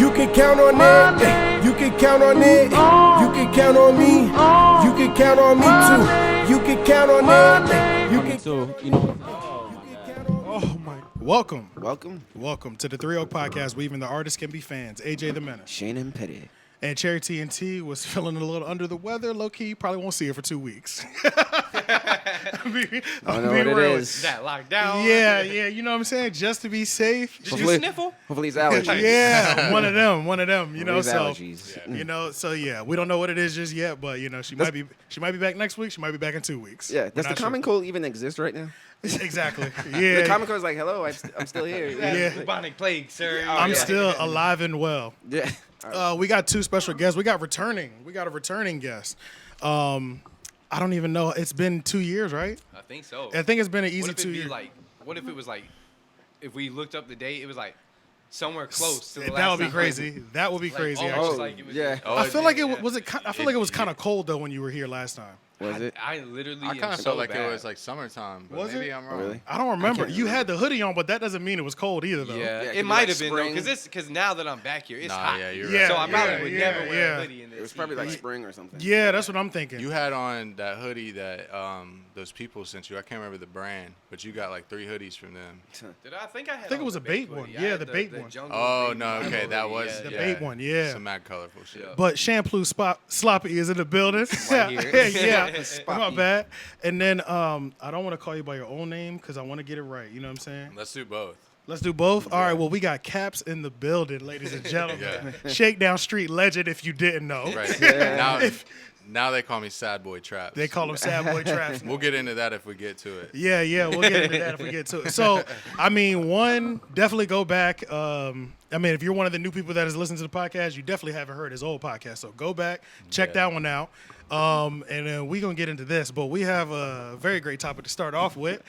You can count on it. You can count on it. You can count on me. You can count on me too. You can count on it. You can. So, you know. Oh my! Welcome to the 3 Oak Podcast. Where even the artists can be fans. AJ the Menace, Shannon Petty, and Cherry TNT was feeling a little under the weather. Low key, you probably won't see her for 2 weeks. I know what it is. That lockdown. Yeah. You know what I'm saying? Just to be safe. Did you sniffle? Hopefully it's allergies. Yeah, one of them. You know, Hopefully so it's allergies. you know, so yeah, we don't know what it is just yet, but you know, she might be back next week. She might be back in 2 weeks. Yeah. Does the common cold even exist right now? Exactly. Yeah. The common cold is like, hello, I'm still here. Yeah. Bubonic plague, sir. I'm still alive and well. Yeah. We got 2 special guests. We got a returning guest. I don't even know. It's been 2 years, right? I think so. I think it's been an easy 2 years. What if it was like, if we looked up the date, it was like somewhere close to the last That would be time. crazy. That would be crazy. almost Actually. like it was yeah. I feel like it was. I feel like it was kind of cold though when you were here last time. Was it? I literally. I kind of felt like it was like summertime, but Was maybe it? I'm wrong. Really? I don't remember. can't You had the hoodie on, but that doesn't mean it was cold either, though. Yeah, Yeah, it could be might like have been though, spring. because now that I'm back here, it's hot. Yeah, you're Yeah, right. So I probably yeah, would yeah, never wear yeah. a hoodie in this. It was probably like spring or something. Yeah, that's what I'm thinking. You had on that hoodie that those people sent you. I can't remember the brand, but you got like 3 hoodies from them. Did I think I had? I think it on was the a bait hoodie. one. I Yeah, had the bait one. jungle Oh bait no, one okay, that hoodie, was The yeah, bait one, yeah. Some mad colorful shit. Yeah. But Champloo Sloppy is in the building. Right here. Yeah, Spoppy. not bad. And then I don't want to call you by your own name because I want to get it right. You know what I'm saying? Let's do both. Let's do both. All right. Well, we got Caps in the building, ladies and gentlemen. Shakedown Street legend, if you didn't know. Right. Yeah. Now they call me SadBoyTrapps. They call him SadBoyTrapps. We'll get into that if we get to it. Yeah, we'll get into that if we get to it. So, I mean, definitely go back. I mean, if you're one of the new people that has listened to the podcast, you definitely haven't heard his old podcast. So go back, check that one out. And then we're going to get into this. But we have a very great topic to start off with.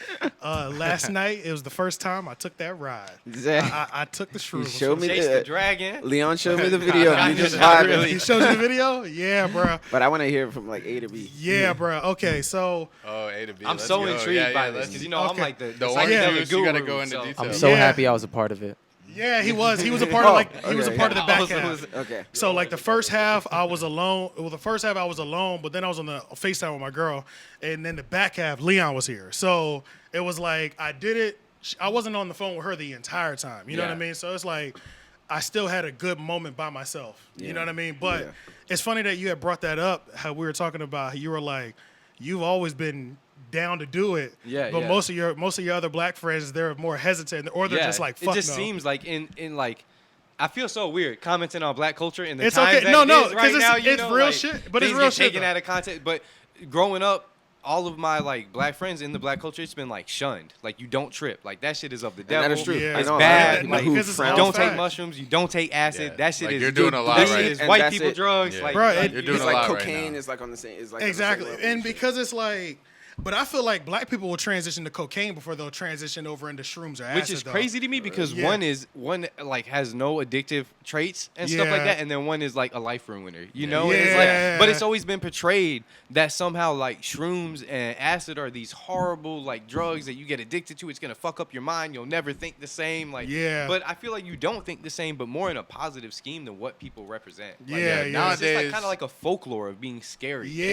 Last night, it was the first time I took that ride. I took the Shrooms. showed me Chase the dragon. Leon showed me the video. Nah, You just not vibing. really. He showed you the video? Yeah, bro. But I want to hear from like A to B. Yeah, bro. Okay, so Oh, A to B. I'm let's so go. intrigued by let's- this because you know I'm Okay. like the The orange psychedelic juice, you got to guru, go into so- detail. I'm so Yeah. happy I was a part of it. yeah, he was a part of okay. the back Also half. was- Okay. So like the first half I was alone. Well, the first half I was alone, but then I was on the FaceTime with my girl, and then the back half Leon was here. So it was like I did it. I wasn't on the phone with her the entire time. You know what I Yeah. mean? So it's like I still had a good moment by myself. You know what I mean? But Yeah. it's funny that you had brought that up. How we were talking about how you were like, you've always been down to do it. Yeah, But yeah. most of your other black friends, they're more hesitant, or they're just like, fuck it just no. seems like in like I feel so weird commenting on black culture in the It's times okay. that No, it no, is 'cause right it's- now. You it's know, real like, shit, but it's things real get shit, taken though. out of context. But growing up, all of my like black friends in the black culture, it's been like shunned. Like you don't trip. Like that shit is of the devil. that is true. Yeah. It's I know, bad. I know Like, people because it's frown all you don't facts. take mushrooms. You don't take acid. Yeah. That shit Like, is you're doing a lot that right shit is now. white And people that's it. drugs. Yeah. Like, Bro, like, You're doing It's a like lot right cocaine now. is like on the same. Is like Exactly. On the same level And shit. because it's like, but I feel like black people will transition to cocaine before they'll transition over into shrooms or acid. which is though. crazy to me because Yeah. one like has no addictive traits and stuff like Yeah. that, and then one is like a life ruiner, you know. And it's Yeah. like, but it's always been portrayed that somehow like shrooms and acid are these horrible like drugs that you get addicted to. It's gonna fuck up your mind. You'll never think the same. Like, Yeah. But I feel like you don't think the same, but more in a positive scheme than what people represent. Like, Yeah, it's yeah. just like Nowadays- kind of like a folklore of being scary. Yeah.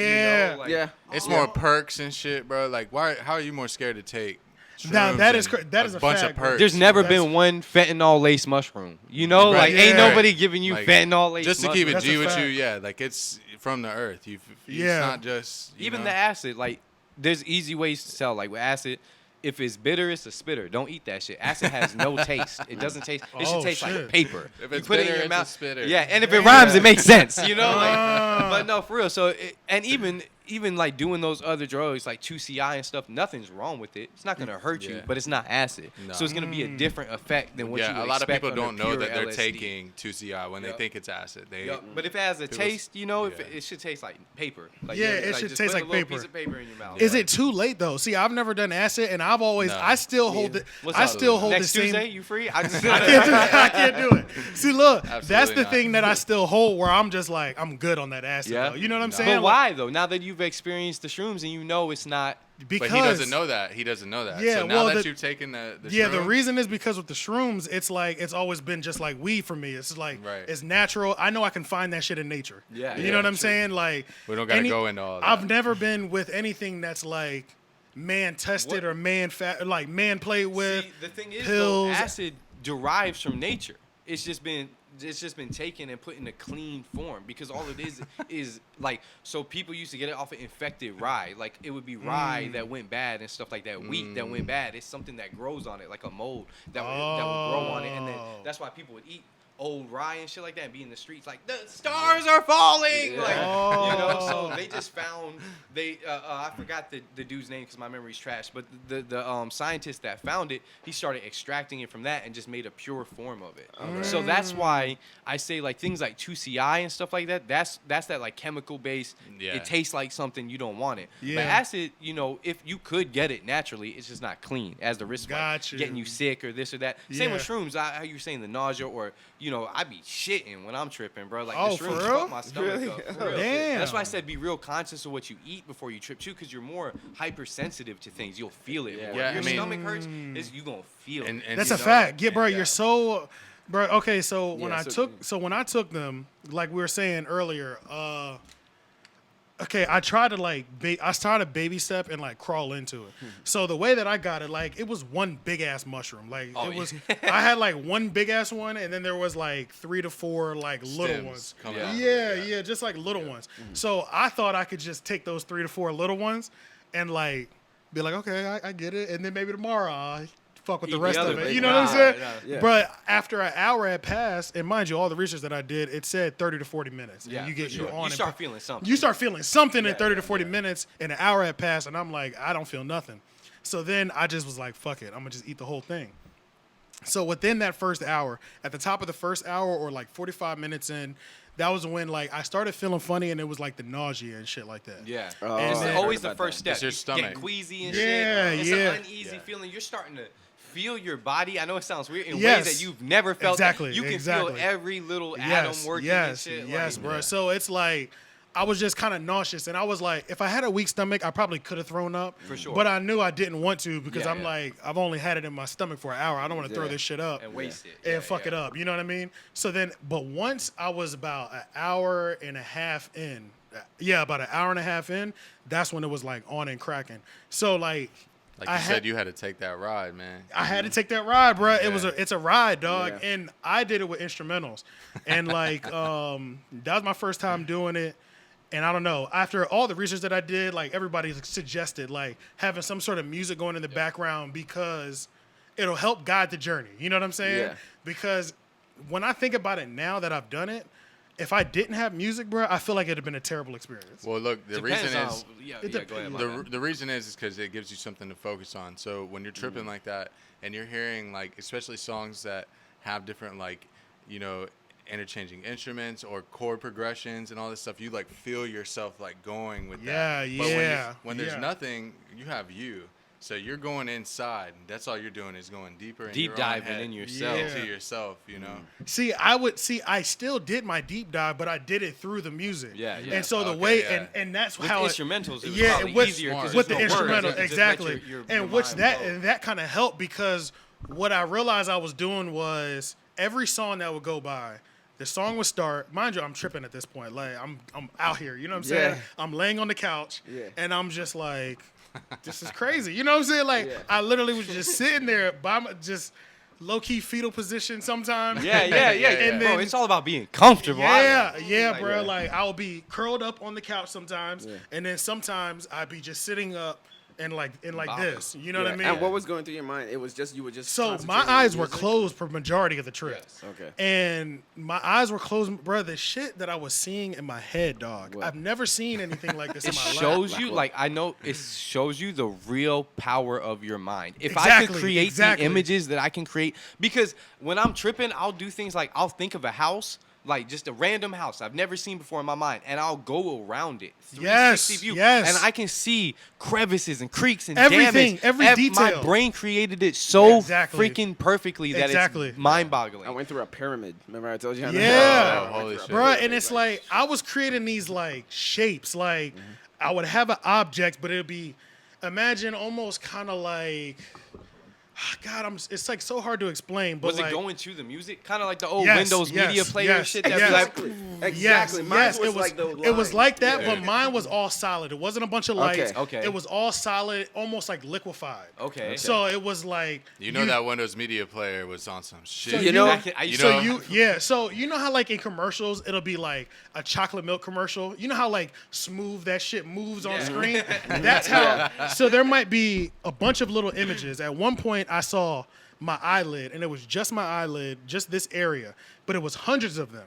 you know? Like, Yeah. It's more perks and shit, bro. Like, why? How are you more scared to take? Now, shrooms that is and that is a bunch fact, of bro. perks. There's never That's- been one fentanyl laced mushroom. You know, Right. like ain't Yeah. nobody giving you Like, fentanyl laced just to keep it That's G a with fact. you, yeah. Like it's from the earth. It's Yeah. not just Even know? the acid, like there's easy ways to tell. Like with acid, if it's bitter, it's a spitter. Don't eat that shit. Acid has no taste. It doesn't taste. It should Oh, taste shit. like paper. If You it's put it bitter, in your it's a mouth. spitter. Yeah, and if it rhymes, it makes sense. You know, like. Ah. But no, for real. So and even like doing those other drugs like 2CI and stuff, nothing's wrong with it. It's not gonna hurt you, Yeah. but it's not acid. No. So it's gonna be a different effect than what you Yeah, would a lot of expect people don't under know pure that they're LSD. taking 2CI when they Yup. think it's acid. They Yup. But if it has a People's- taste, you know, if yeah. it should taste like paper. Like, Yeah, you know, it like, should just taste put like a little paper. piece of paper in your mouth. Is it too late though? See, I've never done acid, and I've always, No. I still hold it. What's I up? still hold Next the same. Tuesday, you free? I just I can't do it. I can't do it. See, look, that's Absolutely the not. thing that I still hold, where I'm just like, I'm good on that acid. Yeah. Though. You know what I'm No. saying? But why though? Now that you've experienced the shrooms and you know it's not because But he doesn't know that. He doesn't know that. Yeah, So now well, that the- you've taken the the shrooms, reason is because with the shrooms, it's like it's always been just like weed for me. It's like Right. it's natural. I know I can find that shit in nature. Yeah, you yeah, know what I'm true. saying? Like we don't got to go into all that. I've never been with anything that's like man tested What- or man like man played with. See, the thing is, pills. though, acid derives from nature. It's just been taken and put in a clean form because all it is like, so people used to get it off of infected rye. Like it would be rye that went bad and stuff like that. Wheat that went bad. It's something that grows on it, like a mold that would grow on it, and then that's why people would eat old rye and shit like that and be in the streets like the stars are falling, like you know. So they just found I forgot the dude's name because my memory's trash, but the scientist that found it, he started extracting it from that and just made a pure form of it. So that's why I say like things like 2CI and stuff like that. That's that like chemical based. Yeah. It tastes like something you don't want it. Yeah. But acid, you know, if you could get it naturally, it's just not clean as the risk of like, Gotcha. getting you sick or this or that. Same with Yeah. shrooms. How you were saying the nausea or you know, I be shitting when I'm tripping, bro. Like Oh, the for shrooms real? fuck my stomach Really? up. For real. Damn. That's why I said be real conscious of what you eat before you trip too, because you're more hypersensitive to things. You'll feel it. Yeah. more. Yeah, Your I mean- stomach hurts, you gonna feel it. And That's you a know, fact. Yeah, bro, yeah. you're so, bro. Okay, so when Yeah, when I took them, like we were saying earlier, okay, I tried to like, I started baby step and like crawl into it. So the way that I got it, like it was one big ass mushroom. Like Oh, it yeah. was, I had like one big ass one, and then there was like 3 to 4 like little stems ones. coming Yeah. out of it, Yeah, just like little ones. So I thought I could just take those 3 to 4 little ones and like be like, okay, I get it, and then maybe tomorrow I'll fuck with the Eat the rest other of it. big You know one. what I'm saying? Yeah. But after an hour had passed, and mind you, all the research that I did, it said 30 to 40 minutes. And Yeah, you get for sure. you on. You start feeling something. You start feeling something in 30 yeah, to 40 minutes, and an hour had passed, and I'm like, I don't feel nothing. So then I just was like, fuck it, I'm gonna just eat the whole thing. So within that first hour, at the top of the first hour or like 45 minutes in, that was when like I started feeling funny, and it was like the nausea and shit like that. Yeah. Oh, And it's I heard always the about first that. step. It's your You get stomach. queasy and Yeah, shit. It's yeah. an uneasy feeling. You're starting to feel your body. I know it sounds weird in Yes. ways that you've never felt. Exactly, You can exactly. feel every little atom working and shit. Yes, like, bro. So it's like I was just kind of nauseous, and I was like, if I had a weak stomach, I probably could have thrown up. For sure. But I knew I didn't want to because Yeah, I'm yeah. like, I've only had it in my stomach for an hour. I don't want to throw Yeah. this shit up and waste it. and Yeah, fuck yeah. it up. You know what I mean? So then, but once I was about an hour and a half in, about an hour and a half in, that's when it was like on and cracking. So like Like you said, you had to take that ride, man. I had to take that ride, bro. Yeah. It's a ride, dog. Yeah. And I did it with instrumentals. And like that was my first time doing it. And I don't know, after all the research that I did, like everybody suggested like having some sort of music going in the background because it'll help guide the journey. You know what I'm saying? Yeah. Because when I think about it now that I've done it, if I didn't have music, bro, I feel like it'd have been a terrible experience. Well, look, the Depends reason on, is go ahead. my the, bad. the reason is because it gives you something to focus on. So when you're tripping like that and you're hearing like especially songs that have different like, you know, interchanging instruments or chord progressions and all this stuff, you like feel yourself like going with that. Yeah, But yeah, when there's yeah. nothing, you have you. So you're going inside. That's all you're doing is going deeper in Deep your own diving head, in yourself. Yeah. into yourself, you know. I still did my deep dive, but I did it through the music. Yeah, yeah. And so the Okay, way, yeah. and that's With how instrumentals, it was yeah, probably with, easier 'cause with the there's no words. instrumental, It just exactly. lets your And which mind that flow. and that kind of helped because what I realized I was doing was every song that would go by, the song would start. Mind you, I'm tripping at this point. Like I'm out here. You know what I'm saying? Yeah. I'm laying on the couch, Yeah. and I'm just like, this is crazy. You know what I'm saying? Like Yeah. I literally was just sitting there by my, just low key fetal position sometimes. Yeah. And Bro, then- it's all about being comfortable. Yeah, Like, bro. Like I'll be curled up on the couch sometimes, Yeah. and then sometimes I'd be just sitting up and like Bopping. this. You know what I Yeah. mean? And what was going through your mind? It was just you were just So my concentrating on eyes were music? closed for majority of the trip. Yes. Okay. And my eyes were closed, bro. The shit that I was seeing in my head, dog. What? I've never seen anything like this in It my life. shows you, what? like, I know it shows you the real power of your mind. If I Exactly, could create exactly. the images that I can create, because when I'm tripping, I'll do things like I'll think of a house, like just a random house I've never seen before in my mind, and I'll go around it. 360 Yes, view, yes. And I can see crevices and creeks and Everything, damage. every My detail. brain created it so Exactly. freaking perfectly that Exactly. it's mind-boggling. I went through a pyramid. Remember I told you? Yeah. Oh, holy shit. Bro, and it's like I was creating these like shapes. Like I would have an object, but it'd be imagine almost kind of like, God, it's like so hard to explain. But Was like, it going to the music? Kind of like the old Yes, Windows yes, Media Player yes, shit. That yes. be like, Yes, Mine yes, was it was like those it was lines. like that, Yeah. but mine was all solid. It wasn't a bunch of lights. Okay. It was all solid, almost like liquefied. Okay. So it was like that Windows Media Player was on some shit. You know, I used So to- so you know how like in commercials it'll be like a chocolate milk commercial. You know how like smooth that shit moves on screen. That's how. So there might be a bunch of little images. At one point, I saw my eyelid, and it was just my eyelid, just this area, but it was hundreds of them.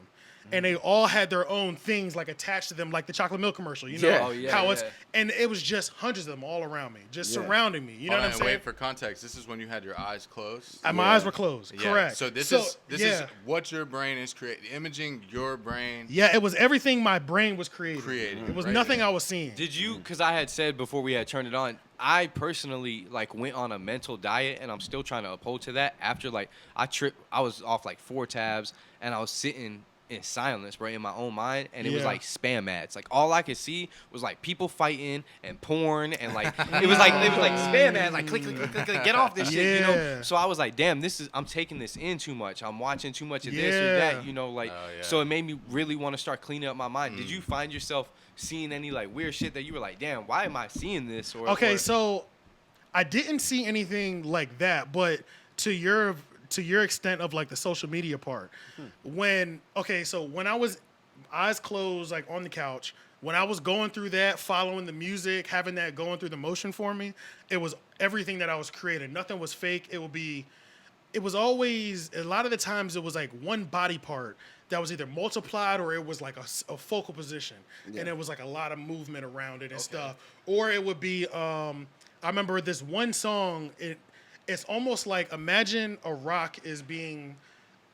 And they all had their own things like attached to them, like the chocolate milk commercial. You know Yeah. Oh, yeah, how it's, yeah. and it was just hundreds of them all around me, just Yeah. surrounding me. You know what I'm And saying? wait, for context, this is when you had your eyes closed. And my eyes were closed. Yeah. Correct. So this yeah. is what your brain is creating. Imaging your brain. Yeah, it was everything my brain was creating. Creating, It was right nothing there. I was seeing. Did you? Because I had said before we had turned it on, I personally like went on a mental diet, and I'm still trying to uphold to that. After like I was off like 4 tabs, and I was sitting in silence, bro, in my own mind, and it was Yeah. like spam ads. Like all I could see was like people fighting and porn, and like it was like spam ads, like click, click, click, click, click, get off this shit, you know. Yeah. So I was like, damn, I'm taking this in too much. I'm watching too much of this or Yeah. that, you know, like. Oh, yeah. So it made me really want to start cleaning up my mind. Did you find yourself seeing any like weird shit that you were like, damn, why am I seeing this? Or Okay, so I didn't see anything like that, but to your extent of like the social media part, when I was eyes closed, like on the couch, when I was going through that, following the music, having that going through the motion for me, it was everything that I was creating. Nothing was fake. It was always, a lot of the times it was like one body part that was either multiplied or it was like a focal position. And it was like a lot of movement around it and stuff. Or it would be, I remember this one song, it's almost like, imagine a rock is being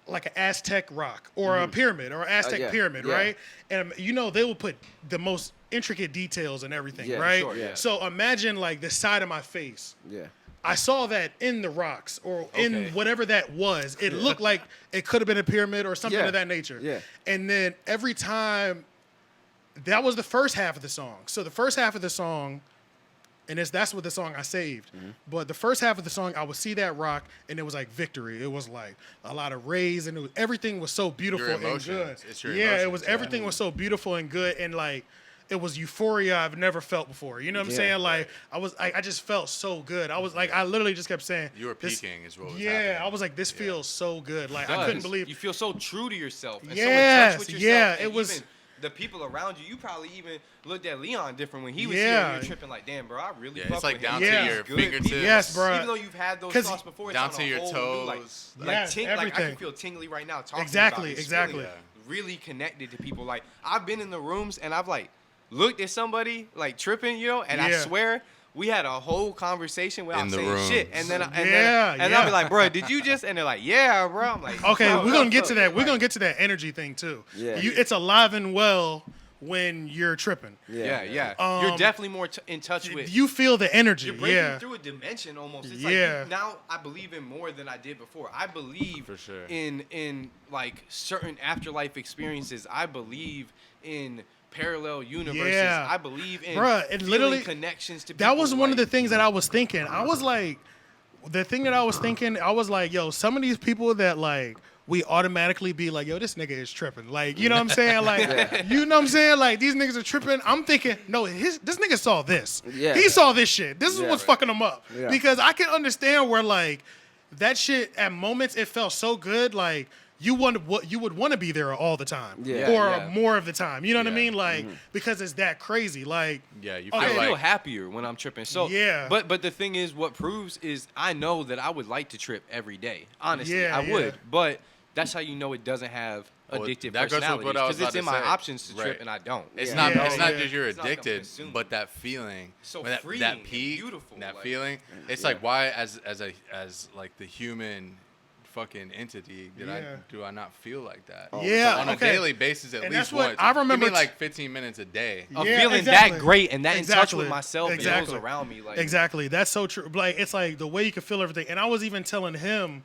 like an Aztec rock or a pyramid or Aztec pyramid, right? And you know, they will put the most intricate details and everything, Yeah, right? sure, yeah. So imagine like the side of my face. Yeah. I saw that in the rocks or in Okay. whatever that was. It looked like it could have been a pyramid or something Yeah. of that nature. Yeah. And then every time, that was the first half of the song. So the first half of the song, and that's what the song I saved. But the first half of the song, I would see that rock, and it was like victory. It was like a lot of rays, and everything was so beautiful Your and good. emotions. It's your it emotions, was yeah. everything was so beautiful and good, and like it was euphoria I've never felt before. You know what I'm Yeah. saying? Like I just felt so good. I was like, I literally just kept saying, You were this- peaking is what was Yeah, happening. I was like, this feels so good. Like I does. couldn't believe. You feel so true to yourself. And Yes, so in touch with yeah, yourself, it and was- even the people around you. You probably even looked at Leon different when he was Yeah. here. You're tripping like, damn, bro, I really Yeah, fuck it's like with down him. to He's your good. fingertips. Yes, bro. Even though you've had those 'Cause thoughts before, it's down on to a your whole new, like, toes. Yes, like I everything. can feel tingly right now talking Exactly, about it. It's exactly. Really, really connected to people. Like I've been in the rooms and I've like looked at somebody like tripping, you know, and I Yeah. swear we had a whole conversation without In the saying rooms. shit. And then Yeah, I'll yeah. be like, bro, did you just? And they're like, yeah, bro. I'm like, Okay, bro, we're gonna get to bro. that. We're gonna get to that energy thing too. Yeah. It's alive and well when you're tripping. Yeah, yeah. You're definitely more in touch with. You feel the energy. You're breaking Yeah. through a dimension almost. It's Yeah. like now I believe in more than I did before. I believe For sure. in like certain afterlife experiences. I believe in parallel universes. Yeah. I believe in Bruh, it feeling literally- connections to people. That was one of the like- things that I was thinking. I was like, the thing that I was thinking, I was like, yo, some of these people that like we automatically be like, yo, this nigga is tripping. Like, you know what I'm saying? Like, you know what I'm saying? Like, these niggas are tripping. I'm thinking, no, this nigga saw this. Yeah. He saw this shit. This is Yeah. what's fucking him up. Yeah. Because I can understand where like that shit at moments it felt so good. Like you would want to be there all the time, Yeah. or Yeah. more of the time. You know what I Yeah. mean? Like because it's that crazy. Like Yeah, you Okay. feel I feel like happier when I'm tripping. So Yeah. But the thing is, what proves is I know that I would like to trip every day. Honestly, Yeah, I would. yeah. But that's how you know it doesn't have Well, addictive that goes with personalities what I was because it's about in to my say. options to trip Right. and I don't. it's Yeah. not Yeah, it's not yeah. just you're It's not like I'm addicted, consumed. but that feeling, So when freeing that and peak, beautiful, that like- feeling. It's like why as like the human fucking entity Yeah. do I not feel like that? Yeah, on a okay. daily basis at And least that's what once. I remember Give me t- like 15 minutes a day. Of Yeah, feeling exactly. that great and that in touch Exactly. with myself Exactly. and those around me. Like Exactly. That's so true. Like it's like the way you can feel everything. And I was even telling him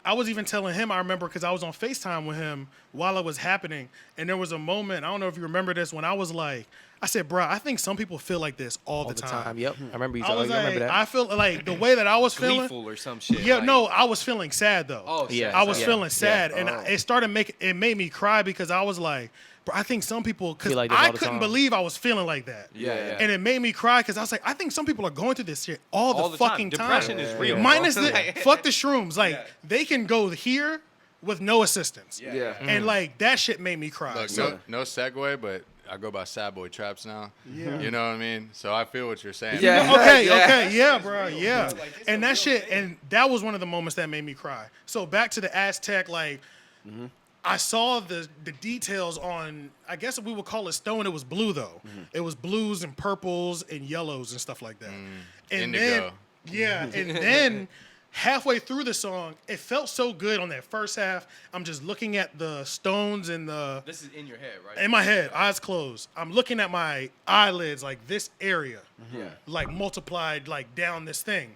I was even telling him, I remember, because I was on FaceTime with him while it was happening, and there was a moment, I don't know if you remember this, when I was like, I said, bro, I think some people feel like this all the time. Yep. I remember you I talking. was I remember like, that. I feel like the way that I was feeling. Gleeful or some shit. Yeah, like, no, I was feeling sad though. Oh, Yeah. I was Yeah. feeling sad, Yeah. and it made me cry because I was like, bro, I think some people, because Feel like this I all the couldn't time. believe I was feeling like that. Yeah, yeah. And it made me cry because I was like, I think some people are going through this shit all the fucking time. Depression is real. Minus bro. the Like- fuck the shrooms. Like Yeah. they can go here with no assistance. Yeah. And like that shit made me cry. Look, So no segue, but I go by SadBoyTrapps now. Yeah. You know what I mean? So I feel what you're saying. Yeah. okay, yeah, bro, yeah. Like, it's And a that real shit, thing. and that was one of the moments that made me cry. So back to the Aztec, like, I saw the details on, I guess we would call it stone. It was blue though. It was blues and purples and yellows and stuff like that. And Indigo. then, and then halfway through the song, it felt so good on that first half. I'm just looking at the stones and the. This is in your head, right? In my head, eyes closed. I'm looking at my eyelids, like this area, like multiplied, like down this thing.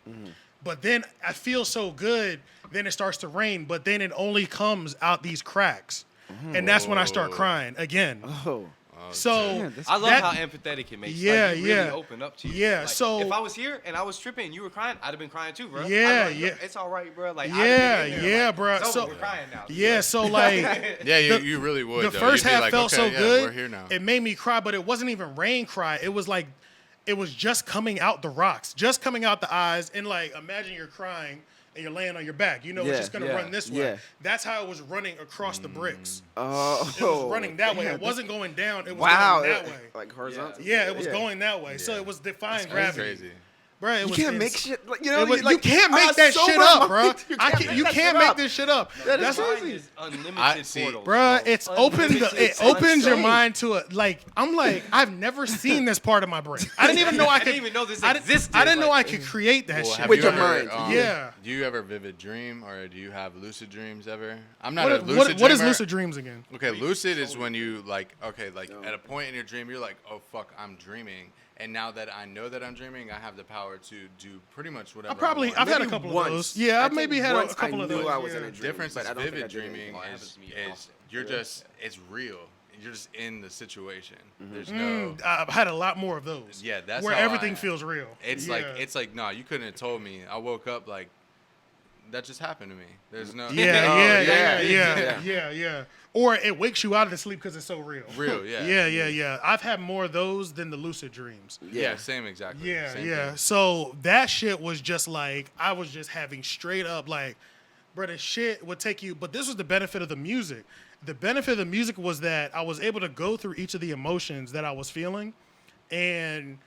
But then I feel so good. Then it starts to rain, but then it only comes out these cracks, and that's when I start crying again. Oh. So I love that- how empathetic it makes. Yeah, like, you yeah. really open up to you. Yeah, Like, so- if I was here and I was tripping and you were crying, I'd have been crying too, bro. Yeah, I'd be like, yeah. It's all right, bro. Like, Yeah, I'd have been in there, yeah, like, bro. it's over, So- we're crying now. Yeah, so like Yeah, The- you really would. the though. first You'd be half like, felt okay, so yeah, good. We're here now. It made me cry, but it wasn't even rain cry. It was like it was just coming out the rocks, just coming out the eyes, and like imagine you're crying and you're laying on your back. You know it's Yeah, just gonna yeah, run this way. yeah. That's how it was running across the bricks. Oh. It was running that way. It wasn't going down. It was Wow. going that way. Like horizontal. Yeah, it was going that way. So it was defying That's gravity. crazy. Bro, it You was can't make ins- shit. Like, It was- like, you can't make I that sober shit up, bro. mind. You can't make this shit up. That is That's Mine crazy. is unlimited I see. portals, Bruh, it's opened. It opens your insane. mind to it. Like I'm like I've never seen this part of my brain. I didn't even know I could. didn't even know this I didn't- existed. I didn't know I Like, could create that Well, shit. have With you your ever, mind. Yeah. Do you ever vivid dream or do you have lucid dreams ever? I'm not What, a lucid what is dreamer. lucid dreams again? Okay, lucid is when you like, okay, like at a point in your dream, you're like, oh fuck, I'm dreaming. And now that I know that I'm dreaming, I have the power to do pretty much whatever. I've had a Maybe couple once. of those. Yeah, I I've maybe think had a once couple I of knew those. I was yeah. in a dream. Difference but is I don't think I vivid did dreaming Well, it happens to me is often. you're just it's real. You're just in the situation. There's no. I've had a lot more of those. Yeah, that's where how everything I- feels real. It's Yeah. like no, you couldn't have told me. I woke up like that just happened to me. There's no. Yeah. Or it wakes you out of the sleep because it's so real. Real, yeah. Yeah. I've had more of those than the lucid dreams. Yeah, same exactly. Yeah, Same yeah. thing. So that shit was just like I was just having straight up like, bro, the shit would take you. But this was the benefit of the music. The benefit of the music was that I was able to go through each of the emotions that I was feeling, and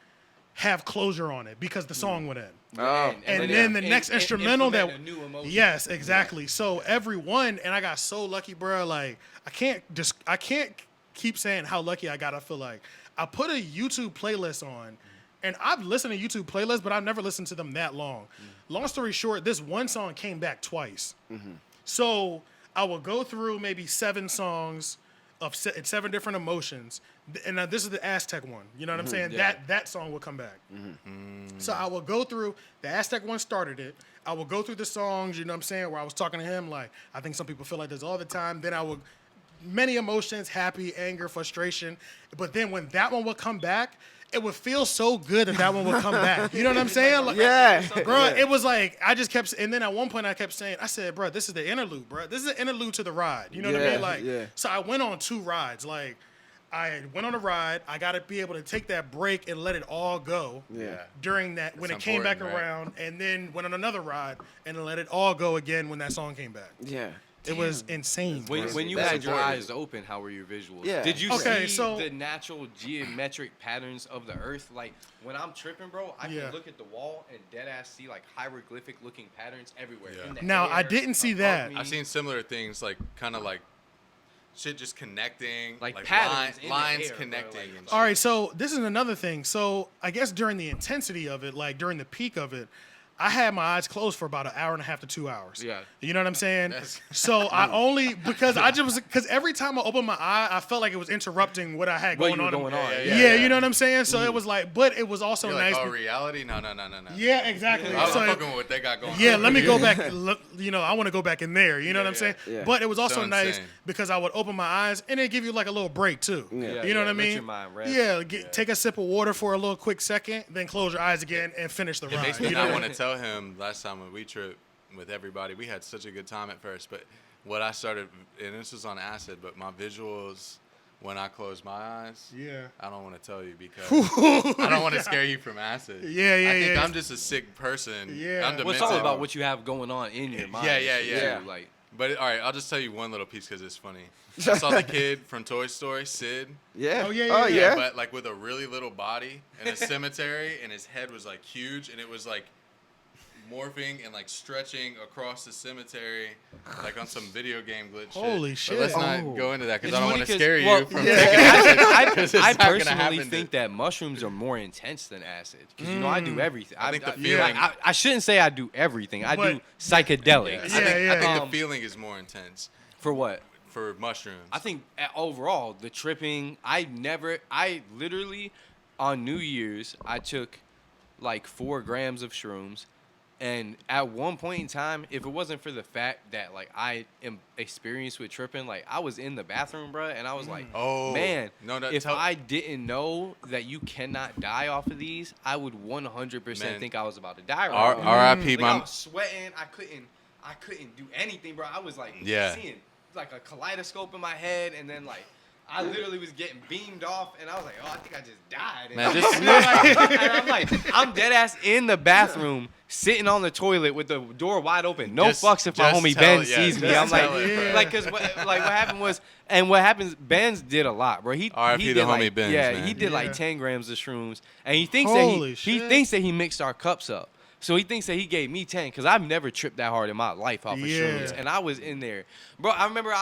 have closure on it because the song would end. Oh. And then the next instrumental that implement a new emotion. yes, exactly. So everyone, and I got so lucky, bro. Like I can't keep saying how lucky I got. I feel like I put a YouTube playlist on, and I've listened to YouTube playlists, but I've never listened to them that long. Long story short, this one song came back twice. So I will go through maybe 7 songs of 7 different emotions, and now this is the Aztec one. You know what I'm saying? Yeah. That song will come back. So I will go through the Aztec one started it. I will go through the songs. You know what I'm saying? Where I was talking to him, like I think some people feel like this all the time. Then I would many emotions, happy, anger, frustration. But then when that one would come back, it would feel so good that one would come back. You know what I'm saying? Like, Yeah. bro, it was like I just kept, and then at one point I kept saying, I said, bro, this is the interlude, bro. This is the interlude to the ride. You know what I Yeah, mean? Like, yeah. so I went on 2 rides. Like, I went on a ride. I got to be able to take that break and let it all go. Yeah. During that, when it That's came back important, right? around, and then went on another ride and let it all go again when that song came back. Yeah. It was insane. When, bro. when you That's had your important. eyes open, how were your visuals? Yeah. Did you Okay, see so- the natural geometric patterns of the earth? Like when I'm tripping, bro, I Yeah. can look at the wall and dead ass see like hieroglyphic looking patterns everywhere. Yeah. In the Now, I air, didn't see above that. me. I've seen similar things, like kind of like shit just connecting, Like patterns in the lines air, bro, connecting. like- and shit. All right, so this is another thing. So I guess during the intensity of it, like during the peak of it, I had my eyes closed for about an hour and a half to 2 hours. Yeah. You know what I'm saying? So I only, because every time I opened my eye, I felt like it was interrupting what I had What going you on. were going on. Yeah, you know what I'm saying? So it was like, but it was also You're nice. like, oh, reality? No. Yeah, exactly. I'm So fucking with what they got going on. yeah, let me go back. You know, I want to go back in there. You know what I'm saying? Yeah. But it was also So nice insane. because I would open my eyes and it give you like a little break too. Yeah. You know what I let mean? your mind rest. Yeah, take a sip of water for a little quick second, then close your eyes again and finish the It ride. makes me You know not what I want to tell him last time when we tripped with everybody. We had such a good time at first, but what I started, and this was on acid, but my visuals when I close my eyes, Yeah. I don't want to tell you because I don't want to scare you from acid. Yeah, I think yeah. I'm just a sick person. Yeah. I'm Well, it's all demented. about what you have going on in your mind. Yeah. too, Like, But all right, I'll just tell you one little piece because it's funny. I saw the kid from Toy Story, Sid. Yeah. Oh, yeah, Oh, yeah. yeah. But like with a really little body in a cemetery, and his head was like huge, and it was like morphing and like stretching across the cemetery, like on some video game glitch. Holy But shit. let's not Oh. go into that because It's I don't funny want to 'cause- scare well, you from yeah. taking acid. I 'cause it's I not gonna personally happen think that mushrooms are more intense than acid because you know I do everything. I think the feel feeling- like I shouldn't say I do everything. I But- do psychedelics. Yeah. I think Um, the feeling is more intense For what? for mushrooms. I think overall the tripping. I literally on New Year's I took like 4 grams of shrooms, and at one point in time, if it wasn't for the fact that like I am experienced with tripping, like I was in the bathroom, bruh, and I was like, Oh, man, no, if I didn't know that you cannot die off of these, I would 100% Man. think I was about to die. R- now. R.I.P. Like, I my was sweating. I couldn't do anything, bro. I was like Yeah. seeing like a kaleidoscope in my head, and then like I literally was getting beamed off, and I was like, oh, I think I just died. And, Man, just- and I'm like, I'm dead ass in the bathroom, sitting on the toilet with the door wide open. No Just- fucks if my just homie tell Ben it, yeah, sees me. just I'm like, tell it, bro. like, cause what happened was, and what happens, Ben's did a lot, bro. He R.I.P. he the did homie like, Benz, yeah, man. he did Yeah. like 10 grams of shrooms, and he thinks Holy he shit. thinks that he mixed our cups up. So he thinks that he gave me 10 because I've never tripped that hard in my life off of Yeah. shrooms. And I was in there. Bro, I remember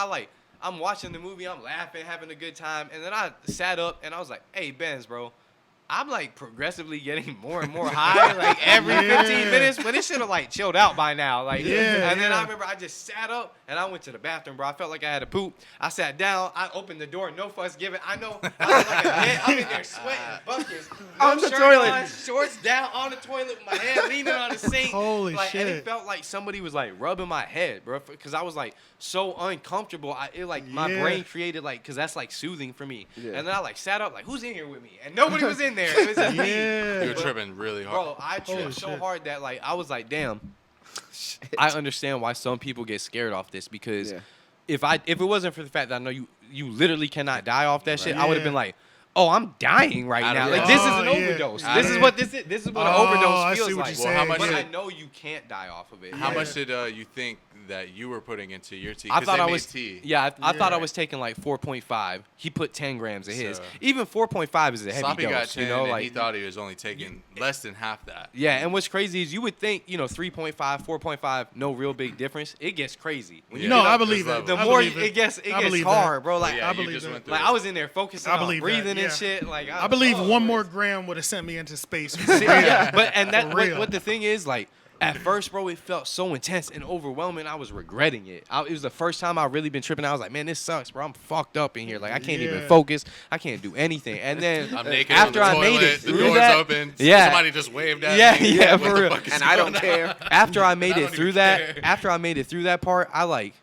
I'm watching the movie, I'm laughing, having a good time. And then I sat up and I was like, hey, Benz, bro, I'm like progressively getting more and more high like every 15 minutes, but it should have like chilled out by now. Like, Yeah, and then yeah. I remember I just sat up and I went to the bathroom, bro. I felt like I had to poop. I sat down, I opened the door, no fuss given. I know I was like a head, I'm in there sweating buckets. On the shirt toilet. on, shorts down on the toilet with my head leaning on the sink. Holy like, And shit. it felt like somebody was like rubbing my head, bro, because I was like so uncomfortable. My Yeah. brain created like, because that's like soothing for me. Yeah. And then I like sat up like, who's in here with me? And nobody was in there. It was just me. Yeah. you were tripping really hard. Bro, I Holy tripped so shit. hard that like I was like, damn. I understand why some people get scared off this because Yeah. if it wasn't for the fact that I know you literally cannot die off that shit, I would have Yeah. been like, oh, I'm dying right Out now. of Like it. this is Oh, an yeah. overdose. Out This of is it. what this is what Oh, an overdose I feels see what like. you're Well, how saying. much But Yeah. I know you can't die off of it. How Yeah. much did you think that you were putting into your tea? I 'Cause thought they I made was tea. I thought I Yeah. was taking like 4.5. He put 10 grams of his. So- Even 4.5 is a heavy Sloppy got dose, 10, you know, and like he thought he was only taking less than half that. yeah, and what's crazy is you would think, 3.5, 4.5, no real big difference. It gets crazy. When you Yeah. No, get I up- believe there's it. the I more believe it gets I believe hard, that. bro. Like, Yeah, I you believe just that. went through like it. I was in there focusing I on believe that, breathing yeah. and shit. Like I believe oh, one man. more gram would have sent me into space. Yeah, but and that For real. what the thing is, like at first, bro, it felt so intense and overwhelming. I was regretting it. It was the first time I really been tripping. I was like, man, this sucks, bro. I'm fucked up in here. Like I can't even Yeah. focus. I can't do anything. And then I'm naked after on the I made toilet, it the through door's that, open. yeah. Somebody just waved at Yeah, me. yeah, What for the real. fuck is And I don't going care. on? after I made I it don't through even that, care. after I made it through that part, I like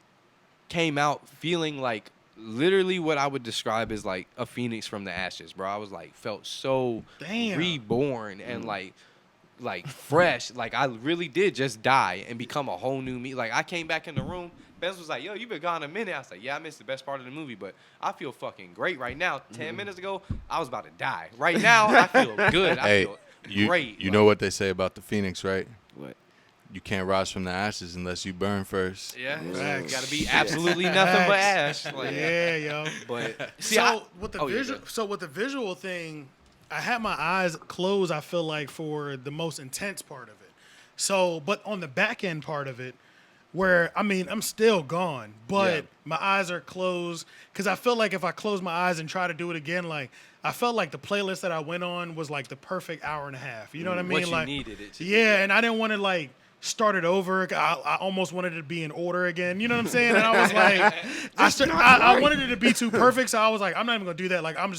came out feeling like literally what I would describe as like a phoenix from the ashes, bro. I was like felt so Damn. reborn and like fresh. Like I really did just die and become a whole new me. Like I came back in the room. Benz was like, yo, you been gone a minute. I was like, yeah, I missed the best part of the movie, but I feel fucking great right now. 10 minutes ago, I was about to die. Right now, I feel good. I Hey, feel great. you know what they say about the phoenix, right? What? You can't rise from the ashes unless you burn first. Yeah, Facts. got to be absolutely nothing but Facts. ash. Like, Yeah, yo. But see, So I, with the oh, yeah, visual, go. so with the visual thing, I had my eyes closed. I feel like for the most intense part of it. So, but on the back end part of it, where, I mean, I'm still gone, but Yeah. my eyes are closed. Because I feel like if I close my eyes and try to do it again, like, I felt like the playlist that I went on was like the perfect hour and a half. You know what I mean? What you like, needed it to be. yeah, and I didn't want to like start it over. I almost wanted it to be in order again. You know what I'm saying? And I was like, I wanted it to be too perfect, so I was like, I'm not even gonna do that. Like, I'm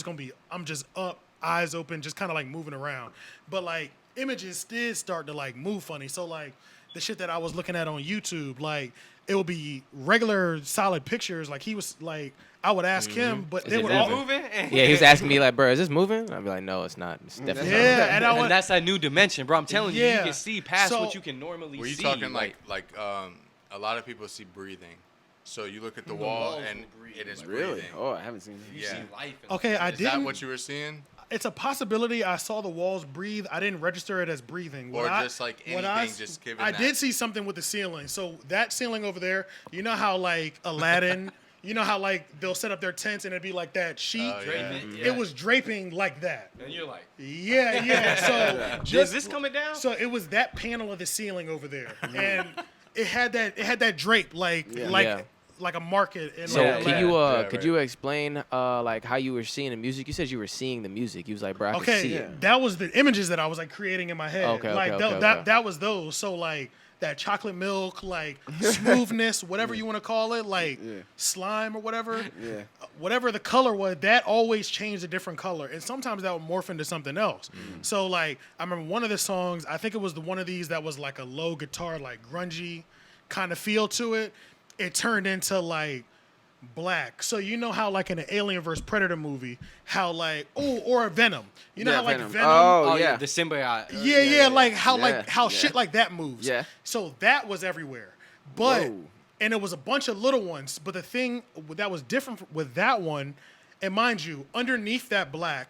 just up, eyes open, just kind of like moving around. But like images did start to like move funny. So like the shit that I was looking at on YouTube, like it would be regular solid pictures. Like he was like, I would ask him, but they Is would it all. moving? Yeah, he was asking me like, bro, is this moving? I'd be like, no, it's not. It's definitely not. Yeah, and I And would. that's a new dimension, bro. I'm telling you, you Yeah. can see past So- what you can normally Were you see. talking like a lot of people see breathing, so you look at the wall walls and will breathe, it is like- Really? breathing. Oh, I haven't seen you that. see Yeah. life. In Okay, I Is didn't. that what you were seeing? It's a possibility. I saw the walls breathe. I didn't register it as breathing. Or just, like, anything just given I that- did see something with the ceiling. So that ceiling over there, you know how like Aladdin, you know how like they'll set up their tents and it'd be like that sheet. Oh, yeah. Draping, yeah. It was draping like that. And you're like, Yeah. So is this coming down? So it was that panel of the ceiling over there, and it had that drape like Yeah. like a market. And So like, can a you Yeah, could right. you explain like how you were seeing the music? You said you were seeing the music. You was like, bro, I can see it. that was the images that I was like creating in my head. Okay, like okay. that was those. So like that chocolate milk, like smoothness, whatever you want to call it, like slime or whatever. Yeah. Whatever the color was, that always changed a different color, and sometimes that would morph into something else. So like I remember one of the songs, I think it was the one of these that was like a low guitar, like grungy kind of feel to it. It turned into like black. So you know how like in an Alien vs Predator movie, how like or a Venom. You know Yeah, how like Venom. Venom. Oh, yeah. the symbiote. Yeah, like how Yeah, yeah. shit like that moves. Yeah. So that was everywhere. But Whoa. and it was a bunch of little ones. But the thing that was different with that one, and mind you, underneath that black,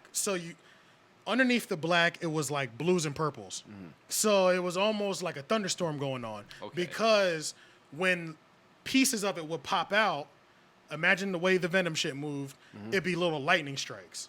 underneath the black, it was like blues and purples. So it was almost like a thunderstorm going on. Okay. Because when pieces of it would pop out, imagine the way the Venom shit moved, it'd be little lightning strikes.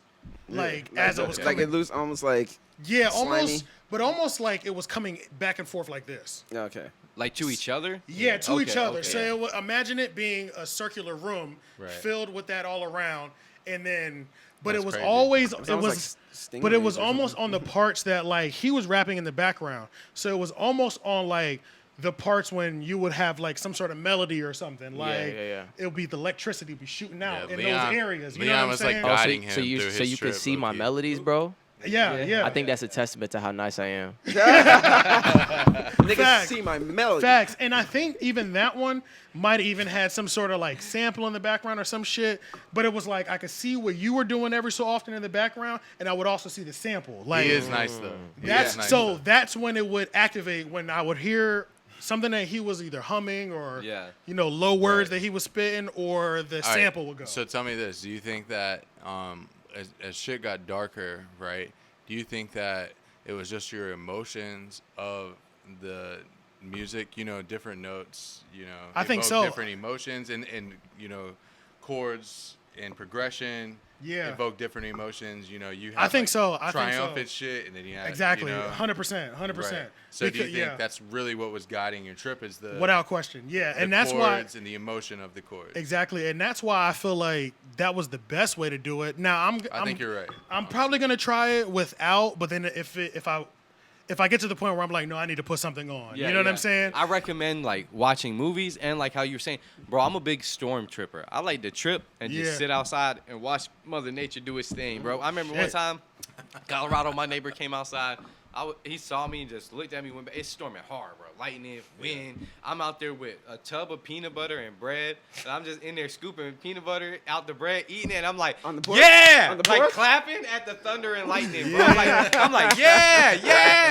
Like as it was like coming. it looks almost like Yeah, slimy. almost like it was coming back and forth like this. okay. Like to each other? Yeah, to each Okay, other. okay. So imagine it being a circular room Right. filled with that all around, and then, but That's it was crazy. always It's it almost was, like but it was stingrays or almost on the parts that like he was rapping in the background. So it was almost on like the parts when you would have like some sort of melody or something. Like yeah. it would be the electricity would be shooting out Yeah, in Leon- those areas. You know Leon what I'm was, like, saying? God. guiding him so you through so his you could trip, see my low-key. melodies, bro. yeah. I think that's a testament to how nice I am. Niggas Facts. see my melody. Facts. And I think even that one might have even had some sort of like sample in the background or some shit. But it was like I could see what you were doing every so often in the background, and I would also see the sample. Like He is nice though. He that's is nice, so though. that's when it would activate when I would hear something that he was either humming or Yeah. low words Right. that he was spitting, or the All right, sample would go. So tell me this: do you think that as shit got darker, right? Do you think that it was just your emotions of the music? Different notes. I think evoke so. Different emotions and chords and progression. Yeah. Evoke different emotions. You have I think like, so. I think so. triumphant shit, and then you have Exactly, You know, 100%. right. So do you think yeah. that's really what was guiding your trip? Is the Without question, yeah, the and that's why chords and the emotion of the chords? exactly, and that's why I feel like that was the best way to do it. Now I think you're right. I'm probably gonna try it without, but then if I get to the point where I'm like, no, I need to put something on. Yeah, you know what yeah. I'm saying? I recommend like watching movies and like how you were saying, bro, I'm a big storm tripper. I like to trip and Yeah. just sit outside and watch Mother Nature do its thing, bro. I remember one Shit. time, Colorado, my neighbor came outside. He saw me and just looked at me. It's storming hard, bro. Lightning, wind. I'm out there with a tub of peanut butter and bread, and I'm just in there scooping peanut butter out the bread, eating it. And I'm like, On the porch? yeah, On the like porch? clapping at the thunder and lightning, bro. I'm like, yeah,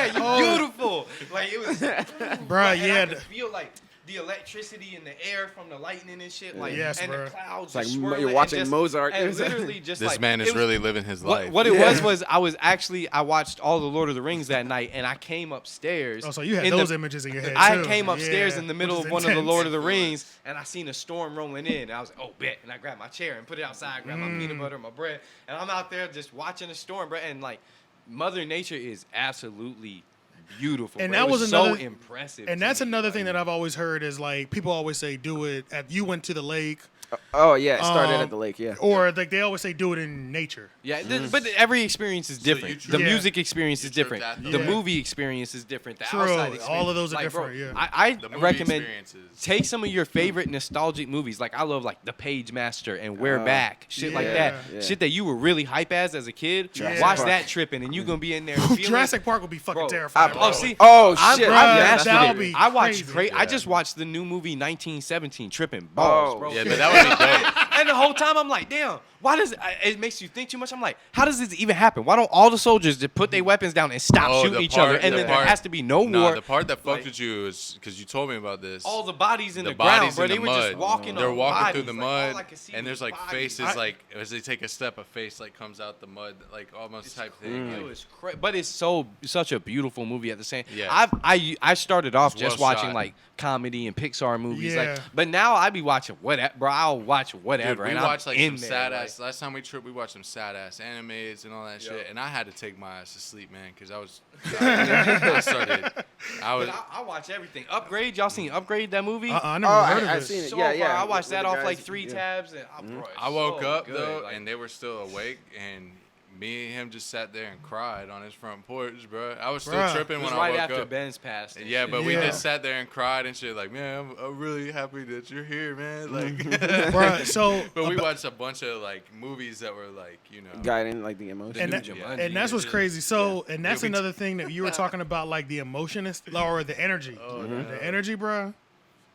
you beautiful. Like it was, Bruh, and yeah. I could feel like the electricity in the air from the lightning and shit, like, Yes, and bruh. the clouds It's like just you're swirling watching and just, Mozart. and literally just This like man is it was- really living his life. what it was I watched all the Lord of the Rings that night, and I came upstairs. Oh, so you had in those the- images in your head I too. came upstairs Yeah, in the middle which of is one of the intense. Lord of the Rings, and I seen a storm rolling in. And I was like, oh, bet. And I grabbed my chair and put it outside, grabbed my peanut butter, my bread, and I'm out there just watching the storm, bro. And like, Mother Nature is absolutely beautiful. And bro. that It was so another- impressive. And to that's me, another like, thing that I've always heard is like people always say do it at you went to the lake Oh yeah, it started Um, at the lake. Yeah. or like they always say do it in nature. Yeah, but every experience is different. you The tripped- music experience you is different. tripped at The the lake. movie experience is different. The True. outside experience. All of those are like, bro, different, yeah. I The movie recommend experiences. take some of your favorite nostalgic movies. Like I love like The Page Master and We're Back, shit like yeah, that. yeah. Shit that you were really hype as a kid. Jurassic Watch Park. that tripping, and you gonna be in there. feeling, Jurassic Park would be fucking bro, terrifying. Oh, see, Oh I'm, shit! Bruh, I'm yeah, mastered that'll it. be I watched crazy. I just watched the new movie 1917, tripping balls, Oh, bro. Yeah, but that would be dope. And the whole time I'm like, damn, why does it makes you think too much? I'm like, how does this even happen? Why don't all the soldiers just put their weapons down and stop Oh, shooting the each other? part- And the then there part- has to be no Nah, war. the part that fucked Like- with you is because you told me about this. All the bodies in the, bodies ground, bro. in They the were mud. just walking They're on walking bodies. through the Like, all mud, I could see and was there's like bodies. faces, like as they take a step, a face like comes out the mud, like almost type thing. It Like, was but it's such a beautiful movie at the same. Yeah. I started off It's just well watching shot. like comedy and Pixar movies, Yeah. like. But now I be watching whatever, bro. I'll watch whatever. Dude, we and watched I'm like in some there, sad like- ass. Last time we tripped, we watched some sad ass animes and all that shit, and I had to take my ass to sleep, man, because I was. I started. I was. But I watch everything. Upgrade, y'all seen Upgrade that movie? I never Oh, heard of I've it. seen it. So Yeah, far, yeah. I watched With that the off guys- like 3 yeah. tabs, and bro, it's I woke so up good, though, like- and they were still awake, and me and him just sat there and cried on his front porch, bro. I was still Bruh. tripping it was when right I woke after up. Ben's passed. and Yeah, shit. but we Yeah. just sat there and cried and shit. Like, man, I'm really happy that you're here, man. Like, Bruh, so but we watched a bunch of like movies that were like, Guiding like the emotion. and, new that, Jumanji. and that's what's crazy. So, and that's we- another thing that you were talking about, like the emotion or the energy. The energy, bro.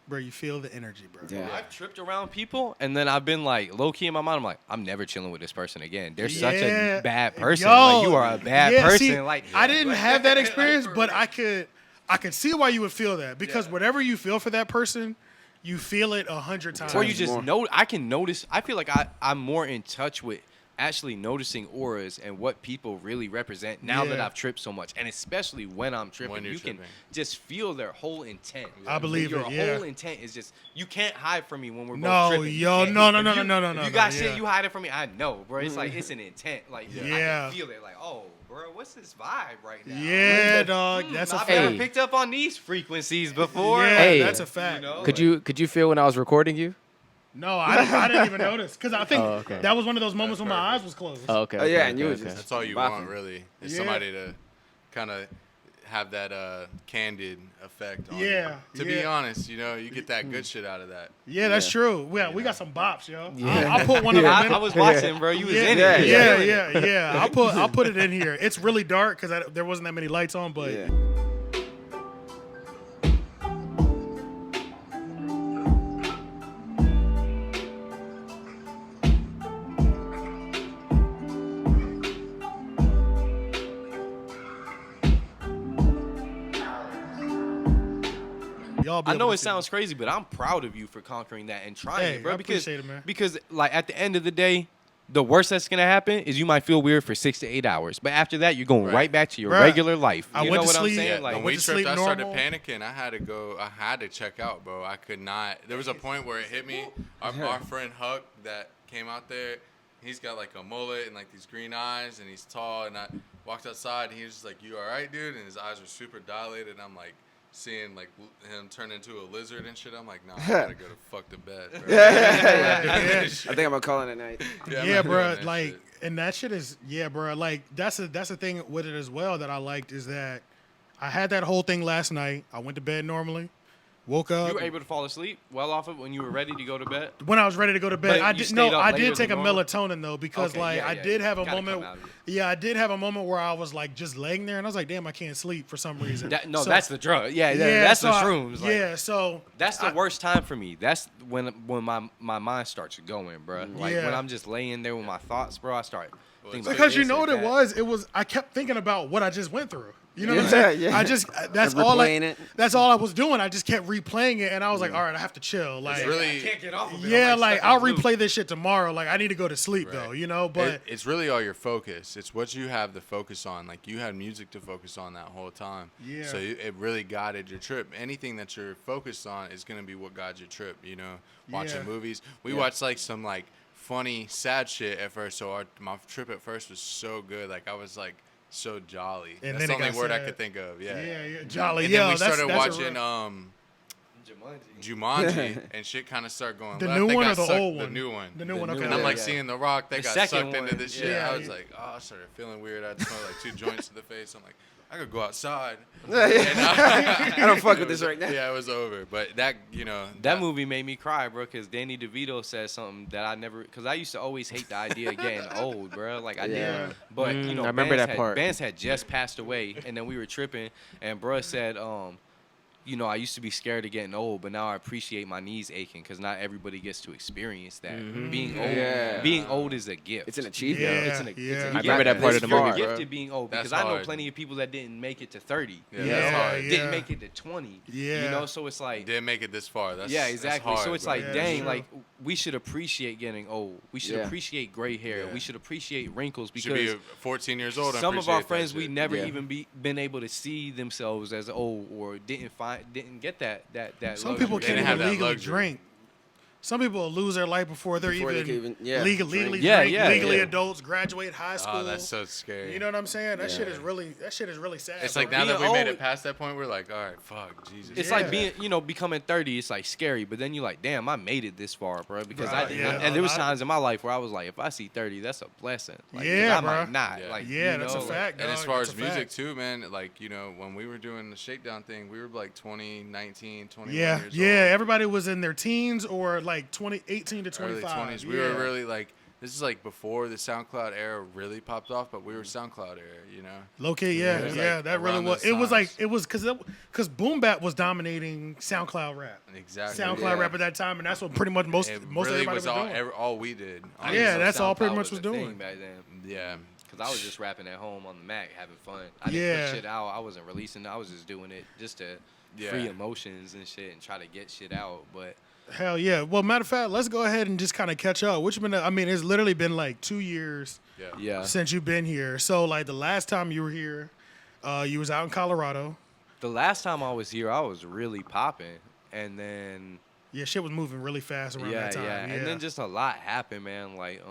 Bro, you feel the energy, bro. Yeah. I've tripped around people, and then I've been like low key in my mind. I'm like, I'm never chilling with this person again. They're such a bad person. Like you are a bad person. See, Like I didn't have that experience, but I could see why you would feel that because whatever you feel for that person, you feel it 100 times. or you just more. know. I can notice. I feel like I'm more in touch with actually noticing auras and what people really represent now that Yeah. I've tripped so much, and especially when I'm tripping, When you're you can tripping. just feel their whole intent. I believe your it, yeah. whole intent is just you can't hide from me when we're No, both tripping. You yo, can't. no, If no, you- no, no, if no, you got no, shit yeah. you hide it from me. I know, bro. It's like it's an intent. Like I Yeah. can feel it. Like oh, bro, what's this vibe right now? Yeah, dog. That's a I've fact. never picked up on these frequencies before. Yeah, Hey. that's a fact. You know? Could you feel when I was recording you? No, I didn't even notice because I think Oh, okay. that was one of those moments when my eyes was closed. Oh, okay. Oh, yeah, okay, and you okay, was okay. just- that's all you Bopping. want, really, is Yeah. somebody to kind of have that candid effect on Yeah, you. To be yeah. honest, you get that good shit out of that. Yeah, that's Yeah. true. We got some bops, yo. I'll put one of them in. I was watching, bro. You was yeah, in yeah, it. yeah. I'll put it in here. It's really dark because there wasn't that many lights on, but Yeah. y'all. Be I able know to it see sounds crazy, but I'm proud of you for conquering that and trying Hey, it, bro. I appreciate it, man. Because like at the end of the day, the worst that's gonna happen is you might feel weird for 6 to 8 hours, but after that, you're going right back to your Bruh, regular life. I You went know to what sleep- I'm saying? Yeah, Like I When went we to tripped, sleep I started normal. panicking. I had to check out, bro. I could not. There was a point where it hit me. Our friend Huck that came out there, he's got like a mullet and like these green eyes, and he's tall. And I walked outside, and he was just like, "You all right, dude?" And his eyes were super dilated. And I'm like, seeing like him turn into a lizard and shit. I'm like, nah, I gotta go to fuck to bed, bro. I think I'm gonna call it a night. Yeah, Yeah, I'm bro. doing that Like, shit. and that shit is, yeah, bro. Like, that's the thing with it as well that I liked is that I had that whole thing last night. I went to bed normally, woke up. you were able to fall asleep well off it when you were ready to go to bed. When I was ready to go to bed, But I you did stayed no. up I later did take a than normal? melatonin though because Okay, like yeah, I yeah, did yeah. have a Gotta come moment. out of it. Yeah, I did have a moment where I was like just laying there and I was like, damn, I can't sleep for some reason. No, So- that's the drug. Yeah, yeah, that's so the I- shrooms. Like, yeah, so That's the worst time for me. That's when my mind starts going, bro. Like Yeah. when I'm just laying there with my thoughts, bro. I start thinking about because you this know and what it that. was. It was I kept thinking about what I just went through. You know what I'm Yeah, saying? yeah. I just that's And all. replaying it. That's all I was doing. I just kept replaying it, and I was like, all right, I have to chill. Like, It's really, I can't get off of it. yeah, I'm like stuck in I'll a loop. replay this shit tomorrow. Like I need to go to sleep Right. though, you know. But it's really all your focus. It's what you have to focus on. Like you had music to focus on that whole time. Yeah. So it really guided your trip. Anything that you're focused on is gonna be what guides your trip. Watching Yeah. movies. We watched like some like funny sad shit at first. So my trip at first was so good. Like I was like so jolly. And That's then the it only got word I sad. could think of. Yeah. Yeah, jolly. And Yo, then we that's started a watching real- Jumanji, and shit kind of started going The left. new They one got or the sucked- old The one? new one. The new one, okay. And I'm like Yeah. seeing The Rock. They The got second sucked into one, this shit. yeah. I was like, oh, I started feeling weird. I smelled like 2 joints to the face. I'm like, I could go outside. I don't fuck with this right now. Yeah, it was over. But that, you know, That movie made me cry, bro, because Danny DeVito said something that I never, because I used to always hate the idea of getting old, bro. Like, I Yeah. did. But, you know, I remember Vance that part. Vance had just passed away, and then we were tripping, and bro said, you know, I used to be scared of getting old, but now I appreciate my knees aching because not everybody gets to experience that. Yeah. Being old is a gift. It's an achievement. Yeah, It's an, yeah. it's I remember that part of the You're bar, gifted bro. being old That's because I know hard. plenty of people that didn't make it to 30. Yeah, you that's know, hard. didn't make it to 20. Yeah. You know, so it's like, didn't make it this far. That's yeah, that's exactly. hard, So it's bro. like, Yeah, dang, true. like we should appreciate getting old. We should Yeah. appreciate gray hair. Yeah. We should appreciate wrinkles You should because be 14 years old. and some of our appreciate that friends shit. we never Yeah. even been able to see themselves as old or didn't get that Some luxury. people They can't didn't have even that legally luxury. drink. Some people will lose their life before they're Before they even, can even- legally drink. Yeah, drink, yeah, legally yeah. adults, graduate high school. Oh, that's so scary. You know what I'm saying? That shit Yeah. is really sad. It's bro. like now that we Being made old- it past that point, we're like, all right, fuck, Jesus. It's Yeah. like being, you know, becoming 30. It's like scary, but then you're like, damn, I made it this far, bro. Because Right, I yeah, and there a was lot- times in my life where I was like, if I see 30, that's a blessing. Like, 'cause Yeah, I might bro. not. Yeah. Like, Yeah, you that's a know, like- fact. And as dog. far That's as a music fact. too, man, like, you know, when we were doing the shakedown thing, we were like 20, 19, 21 Yeah, years yeah. old. Everybody was in their teens or like 18 to 25. Early 20s. We were really like, this is like before the SoundCloud era really popped off, but we were SoundCloud era, you know? low key. Yeah, it was, yeah. like, That really around was. those It was like times. because boom bap was dominating SoundCloud rap. Exactly. SoundCloud Yeah. rap at that time, and that's what pretty much most It most really everybody was was doing. all we did. I honestly. Yeah, didn't know that's all pretty SoundCloud much was a thing doing. back then. Yeah. Because I was just rapping at home on the Mac, having fun. I didn't Yeah. put shit out. I wasn't releasing. I was just doing it just to Yeah. free emotions and shit and try to get shit out. But Hell yeah. Well, matter of fact, let's go ahead and just kind of catch up. Which been, I mean, it's literally been like 2 years Yeah. yeah, since you've been here. So like the last time you were here, you was out in Colorado. the last time I was here, I was really popping, and then Yeah, shit was moving really fast around that time. Yeah, and then just a lot happened, man. Like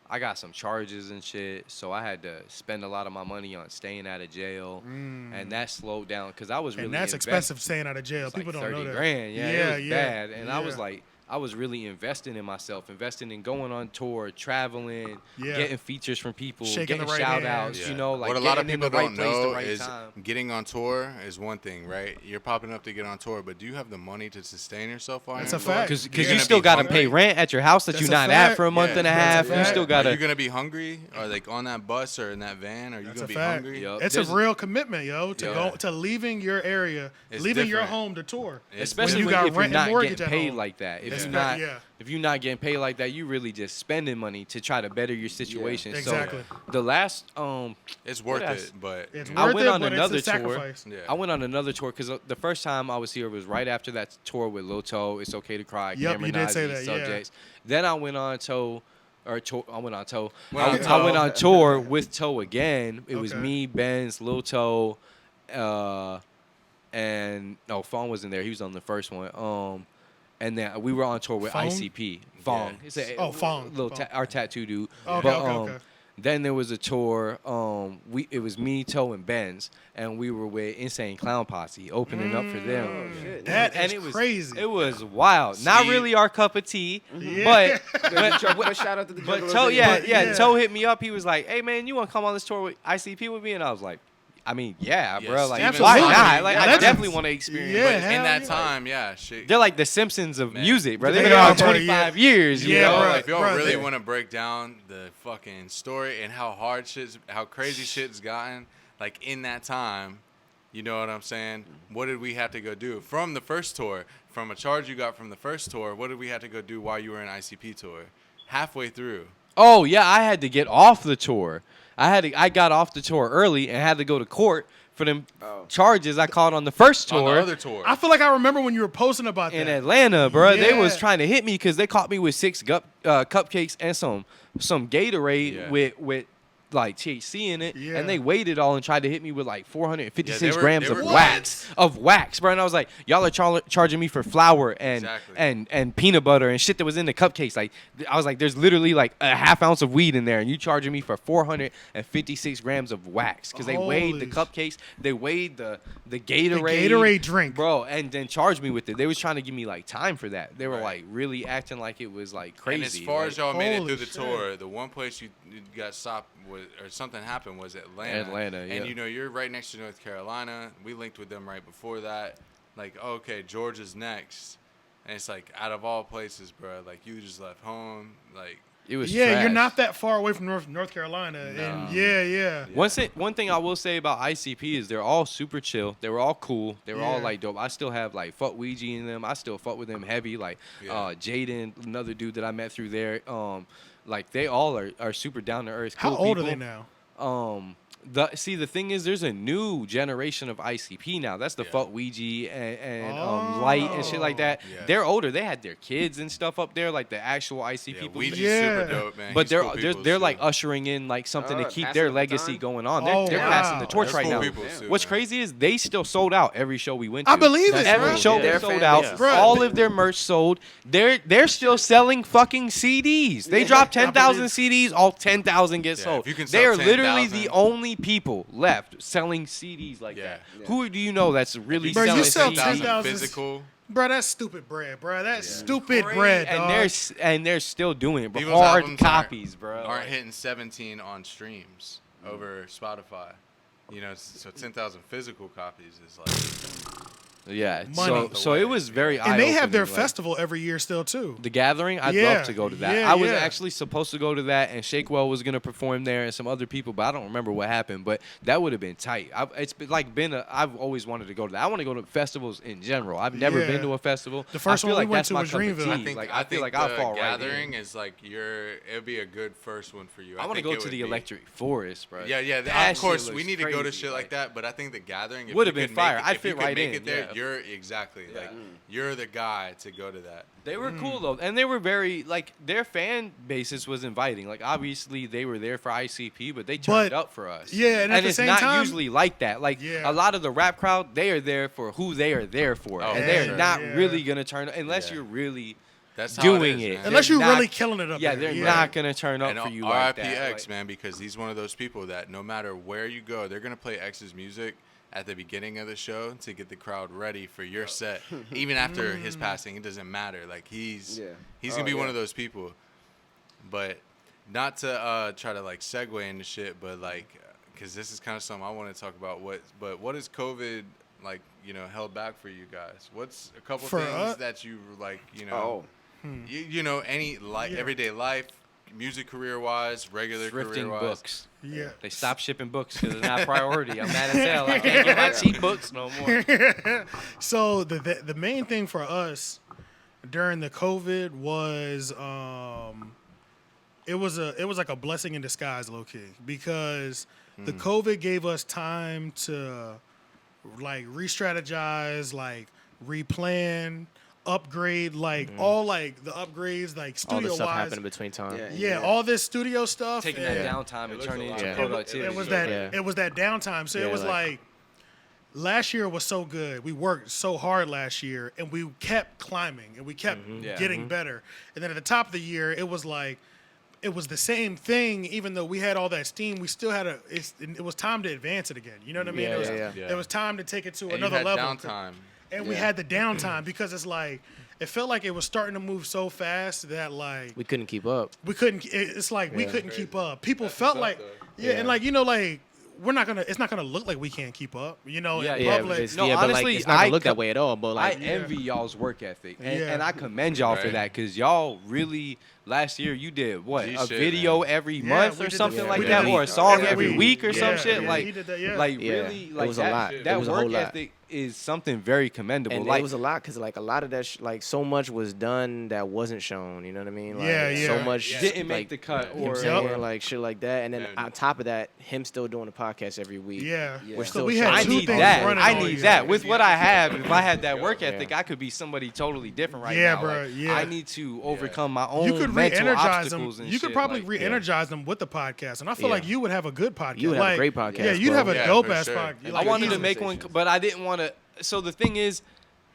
I got some charges and shit, so I had to spend a lot of my money on staying out of jail, and that slowed down because I was really and that's expensive staying out of jail. It's like People don't know 30 that. grand. Yeah, yeah, it was bad. And I was yeah. like, I was really investing in myself, investing in going on tour, traveling, Yeah. getting features from people, Shaking the getting right shout hand. outs, Yeah. you know, like what a lot of getting people in the right don't place, know the right is time. getting on tour is one thing, right? You're popping up to get on tour, but do you have the money to sustain yourself on That's your a tour? fact. Because You're you gonna still be got to hungry. pay rent at your house that That's you're a not fact. at for a month Yeah, and a that's a half. You fact. still got Are you to. gonna be hungry, or like on that bus or in that van? Are you That's gonna a be fact. hungry? Yup. It's There's- a real commitment, yo, to Yeah. go to leaving your area, It's leaving your different. home to tour. It's Especially you when, got if you're rent and not mortgage getting at paid home. like that. If That's you're fact, not, yeah. if you're not getting paid like that, you really just spending money to try to better your situation. Exactly. So the last It's worth What it, else? but It's I worth went it, on but another it's a tour. sacrifice. yeah. I went on another tour because the first time I was here was right after that tour with Lil Toe, It's Okay to Cry, Yup, Cameron you did say Nazi, that, yeah. Subjects. Then I went on tour. I went on tour. Went on I tour. went on tour with Toe again. It was Okay. me, Benz, Lil Toe, and no, Fong wasn't there. He was on the first one. And then we were on tour with Fong? ICP. Fong. Yeah. It's a, Oh, Fong. Little Fong. our tattoo dude. Okay, but, okay. Then there was a tour. It was me, Toe, and Benz, and we were with Insane Clown Posse opening up for them. shit. That And is it was crazy. It was wild. Not See? really our cup of tea, Yeah. But shout out to the but Juggalos Toe, anyway. yeah, But, yeah, yeah. Toe hit me up. He was like, "Hey man, you want to come on this tour with ICP with me?" And I was like, "I mean, yeah, Yeah, bro. Like, Steven's why Absolutely. not? Like, Yeah, I legends. definitely want to experience." Yeah, But in hell that yeah. time, yeah, shit. they're like the Simpsons of Man. music, bro. They've They been around are, bro, 25 years. You Yeah, know? bro. Like, If y'all Bro, really they- want to break down the fucking story and how how crazy shit's gotten, like in that time, you know what I'm saying? What did we have to go do from the first tour? From a charge you got from the first tour, what did we have to go do while you were in ICP tour? Halfway through. Oh yeah, I had to get off the tour. I got off the tour early and had to go to court for them charges I caught on the first On tour the other tour. I feel like I remember when you were posting about in that. Atlanta, bro. They was Yeah. trying to hit me because they caught me with 6 cupcakes and some Gatorade Yeah. with like THC in it, Yeah. and they weighed it all and tried to hit me with like 456 Yeah, they grams were of what? wax, bro. And I was like, y'all are charging me for flour and Exactly. and peanut butter and shit that was in the cupcakes. Like, I was like, there's literally like a half ounce of weed in there, and you charging me for 456 grams of wax because they weighed the Holy cupcakes, they weighed the Gatorade, Gatorade drink. bro, and then charged me with it. They was trying to give me like time for that. They were like really acting like it was like crazy. And as far like, as y'all made it Holy through the shit. tour, the one place you got stopped was, or something happened was Atlanta. Atlanta, yeah. And you know, you're right next to North Carolina. We linked with them right before that. Like, okay, Georgia's next. And it's like, out of all places, bro, like you just left home. Like, it was Yeah, you're trash. not that far away from North Carolina. And yeah. One thing I will say about ICP is they're all super chill. They were all cool. They were all Yeah. like dope. I still have like fuck Ouija in them. I still fuck with them heavy. Like Yeah. Jaden, another dude that I met through there. Like they all are super down to earth. How cool old people. are they now? The thing is, there's a new generation of ICP now. That's the Yeah. fuck Ouija and Light and shit like that. Yeah. They're older. They had their kids and stuff up there, like the actual ICP yeah, people. Ouija's Yeah. super dope, man. But He's they're cool they're people, they're too. like ushering in like something to keep passing their the legacy baton. going on. Oh, They're wow. passing the torch That's right cool now. people, too, What's man. crazy is they still sold out every show we went to. I believe it, Every bro. show Yeah. they Their sold fan out. base. Bro. All of their merch sold. They're still selling fucking CDs. They drop 10,000 CDs. All 10,000 get Yeah, sold. if you can They sell are literally 10,000. the only people left selling CDs like that. Yeah. Who do you know that's really Bro, selling you sell CDs? 10,000 physical. Bro, that's stupid bread, bro. That's stupid bread, and dog. they're still doing it, bro. People's Hard albums copies, bro. Aren't hitting 17 on streams over Spotify. You know, so 10,000 physical copies is like. Yeah. Money. So it was very. And they have their eye-opening, like, festival every year still, too. The Gathering, I'd Yeah, love to go to that. yeah, I was yeah. actually supposed to go to that, and Shakewell was gonna perform there, and some other people, but I don't remember what happened. But that would have been tight. I've always wanted to go to that. I want to go to festivals in general. I've never Yeah. been to a festival. The first I feel one we like went that's to my was cup of Dreamville. tea. I feel like the I fall right gathering in. is like it'd be a good first one for you. I want to think go it to would the be. Electric Forest, bro. Yeah. That Of course, shit we looks need to go to crazy, shit like that. But I think the gathering if Would've you been could fire. Make it, I'd if you fit could right make in, it there. yeah. You're exactly like you're the guy to go to that. They were cool though, and they were very like their fan basis was inviting. Like obviously they were there for ICP, but they turned But- up for us. yeah, and at the it's same not time- usually like that. Like Yeah. a lot of the rap crowd, they are there for who they are there for, Oh, and for they're sure. not Yeah. really gonna turn unless Yeah. you're really That's how doing it. it. Is, man. Unless They're you're not- really killing it up Yeah, there. they're not gonna turn up And for you RIP like that. X, Like, man, because he's one of those people that no matter where you go, they're gonna play X's music at the beginning of the show to get the crowd ready for your set. Even after his passing, it doesn't matter. Like he's gonna be one of those people. But not to try to like segue into shit, but like because this is kind of something I want to talk about. What is COVID like? You know, held back for you guys? What's a couple For things us- that you like? You know, you know, any Yeah. everyday life. Music career wise, regular career thrifting wise. books. Yeah. They stopped shipping books because it's not a priority. I'm mad as hell. I can't get my cheap books no more. So the main thing for us during the COVID was it was like a blessing in disguise, low key, because the COVID gave us time to like re-strategize, like replan, upgrade, like all like the upgrades, like All the studio stuff wise. happened in between time. Yeah, all this studio stuff. Taking and- that downtime and turning it into Yeah. productivity. it was that Yeah. it was that downtime. So Yeah, it was like- like last year was so good. We worked so hard last year, and we kept climbing, and we kept Yeah. getting better. And then at the top of the year, it was like it was the same thing. Even though we had all that steam, we still had it was time to advance it again. You know what I mean? Yeah, it was, yeah. It was time to take it to And another you had level. downtime. And we had the downtime because it's like it felt like it was starting to move so fast that like We couldn't keep up. we couldn't. It's like we Yeah. couldn't keep up. People felt like, Yeah. and like like we're not gonna. It's not gonna look like we can't keep up. You know, Yeah, in Yeah, public. it's, No, yeah, but honestly, like it's not gonna I look co- that way at all. But like, I envy y'all's work ethic, and, Yeah. and I commend y'all for Right. that because y'all really last year you did what G a shit, video man. every Yeah, month we or did something that. like We that, did or a it song every every week. week or Yeah, some shit. yeah, like, he did that, yeah. like Yeah. really, It like was a that, lot. It that was a whole work lot. ethic is something very commendable. and like it was a lot because like a lot of that like so much was done that wasn't shown. You know what I mean? Like, Yeah, yeah. So much didn't make like, the cut, him or saying like shit like that, and then Yeah. on top of that, him still doing the podcast every week. Yeah. We're So still we trying had I to two need keep things that. running I all need year. that. With what I have, if I had that work ethic, Yeah. I could be somebody totally different right Yeah, now. bro, Like, yeah. I need to overcome my own You could mental re-energize them. obstacles and You could shit, probably like, re-energize them with the podcast, and I feel Yeah. like you would have a good podcast. You would have a Like, great podcast, Yeah, you'd bro. have a Yeah, dope for ass sure. podcast. I wanted to easily. make one, but I didn't want to. So the thing is,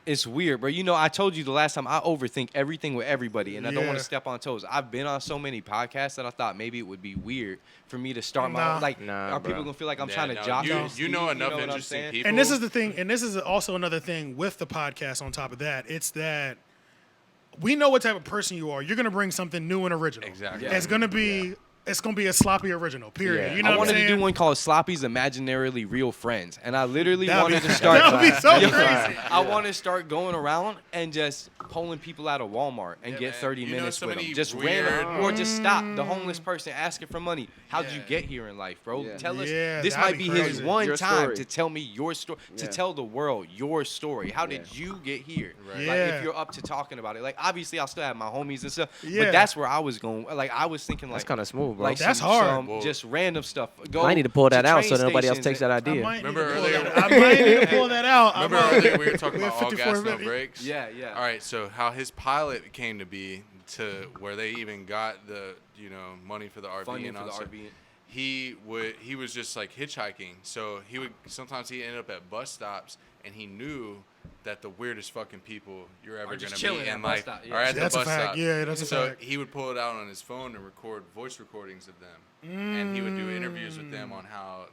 it's weird, bro. You know, I told you the last time I overthink everything with everybody, and I don't want Yeah. to step on toes. I've been on so many podcasts that I thought maybe it would be weird for me to start Nah. my like. Nah, are bro. people gonna feel like I'm Yeah, trying to no, jock? you- on you Steve, know enough what I'm interesting saying? people. And this is the thing, and this is also another thing with the podcast. On top of that, it's that we know what type of person you are. You're gonna bring something new and original. Exactly. It's gonna be. It's gonna be a sloppy original. Period. Yeah. You know I what I'm wanted to saying? do one called Sloppy's Imaginarily Real Friends, and I literally That'd wanted be- to start. That would be so Yo, crazy. I want to start going around and just pulling people out of Walmart and Yeah, get man. 30 You know minutes so with many them. Just weird- random, or just stop the homeless person asking for money. How'd you Yeah. get here in life, bro? Yeah. Tell us. Yeah, This that'd might be be his crazy. one Your time story. to tell me your story, to Yeah. tell the world your story. How did you get here? Right. Like, Yeah. if you're up to talking about it. Like, obviously, I'll still have my homies and stuff, Yeah. but that's where I was going. Like, I was thinking, That's like, kind of smooth, bro. like That's some- hard. some Whoa. just random stuff. Go I need to pull that out train so nobody else stations takes that I idea. might Remember need to pull earlier- that- I might need to pull that out. Remember I'm, earlier we were talking we about have all 54 gas, no minutes. breaks? Yeah, yeah. All right, so how his pilot came to be to where they even got the, money for the RV Funding and for all the that stuff. RV. He was just like hitchhiking. So sometimes he'd end up at bus stops and he knew that the weirdest fucking people you're ever just gonna chilling meet at in bus life stop, yeah. are at That's the a bus fact. stop. Yeah, that's a so fact. he would pull it out on his phone and record voice recordings of them. And he would do interviews with them on how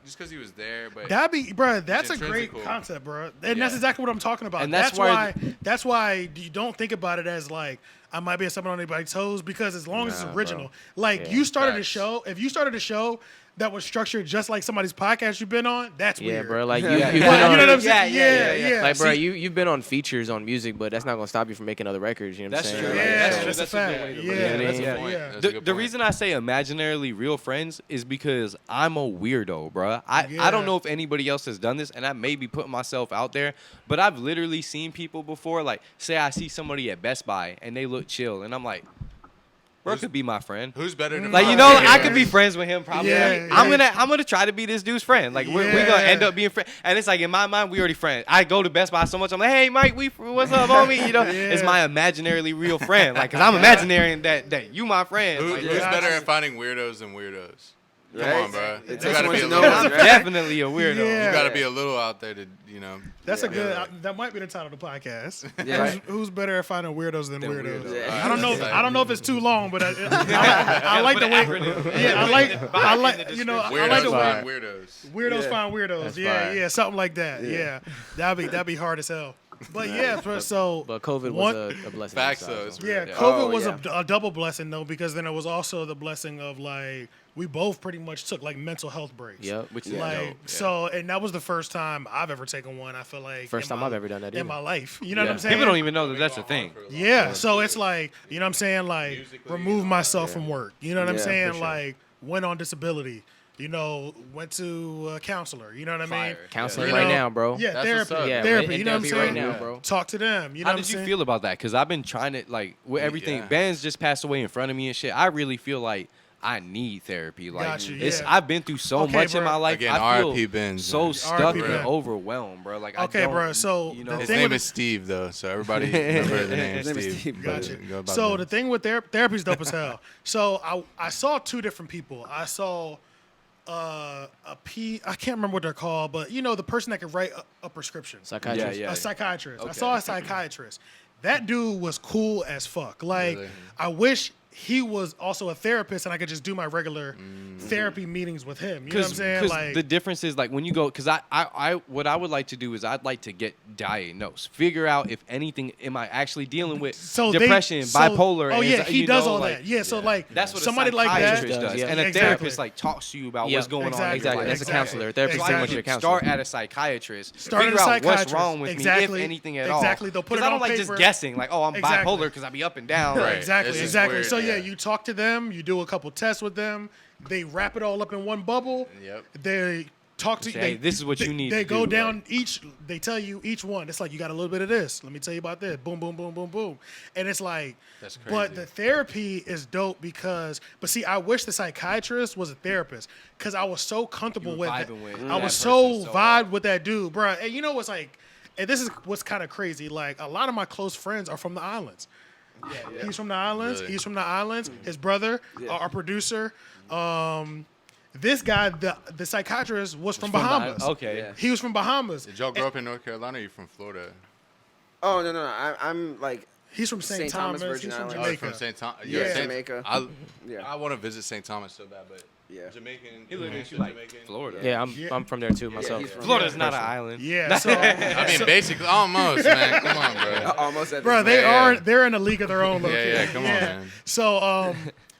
just because he was there. But That'd be, bro. That's a great intrinsical. concept, bro. And Yeah. that's exactly what I'm talking about. And that's that's why. why- That's why you don't think about it as like I might be stepping on anybody's toes because as long as Nah, it's original, bro. like Yeah. you started a Facts. show. If you started a show that was structured just like somebody's podcast you've been on, that's Yeah, weird. bro. Like But you've you been know on, what I'm saying? Yeah, Yeah. like, bro, See, you've been on features on music, but that's not gonna stop you from making other records. You know what That's I'm true. saying? Yeah, Like, That's true. that's a That's a good fact. way to Yeah, look at it. that's a Yeah. fact. Yeah. That's a The, good the point. reason I say imaginarily real friends is because I'm a weirdo, bro. I Yeah. don't know if anybody else has done this, and I may be putting myself out there, but I've literally seen people before. Like, say I see somebody at Best Buy and they look chill, and I'm like, bro, could be my friend. Who's better to Like, find? I could be friends with him probably. Yeah, I'm yeah. gonna try to be this dude's friend. Like we're Yeah. gonna end up being friends. And it's like in my mind we already friends. I go to Best Buy so much I'm like, hey Mike, what's up, homie? It's my imaginarily real friend. Like, cause I'm imagining that you my friend. Who's Like, better at finding weirdos than weirdos? Come Right? on, bro. It You takes gotta one be to a know little. one, I'm right? definitely a weirdo. Yeah. You gotta be a little out there to, That's a Yeah. good. That might be the title of the podcast. Yeah. Who's better at finding weirdos than Than weirdos? weirdos. Yeah. I don't know. That's I don't know if it's too long, but I like Put the an way. acronym. Yeah, I like. I in like. the You know, I Weirdos like the way. find weirdos. Weirdos Yeah. find weirdos. That's Yeah, fire. yeah, something like that. Yeah, that'd be hard as hell. But yeah, so But COVID one- was a blessing. Facts, in itself, though. so. yeah, Yeah. COVID Oh, was yeah. a double blessing though, because then it was also the blessing of like we both pretty much took like mental health breaks. Yep. Which is Like dope. so, and that was the first time I've ever taken one. I feel like First in time my- I've ever done that in either. my life. You know what Yeah. I'm saying? People don't even know that that's a thing. Yeah, so it's like, you know what I'm saying, like remove myself from work. You know what I'm Yeah, for saying? sure. Like went on disability. You know, went to a counselor. You know what I mean? Fire. Counseling You right know, now, bro. Yeah, That's therapy. what's up. Yeah, therapy. in You know what I'm therapy saying? right now, bro. Talk to them. You know How what I'm did you saying? feel about that? Because I've been trying to, like, with everything. Yeah. Ben's just passed away in front of me and shit. I really feel like I need therapy. Like, Got you, it's, yeah. I've been through so Okay, much bro. in my life. Again, I feel R.I.P. Ben's, so man. stuck R.I.P. and Ben. overwhelmed, bro. Like, Okay, I don't, bro, so you the know, His thing name with is Steve, though, so everybody remember the name His name is Steve. Steve. Gotcha. Go about So that. the thing with therapy's dope as hell. So I saw two different people. I saw I can't remember what they're called, but you know the person that could write a prescription. Psychiatrist. Yeah. A psychiatrist. I Okay. saw a psychiatrist. That dude was cool as fuck. Like, Really? I wish he was also a therapist and I could just do my regular therapy meetings with him. You know what I'm saying? Like, the difference is like when you go, because I what I would like to do is I'd like to get diagnosed, figure out if anything, am I actually dealing with depression, bipolar? Oh yeah, anxi- he you does know, all like, that. Yeah, so like That's what somebody a like that. psychiatrist does, Yeah. and a Exactly. therapist like talks to you about Yeah, what's going on. in your exactly. life. That's a counselor. A therapist So is I pretty much could your counselor. start at a psychiatrist, Start at figure a out what's psychiatrist. wrong with Exactly. me, if anything at Exactly. all. They'll put it Because I don't on like paper. just guessing, like, oh, I'm Exactly. bipolar because I be up and down. Right. Exactly, It's just exactly. weird, So yeah, yeah. you talk to them, you do a couple tests with them, they wrap it all up in one bubble. Yep. They talk to Say, you. hey, this is what you need They to go do, down each. They tell you each one. It's like you got a little bit of this. Let me tell you about this. Boom, boom, boom, boom, boom. And it's like, That's but crazy. the therapy is dope because. But see, I wish the psychiatrist was a therapist because I was so comfortable You were with it. vibing with I that was person so so vibe with that dude, bro. And you know what's like, and this is what's kind of crazy. Like a lot of my close friends are from the islands. He's from the islands. Really? He's from the islands. His brother, our producer. This guy, the psychiatrist, was from Bahamas. Okay. Yeah. He was from Bahamas. Did y'all grow up in North Carolina or you from Florida? Oh no, I'm like He's from St. Thomas. Virgin He's from Islands. Oh, Jamaica. from St. Thomas. Yeah. Jamaica. I Yeah. want to visit St. Thomas so bad, but Yeah. Jamaican. He looked at Jamaican, you like Jamaican. Florida. Yeah, Yeah. I'm from there too myself. he's from- Florida's not an island. Yeah. So, I mean, basically, almost, man. Come on, bro. Almost at bro, this they point. they're in a league of their own. Yeah, low-key. yeah, come on, man.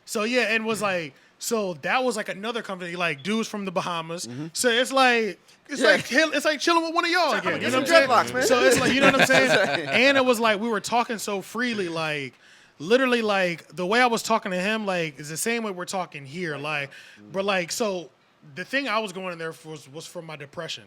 So yeah, and was like, so that was like another company, like dudes from the Bahamas. So it's like. It's like chilling with one of y'all again. You know what I'm saying? Dreadlocks, man. So it's like, you know what I'm saying? And it was like we were talking so freely, like literally, like the way I was talking to him, like is the same way we're talking here. Like, but like, so the thing I was going in there for was from my depression.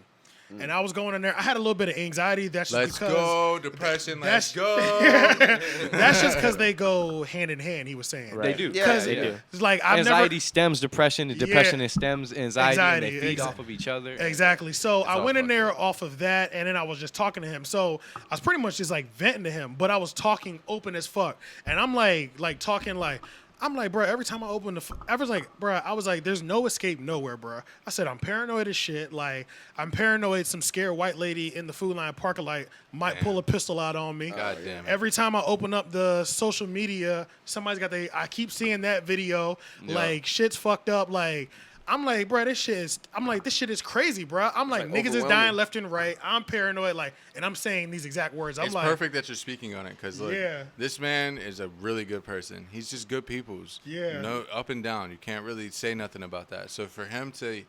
And I was going in there. I had a little bit of anxiety. That's just Let's because go, depression. Let's that's- go. that's just because they go hand in hand. He was saying. Right. They do. Yeah, Because yeah. do. it's like I've Anxiety never stems depression, and Yeah. depression stems anxiety, and they feed Exa- off of each other. exactly. So I all went in fucked there up. off of that, and then I was just talking to him. So I was pretty much just like venting to him, but I was talking open as fuck, and I'm like talking like. I'm like, bro, every time I open I was like, bro, there's no escape nowhere, bro. I said, I'm paranoid as shit. Like, I'm paranoid some scared white lady in the Food Line parking lot might pull a pistol out on me. God damn it. Every time I open up the social media, somebody's got I keep seeing that video. Yeah. Like, shit's fucked up. Like, I'm like, bro, this shit is crazy, bro. I'm like, like niggas is dying overwhelming. left and right. I'm paranoid, like, and I'm saying these exact words. I'm It's like, perfect that you're speaking on it because look, Yeah. this man is a really good person. He's just good people's. Yeah. No, up and down. You can't really say nothing about that. So for him to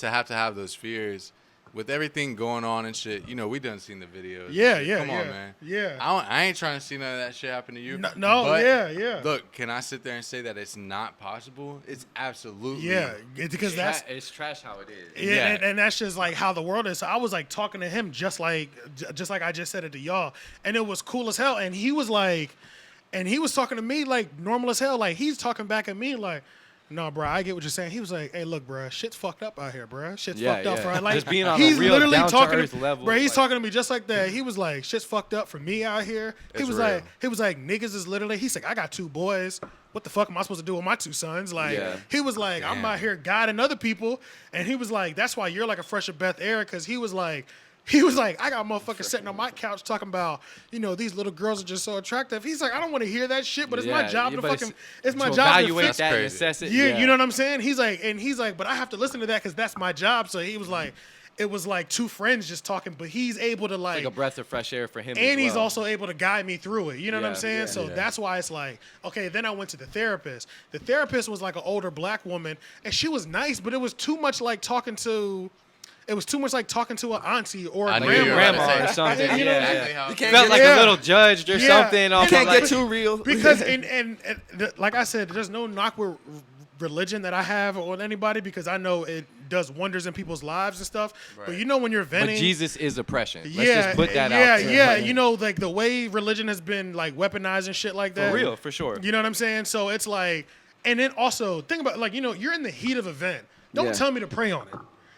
have those fears with everything going on and shit, you know, we done seen the videos. and Yeah, shit. yeah, Come on, yeah, man. yeah. I ain't trying to see none of that shit happen to you. No, but yeah. Look, can I sit there and say that it's not possible? It's absolutely. Yeah, because that's It's trash how it is. yeah, Yeah. and that's just like how the world is. So I was like talking to him just like I just said it to y'all, and it was cool as hell. And he was like, and he was talking to me like normal as hell. Like he's talking back at me like. No, bro, I get what you're saying. He was like, "Hey, look, bro, shit's fucked up out here, bro. Shit's Yeah, fucked up, yeah. bro." Like Just being on a he's real literally down to talking earth level, bro. He's like- talking to me just like that. He was like, "Shit's fucked up for me out here." He It's was real. like, "Niggas is literally." He's like, "I got 2 boys. What the fuck am I supposed to do with my 2 sons?" Like Yeah. he was like, "I'm Damn. out here guiding other people," and he was like, "That's why you're like a fresh breath air," because he was like. I got motherfuckers sitting on my couch talking about, you know, these little girls are just so attractive. He's like, I don't want to hear that shit, but it's my Yeah, job yeah, to but fucking, it's my job to evaluate fix that and crazy. assess it. yeah, you know what I'm saying? He's like, but I have to listen to that because that's my job. So he was like, it was like 2 friends just talking, but he's able to Like a breath of fresh air for him. and as he's well. also able to guide me through it. You know what I'm Yeah, saying? yeah, So yeah. that's why it's like, okay, then I went to the therapist. The therapist was like an older black woman, and she was nice, but it was too much like talking to an auntie or a I knew you were about to grandma. say or something. You know, Yeah, exactly yeah. how. You can't Felt get like Yeah. a little judged or Yeah. something. Off can't of get like, too real. because like I said, there's no knock with religion that I have on anybody because I know it does wonders in people's lives and stuff. But Right. you know when you're venting, But Jesus is oppression. Let's yeah, just put that yeah, out there. yeah. You know, like the way religion has been like weaponized and shit like that. For real, for sure. You know what I'm saying? So it's like, and then also think about like, you know, you're in the heat of event. Don't Yeah. tell me to pray on it.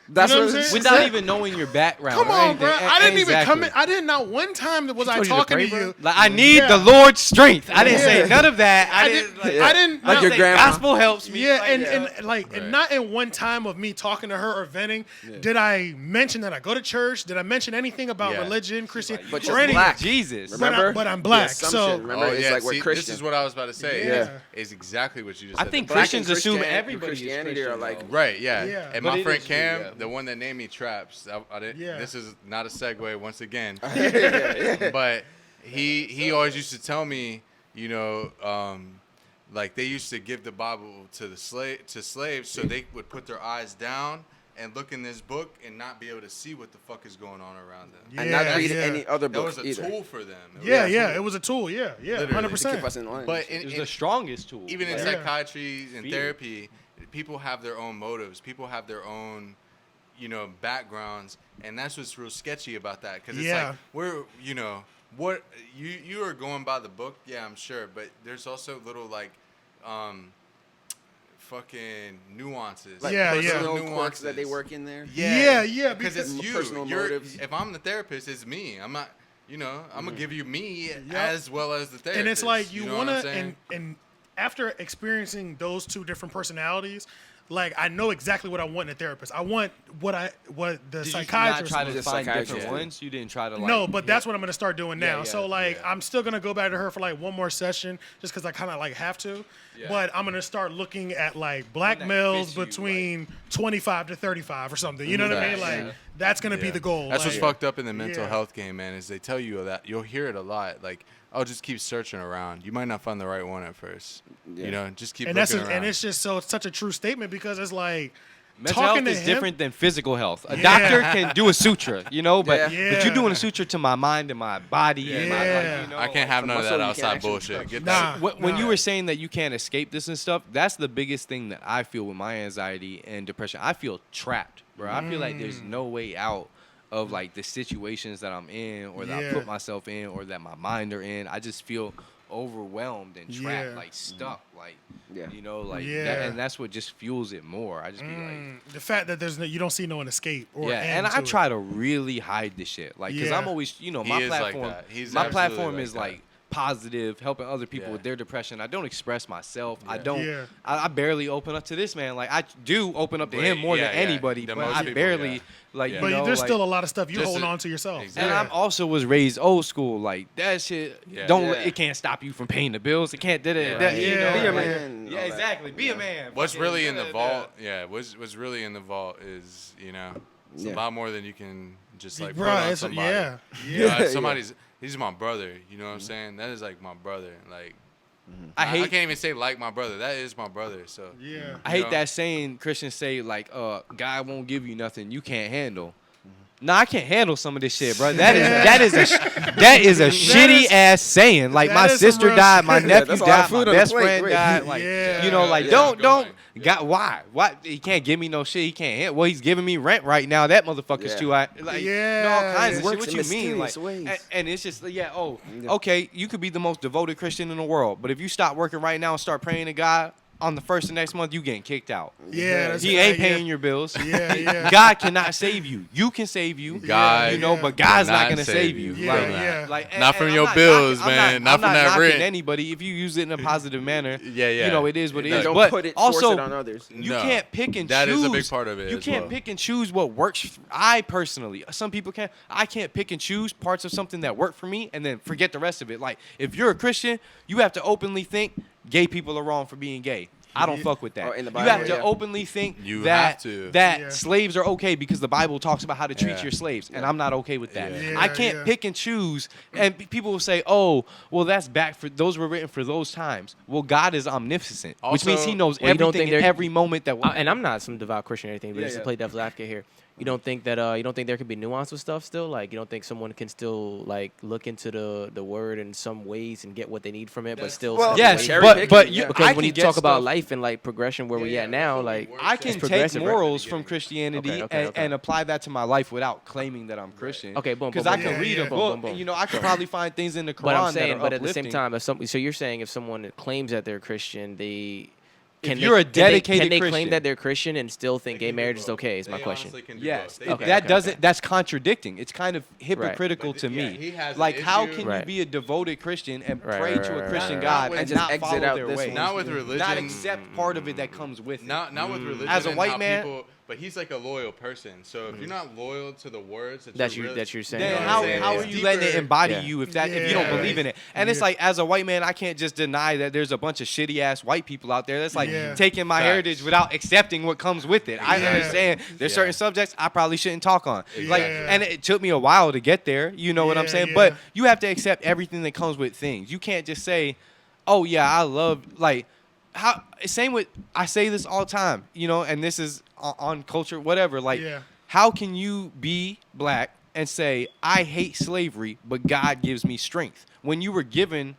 That's You know what what I'm I'm saying? Without even knowing your background. Come or on, anything. bro. I didn't even come in. Exactly. I didn't not one time was I told you to talking to pray, you. Like I need Yeah. the Lord's strength. I didn't Yeah. say none of that. I I didn't. didn't. Like, Yeah. I didn't. Like not your say grandma. gospel helps me. Yeah, Like, and Right. not in one time of me talking to her or venting did I mention that I go to church. Did I mention anything about Yeah. religion, Christianity, But or you're anything? black. Jesus. Remember? But I'm black, The so- assumption. Remember, Oh it's yeah, like we're see, Christian. this is what I was about to say. Yeah. Is exactly what you just I said. think The Black Christians and assume Christian- everybody is Christianity Christian. are like- though. Right, yeah. Yeah. And But my it friend is true, Cam, yeah. the one that named me Traps, I didn't, Yeah. this is not a segue once again, yeah. but he always used to tell me, you know, like they used to give the Bible to slaves so they would put their eyes down and look in this book and not be able to see what the fuck is going on around them. And not Yeah, read yeah. any other That books was a either. tool for them. Yeah, was a yeah, tool. it was a tool. Yeah, yeah, Literally. 100%. Keep us in line. But It was the strongest tool. even in Yeah. psychiatry and Fear. therapy, people have their own motives. People have their own, you know, backgrounds, and that's what's real sketchy about that. Because it's Yeah. like we're, you know, what you are going by the book, yeah, I'm sure, but there's also little like, fucking nuances. Like Yeah, yeah. personal quirks that they work in there. Yeah, yeah, because because- it's you. Personal You're, motives. if I'm the therapist, it's me. I'm not. you know, I'm gonna give you me as well as the therapist. And it's like you know want what I'm to, saying? and after experiencing those two different personalities, like I know exactly what I want in a therapist. I want what the Did you not psychiatrist. try to Just find different psychiatrist. ones? You didn't try to like. No, but that's what I'm gonna start doing now. Yeah, So like, yeah. I'm still gonna go back to her for like one more session, just because I kind of like have to. Yeah. But I'm gonna start looking at like black One that males fits you, between 25 to 35 or something. You know what I mean? Facts, Like that's gonna be Yeah. the goal. That's like, what's fucked up in the mental Yeah. health game, man. Is they tell you that you'll hear it a lot. Like, oh, just keep searching around. You might not find the right one at first. Yeah. You know, just keep And that's looking around. and it's just so it's such a true statement because it's like Mental talking health to is him, different than physical health. A Yeah. doctor can do a suture, you know, but Yeah. but you're doing a suture to my mind and my body and my, Yeah. like, you know, I can't have Some none of muscle that you can outside actually bullshit. touch. Get Nah. that. When No. you were saying that you can't escape this and stuff, that's the biggest thing that I feel with my anxiety and depression. I feel trapped, bro. I feel like there's no way out of like the situations that I'm in or that I Yeah. put myself in or that my mind are in. I just feel overwhelmed and trapped, Yeah. like stuck, like Yeah. you know, like Yeah. that, and that's what just fuels it more. I just be like. the fact that there's no, you don't see no one escape or Yeah, and end I to try it. to really hide this shit, like, cause Yeah. I'm always, you know, He my is like platform, that. He's my absolutely platform like is that. like positive, helping other people Yeah. with their depression. I don't express myself. I Yeah. don't. Yeah. I barely open up to this man. Like I do open up to But him more yeah, than yeah. anybody, The but most I people, barely yeah. like. Yeah. But You know, there's like, still a lot of stuff you're Just holding a- on to yourself. Exactly. And I'm also was raised old school. Like that shit, Yeah. don't Yeah. it can't stop you from paying the bills. It can't. That, Yeah. that, you Yeah. know, Be a like- man and Yeah, all that. exactly. Be Yeah. a man. What's Fucking, really in the yeah, vault? Yeah, what's really in the vault is, you know, it's Yeah. a lot more than you can just like put Bruh, on it's- somebody. yeah. You know, Yeah. if somebody's he's my brother. You know what I'm saying? That is like my brother. Like I hate. I can't even say like my brother. That is my brother. So Yeah. I hate know? that saying Christians say like God won't give you nothing you can't handle. Nah, I can't handle some of this shit, bro. That is a shitty ass saying. Like that my is some sister real died, my shit. nephew That's a lot of died, my food on the best plate, friend right? died. Like Yeah. you know, like Yeah. don't Going. God why he can't give me no shit he can't handle. Well, he's giving me rent right now. That motherfucker's Yeah. too high. Like Yeah. no, all kinds It of shit. works What in you mean? Like mysterious ways. and it's just Yeah. okay, you could be the most devoted Christian in the world, but if you stop working right now and start praying to God on the first of next month, you getting kicked out. Yeah. That's He right, ain't yeah. paying your bills. Yeah, yeah. God cannot save you. You can save you. God, You know, yeah. but God's not cannot gonna save save you. you. Yeah, Like, yeah. like, Not from I'm your not bills, knocking- man. I'm Not from that knocking rent. anybody if you use it in a positive manner. Yeah, yeah. You know, it is what it No, is. Don't But put it, also, force it on others. you No. can't pick and That choose. is a big part of it You as can't well. pick and choose what works. I personally, some people can. I can't pick and choose parts of something that work for me and then forget the rest of it. Like if you're a Christian, you have to openly think gay people are wrong for being gay. I don't fuck with that. Oh, in the You Bible, have to yeah. openly think You that have to. that Yeah. slaves are okay because the Bible talks about how to treat Yeah. your slaves, and I'm not okay with that. Yeah. I can't Yeah. pick and choose. And people will say, "Oh, well, that's back for those were written for those times." Well, God is omniscient, which means He Also- knows Well, you don't everything think in there- every moment that. And I'm not some devout Christian or anything, but Yeah, just to yeah. play devil's advocate here. You don't think that you don't think there could be nuance with stuff still? Like you don't think someone can still like look into the word in some ways and get what they need from it, but still Well, Yes, cherry but picking, you yeah. because I when can you get talk about stuff- life and like progression where we at now, like I can it's take progressive, right? morals from Christianity Okay, okay, okay. and apply that to my life without claiming that I'm Christian. Okay, boom, Because boom, I boom, can boom. read Yeah, a yeah. book, Boom, boom, and, you know, I could probably find things in the Quran But I'm that saying, are but at the same uplifting. time, if some, so you're saying if someone claims that they're Christian, they If you're a can dedicated they Christian. claim that they're Christian and still think gay marriage is okay? Is my They question. honestly can do Yes, both. it- They that do. doesn't. That's contradicting. It's kind of hypocritical But to yeah, me. he has an Like, how issue- can you Right. be a devoted Christian and Right, pray right, to a right, Christian right, God right. and Just not exit follow out their this way? one. Not with religion. Not accept part of it that comes with it. Not with religion. As a and white how man- people, but he's like a loyal person. So if you're not loyal to the words that That you're you really, that you're saying. Then You know what how, I'm saying? how are It's you letting it deeper. embody Yeah. you if you Yeah. don't believe in it? And it's Yeah. like, as a white man, I can't just deny that there's a bunch of shitty ass white people out there. That's like Yeah. taking my Facts. heritage without accepting what comes with it. I Yeah. understand there's Yeah. certain subjects I probably shouldn't talk on. Like, Yeah. and it took me a while to get there. You know what I'm Yeah, saying? yeah. But you have to accept everything that comes with things. You can't just say, "Oh yeah, I love like." How same with I say this all the time, you know, and this is on culture, whatever. Like, Yeah. how can you be black and say I hate slavery, but God gives me strength when you were given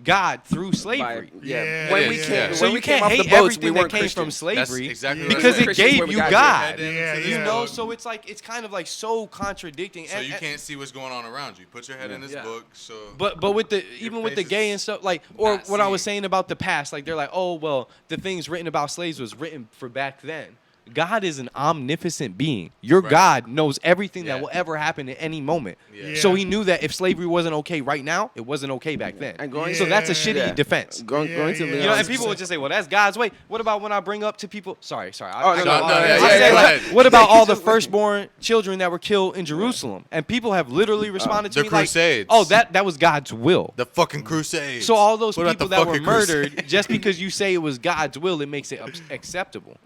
God through slavery? Yeah. When It we is, came, yeah. when So we you came can't off the hate boats, we everything that weren't came Christian. from slavery That's exactly Yeah. what because I'm it Christians gave when we you got God. here. Yeah, You yeah. know, so it's like it's kind of like so contradicting. So and, you can't see what's going on around you. Put your head in this Yeah. book. So But with the even with the face gay is and stuff, like, or not what I was seen. saying about the past, like they're like, oh well, the things written about slaves was written for back then. God is an omnipotent being. Your Right. God knows everything Yeah. that will ever happen at any moment. Yeah. So he knew that if slavery wasn't okay right now, it wasn't okay back then. And going So that's a shitty Yeah. defense. Going to Yeah, Leon's yeah. You know, and people would just say, "Well, that's God's way." What about when I bring up to people? Sorry. Oh, no, I no, go no, on. yeah, I yeah, say, yeah, like, go ahead. what about all the firstborn children that were killed in Jerusalem? And people have literally responded to The me Crusades. like, "Oh, that was God's will." The fucking Crusades. So all those What about people the that were fucking murdered, Crusades? just because you say it was God's will, it makes it acceptable.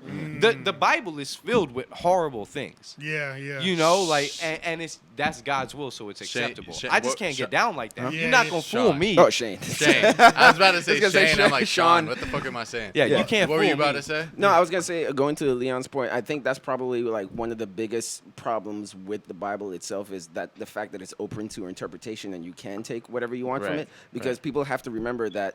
The Bible is filled with horrible things. Yeah, yeah. You know, like, and that's God's will, so it's Shane- acceptable. Shane- I just what- can't Shane- get down like that. Yeah, You're not yeah. gonna fool Sean. me. Oh, Shane. Shane. I was about to say I was gonna say Shane. I'm like, Sean. Sean, what the fuck am I saying? Yeah, you can't What fool were you about me. to say? No, I was gonna say, going to Leon's point, I think that's probably like one of the biggest problems with the Bible itself is that the fact that it's open to interpretation and you can take whatever you want from Right, it. Because people have to remember that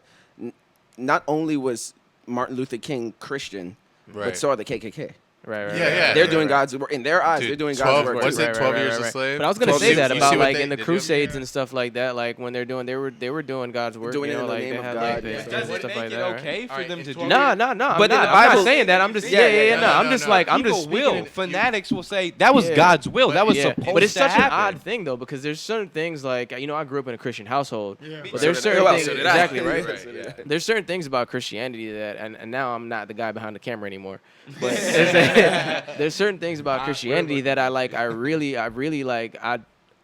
not only was Martin Luther King Christian, Right. but so are the KKK. Right. Yeah, yeah. They're doing God's work in their eyes. Dude, they're doing 12 God's work. what's too. it, 12 years a slave? But I was gonna 12 say years. that You about see what like they- in the they do? Crusades and stuff like that. Like when they're doing, they were doing God's work. Doing you it know, in the like name they of had God, like yeah. this Does stuff it make like it that. okay All for right, them it's to do 12 that? No. But in the I'm not Bible- saying that. I'm just Yeah, yeah. no, I'm no, just no. like I'm People just will. speaking. Fanatics will say that was Yeah. God's will. That was Yeah, supposed but it's to such an happen. odd thing though because there's certain things like I grew up in a Christian household, Yeah. but So there's did I. certain Well, things so did I. exactly right. Right, yeah. There's certain things about Christianity that, and now I'm not the guy behind the camera anymore, but there's certain things about Christianity that I like. I really like.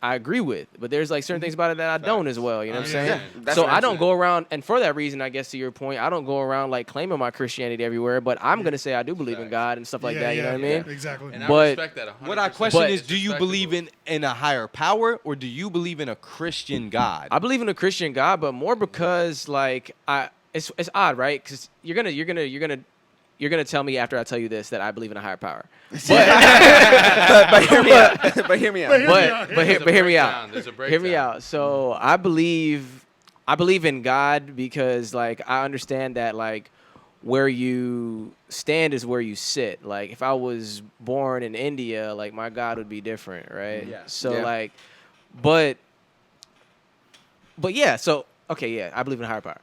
I agree with, but there's like certain things about it that I don't as well. You know what I'm saying? Yeah, that's So what I'm I don't saying. go around, and for that reason, I guess to your point, I don't go around like claiming my Christianity everywhere. But I'm gonna say I do believe in God and stuff like Yeah, that. You know yeah, what I mean? yeah, exactly. And I But- respect that 100%. What I question But- is, do you believe in a higher power, or do you believe in a Christian God? I believe in a Christian God, but more because like it's odd, right? Because you're gonna tell me after I tell you this that I believe in a higher power. But hear me out. But hear me out. But hear me out. There's a Hear me breakdown. out. So I believe in God because like I understand that like where you stand is where you sit. Like if I was born in India, like my God would be different, right? Yeah. So Yeah. like, but yeah. So okay, yeah, I believe in a higher power.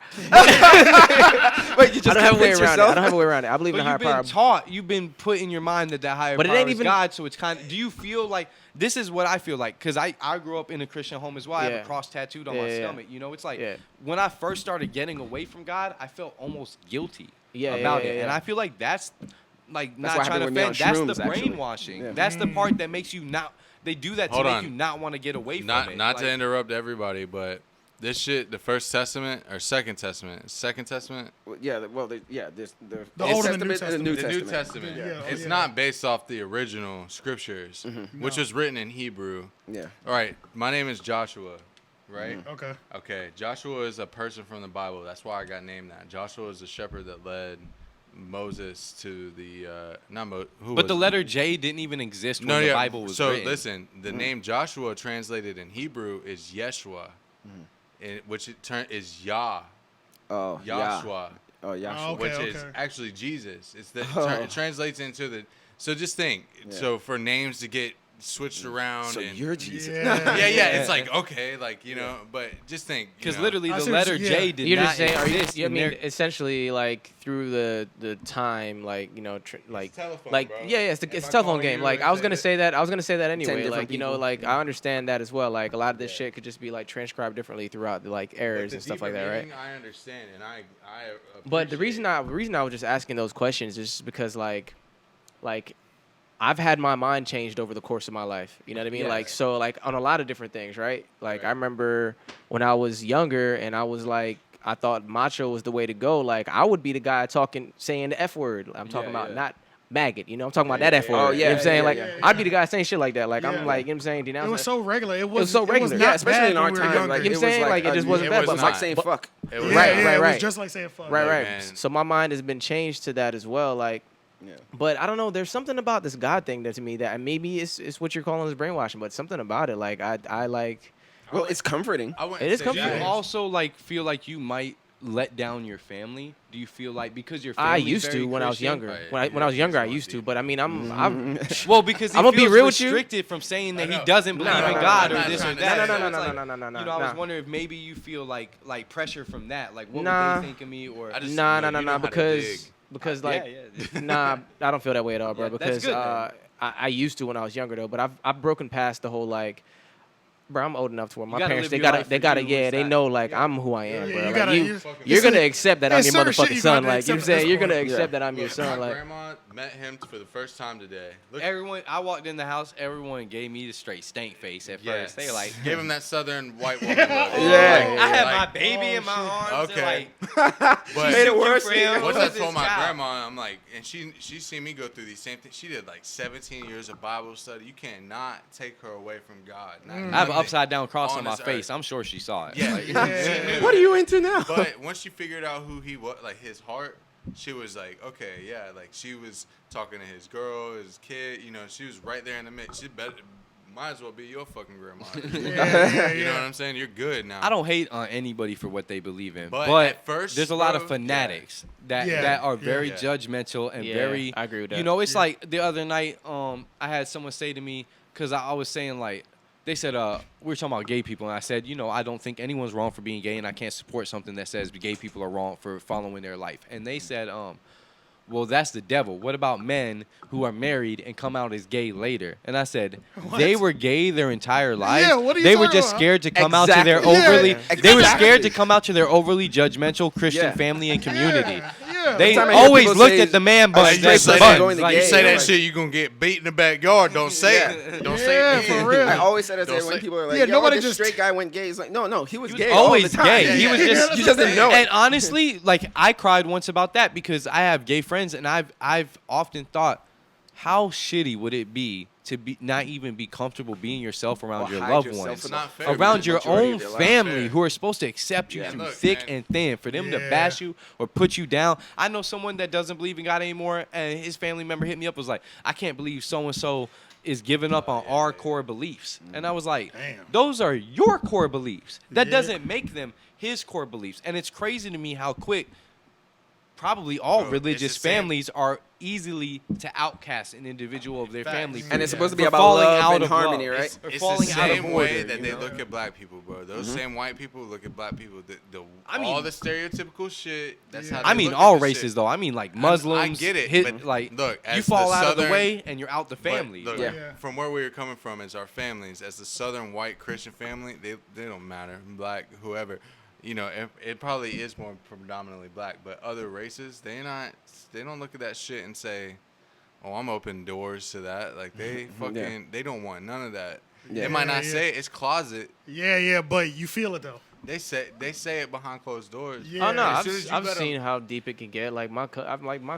Wait, you just I don't have a way convinced around it. yourself? I don't have a way around it. I believe in But a higher you've been power. taught, you've been put in your mind that higher But it power ain't is even- God. So it's kind of. Do you feel like this is what I feel like? Because I grew up in a Christian home as well. I have Yeah. a cross tattooed on Yeah, my yeah. stomach. You know, it's like Yeah. when I first started getting away from God, I felt almost guilty Yeah, about yeah, it, yeah, and yeah. I feel like that's like That's not what trying to happened with me on offend. That's the Shrooms, actually. brainwashing. Yeah. That's the part that makes you not. They do that to Hold make on. you not want to get away from Not it. not to Like, interrupt everybody, but this shit, the First Testament or Second Testament? Yeah, well, there's The Old and the New and the New The Testament. New Testament. Yeah, It's yeah. not based off the original scriptures, which No. was written in Hebrew. Yeah. All right, my name is Joshua, right? Okay. Okay, Joshua is a person from the Bible. That's why I got named that. Joshua is the shepherd that led Moses to the who But the was- letter J didn't even exist when the Bible was so written. listen, the name Joshua translated in Hebrew is Yeshua, which is Yah, Oh, yeah. Yahshua, Oh, yeah. Oh, okay, which is okay. actually Jesus. It's the Oh. it translates into the. So just think. Yeah. So for names to get switched around, So and you're Jesus. Yeah. yeah, it's like okay, like but just think Because you know, literally I the see what letter you- J yeah. did You're not just saying, exist. I in mean, their- essentially, like through the time, like like telephone, like bro. yeah, it's If a I telephone call game. you Like and I was say gonna that- say that. I was gonna say that anyway. different Like people. like I understand that as well. Like a lot of this shit could just be like transcribed differently throughout the like But errors the and stuff like deeper that, right? meaning, I understand, and I But the reason I was just asking those questions is just because like I've had my mind changed over the course of my life. You know what I mean? Yes. Like so like on a lot of different things, right? Like I Right. remember when I was younger and I was like I thought macho was the way to go. Like I would be the guy saying the F word. I'm talking about yeah. not maggot, you know, I'm talking about that F word. Oh, You know what I'm yeah, saying? yeah, like yeah, I'd be the guy saying shit like that. Like Yeah. I'm like, you know what I'm saying? It Denounce was that. so regular. It was so regular. not Yeah, especially bad in our when we were time. younger. Like, You know what I'm saying? Like, it just wasn't It bad, was It was but like not. saying but- fuck. It was Right, yeah, right, It right. was just like saying fuck. Right, Look, right. man. So my mind has been changed to that as well. Like Yeah. but I don't know. There's something about this God thing that to me that and maybe it's what you're calling as brainwashing, but something about it. Like I like. Well, it's comforting. I wouldn't It is say Do you comforting. that. also like feel like you might let down your family? Do you feel like because your I family used to when I was younger. Right, When I yeah, was younger, I it's used to. deep. But I mean, I'm Well, because he I'm gonna be feels real with you. restricted from saying that I he know. doesn't believe no, in no, God no, or no, this no, or no, that. no, So no, it's no, like, no, no, no, You know, I was no. wondering if maybe you feel like pressure from that. Like, what Nah. would they think of me? Or I just Nah, know nah, you nah, know how to because dig. because Yeah, like, yeah. nah, I don't feel that way at all, bro. Yeah, that's because good, then. I used to when I was younger though, but I've broken past the whole like. Bro, I'm old enough to where my gotta parents live they your gotta life they for gotta you, yeah it's they not- know like I'm who I am, Yeah, bro. you Like, gotta- you're it's gonna a- accept that I'm there's your certain shit motherfucking you son. gotta Like you know what I'm accept at saying, this you're gonna point. accept that I'm your Look, son. my Like grandma met him for the first time today. Look, Everyone, I walked in the house. Everyone gave me the straight stank face at yes. first. They were like, gave him that southern white woman look. Yeah. I had like- my baby in my arms. Okay. And like, But Made it worse. for him. once Who I is told this my child? grandma, I'm like, and she seen me go through these same things. She did like 17 years of Bible study. You cannot take her away from God. Not I have an nothing upside down cross on on my this face. earth. I'm sure she saw it. Yeah. Like, She knew. What are you into now? But once she figured out who he was, like his heart, she was like, okay, yeah, like she was talking to his girl, his kid, you know, she was right there in the mix. She might as well be your fucking grandma. Yeah, You know what I'm saying? You're good now. I don't hate on anybody for what they believe in, But but at first, there's a lot of bro, fanatics that Yeah, are very yeah. judgmental and Yeah, very. I agree with that. You know, it's like the other night. I had someone say to me because I was saying like they said we were talking about gay people, and I said, you know, I don't think anyone's wrong for being gay, and I can't support something that says gay people are wrong for following their life. And they said, well, that's the devil. What about men who are married and come out as gay later? And I said, they were gay their entire lives. Yeah, what are you they were talking just about? scared to come out to their Exactly. Yeah, overly. They were exactly. scared to come out to their overly judgmental Christian Yeah. family and community. Yeah. They Time I hear always people looked say at the man a bun. straight as person buns. going to Like, You gay, say that like- shit, you're going to get beat in the backyard. Don't say Yeah. it. Don't Yeah, say it. for real. I always said that Don't when say- people are like, Yeah, "Yo, nobody this just- straight guy went gay." It's like, no, he was He was gay all always the time. gay. He was just you just didn't know And it. honestly, like I cried once about that because I have gay friends, and I've often thought, how shitty would it be to be not even be comfortable being yourself around Or your hide loved yourself ones, for not fair. around the your majority own of your life. family Fair. who are supposed to accept you Yeah. through Look, thick man. and thin. For them to Yeah. bash you or put you down. I know someone that doesn't believe in God anymore, and his family member hit me up was like, I can't believe so and so is giving up on our core beliefs. And I was like, Damn. those are your core beliefs. That Yeah. doesn't make them his core beliefs. And it's crazy to me how quick probably all Bro, religious it's the same. families are easily to outcast an individual of their Facts. family. And it's for- supposed to be for about falling love out and of harmony, love. right? Or It's falling the out of same order, way that you they know? look at black people, bro. Those same white people look at black people. I mean- all the stereotypical shit. That's how I they mean, look all at the races shit. though. I mean, like Muslims. I get it, hit- but like look, you as fall the out of the Southern- way and you're out the But family. look, Yeah. from where we were coming from as our families, as the Southern white Christian family, they don't matter, black, whoever. You know, it probably is more predominantly black, but other races, they don't look at that shit and say, "Oh, I'm open doors to that." Like they fucking, they don't want none of that. Yeah. They might not Yeah, say it, it's closet. Yeah, but you feel it though. They say it behind closed doors. Yeah. Oh no, As I've, soon as you I've let 'em- seen how deep it can get. Like my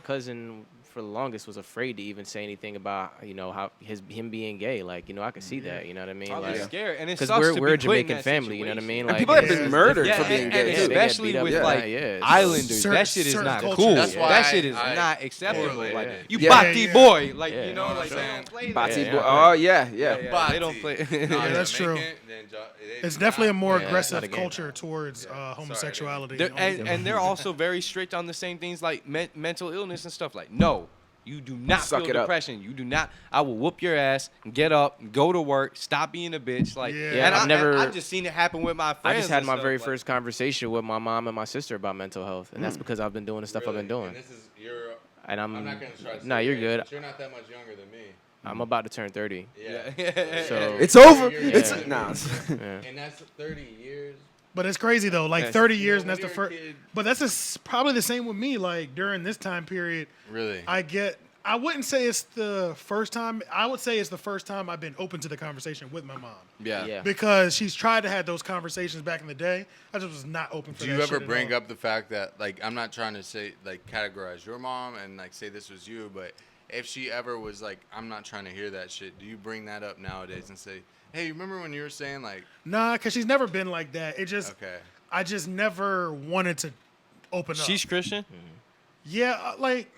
cousin for the longest was afraid to even say anything about how him being gay. Like I could see that. You know what I mean? Probably Like, scared, and it because sucks to we're be a put in Jamaican that family. You know what I situation. mean? And Like people have yeah, been murdered Yeah, for being and gay. they get especially beat up. with Yeah, like yeah, it's- islanders, Certain- that shit is certain not cultures. cool. That's why That shit is I not acceptable. correlate Like it. you Yeah. bati Yeah. boy, like Yeah. you know, You know like what they I'm don't play Bati that. Yeah, boy. yeah. Oh yeah. Yeah, they don't play. Yeah, that's true. It's definitely a more Yeah, aggressive not a game. culture towards homosexuality. They're, and all that. and they're also very strict on the same things like mental illness and stuff. Like, no, you do not Suck feel it up. depression. You do not. I will whoop your ass. Get up. Go to work. Stop being a bitch. Like, Yeah. and I've never- I've just seen it happen with my friends. I just had and my stuff, very like- first conversation with my mom and my sister about mental health, and that's because I've been doing the stuff I've been doing. And I'm not gonna try to Nah, say you're age, good. but you're not that much younger than me. I'm about to turn 30. Yeah. So It's over. Yeah. It's Yeah. nah. And that's 30 years. But it's crazy though. Like Yes. 30 You years, know, and that's the when first. you're a kid- But that's probably the same with me. Like during this time period, Really? I wouldn't say it's the first time. I would say it's the first time I've been open to the conversation with my mom. Yeah. Because she's tried to have those conversations back in the day. I just was not open for Do that you ever shit at bring all. up the fact that, like, I'm not trying to say, like, categorize your mom and, like, say this was you, but if she ever was like, I'm not trying to hear that shit, do you bring that up nowadays and say, hey, remember when you were saying, like, Nah, because she's never been like that. It just, okay. I just never wanted to open up. She's Christian. Yeah, like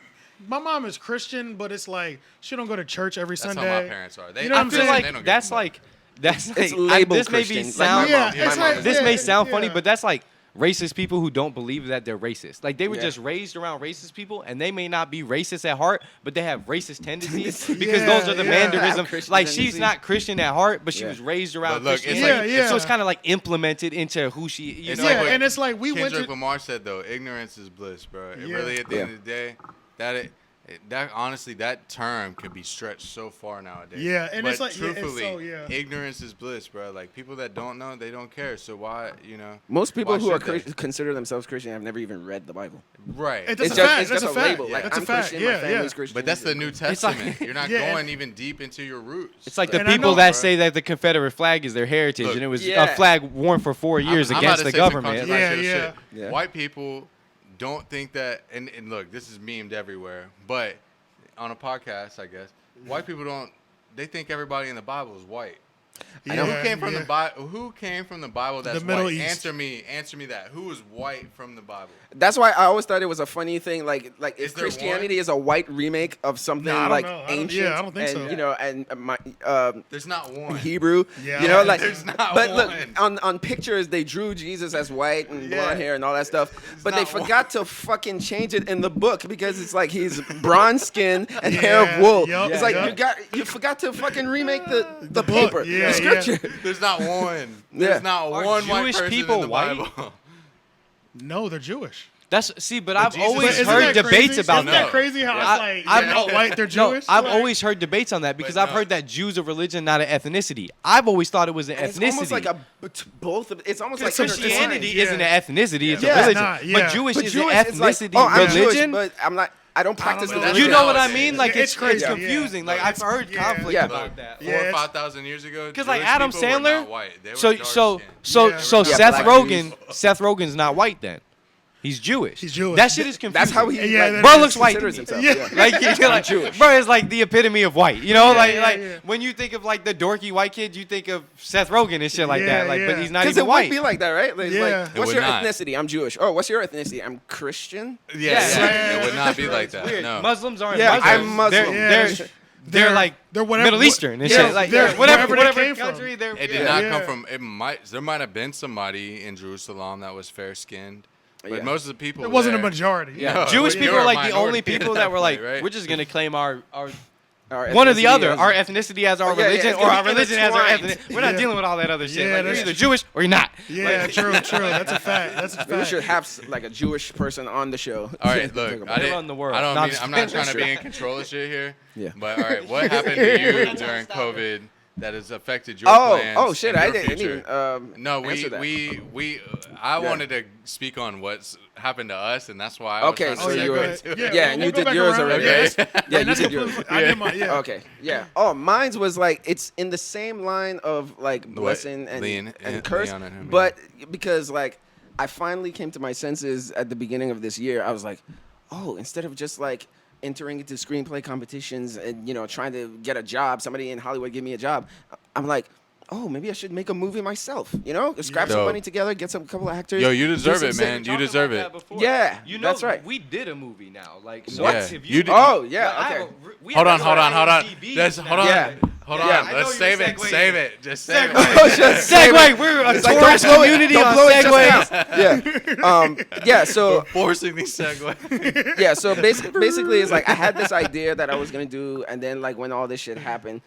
my mom is Christian, but it's like she don't go to church every That's Sunday. how my parents are. They, You know what I I'm feel saying? They like don't give that's a fuck. like that's It's like labeled This may Christian. be Like, sound- my mom- Yeah, my it's mom like- is this yeah, may sound funny, yeah. but that's like racist people who don't believe that they're racist. Like they were Yeah. just raised around racist people, and they may not be racist at heart, but they have racist tendencies because Yeah, those are the yeah. Have mannerisms. Christian Like she's tendencies. not Christian at heart, but she Yeah. was raised around But look, Christian. it's Like, like- Yeah, So yeah. it's kind of like implemented into who she. You It's know, like Yeah, what and it's like we went Kendrick to. Lamar said, though, ignorance is bliss, bro. It Yeah. really, at the Yeah. end of the day, that honestly, that term can be stretched so far nowadays. Yeah, and but it's like, truthfully, yeah. ignorance is bliss, bro. Like people that don't know, they don't care. So why, Most people why who are should they? consider themselves Christian have never even read the Bible. Right. That's It's a just, fact. it's That's just a a fact. label. Like, That's I'm a fact. Christian, Yeah, my family's yeah. Christian. But that's the New Testament. You're not Yeah, going even deep into your roots. It's like the And I people know, that bro. say that the Confederate flag is their heritage, Look, and it was Yeah. a flag worn for 4 years I'm about against to the say some government. controversial Yeah, shit. yeah. White people don't think that, and look, this is memed everywhere, but on a podcast, I guess, white people don't. They think everybody in the Bible is white. Yeah, Who came from yeah. the Bible? Who came from the Bible that's The Middle white? East. Answer me that. Who is white from the Bible? That's why I always thought it was a funny thing. Like Is if there Christianity one? is a white remake of something Nah, I don't like know. I don't- ancient, yeah, I don't think and so. and my There's not one. Hebrew, Yeah. like There's not but look, one. on pictures they drew Jesus as white and Yeah. blonde hair and all that stuff, but they not one. forgot to fucking change it in the book because it's like he's bronze skin and hair of Yeah, wool. yup, It's like yup. you forgot to fucking remake the book, paper, yeah, the yeah. scripture. There's not one. Yeah. There's not Are one white Jewish person people in the white? Bible. No, they're Jewish. But I've Jesus always is- heard Isn't that debates crazy? about Isn't that that. crazy how I- it's like, I've- they're not white, they're No, Jewish? I've Like- always heard debates on that because But I've no. heard that Jews are religion, not an ethnicity. I've always thought it was an And it's ethnicity. almost like both of it's almost like Christianity yeah. isn't an ethnicity; it's Yeah. a religion. Nah, yeah. But Jewish But is Jewish, an it's like, ethnicity, oh, I'm religion. Jewish, but I don't practice the know. religion. You know what I Yeah, mean? Like it's crazy, yeah. confusing. Like I've heard yeah. conflict Yeah. about that. 4,000 Yeah, or it's- 5,000 years ago, Because like Jewish Adam people were Sandler, not white. They were so Yeah, Seth black Rogen, Seth Rogen's not white then. He's Jewish. He's Jewish. That shit is confusing. That's how he Yeah, like, that Bro is- looks white to considers me. himself. Yeah. Yeah. Like, you're like Jewish. bro, it's like the epitome of white. You know, yeah. when you think of like the dorky white kid, you think of Seth Rogen and shit like Yeah, that. Like, yeah. but he's not Because even it white. would be like that, right? Like, Yeah. like, It what's would your not. ethnicity? I'm Jewish. Oh, what's your ethnicity? I'm Christian. Yes, Yeah. it would not be like that. Weird. No. Muslims aren't Yeah, Muslims. I'm Muslim. They're They're- like they're whatever- Middle Eastern and yeah, shit. Like they're whatever wherever they came from. country they're. It did yeah. not Yeah. come from. There might have been somebody in Jerusalem that was fair skinned, but Yeah. most of the people. It wasn't a there- majority. Yeah. No, Jewish they people were are a like the minority only at people that that were like, point, right? we're just gonna claim our Our one or the ethnicity other, is- our ethnicity as our Yeah, yeah, religion, it's or gonna our be religion as our intertwined. ethnicity. We're not Yeah. dealing with all that other shit. Yeah, Like, you're that's either true. Jewish or you're not. Yeah, Like, true. That's a fact. That's a fact. Maybe we should have like a Jewish person on the show. All right, look, Talk about I it. They didn't. run the world. I don't No, mean. I'm I'm not just trying to be kidding. in control of shit here. Yeah. But all right, what happened to you during COVID that has affected your Oh, plans? oh shit! and I your didn't future? even No, answer that. I Yeah. wanted to speak on what's happened to us, and that's why I was Okay, trying to so Oh, yeah, segue you go were- ahead. to it. Yeah, Yeah, and we'll you go did back yours around. already. Okay. Yeah, you That's did yours. completely- I did my, yeah. Okay, yeah. Oh, mine's was like it's in the same line of like blessing and Lean- and curse, Leon and him, yeah. but because like I finally came to my senses at the beginning of this year. I was like, oh, instead of just like entering into screenplay competitions and trying to get a job, somebody in Hollywood give me a job. I'm like, oh, maybe I should make a movie myself. Scrap some Dope. money together, get some couple of actors. Yo, you do deserve some it, sick- man. You Talking deserve about it. that before. Yeah, You know, that's right. We did a movie now. Like, so What? if You you did- Oh Like, yeah, I have okay. a- we Hold have on, hold on, hold on. IMDb Just hold on, Yeah. hold Yeah. on. I know Let's you're save it. segueing. Save it. Just save Segue. it. Oh, just Segue. We're a It's like, tourist don't blow it. community Don't on blow it just segues. now. Yeah. So Forcing these segues. yeah. So basically, it's like I had this idea that I was gonna do, and then like when all this shit happened,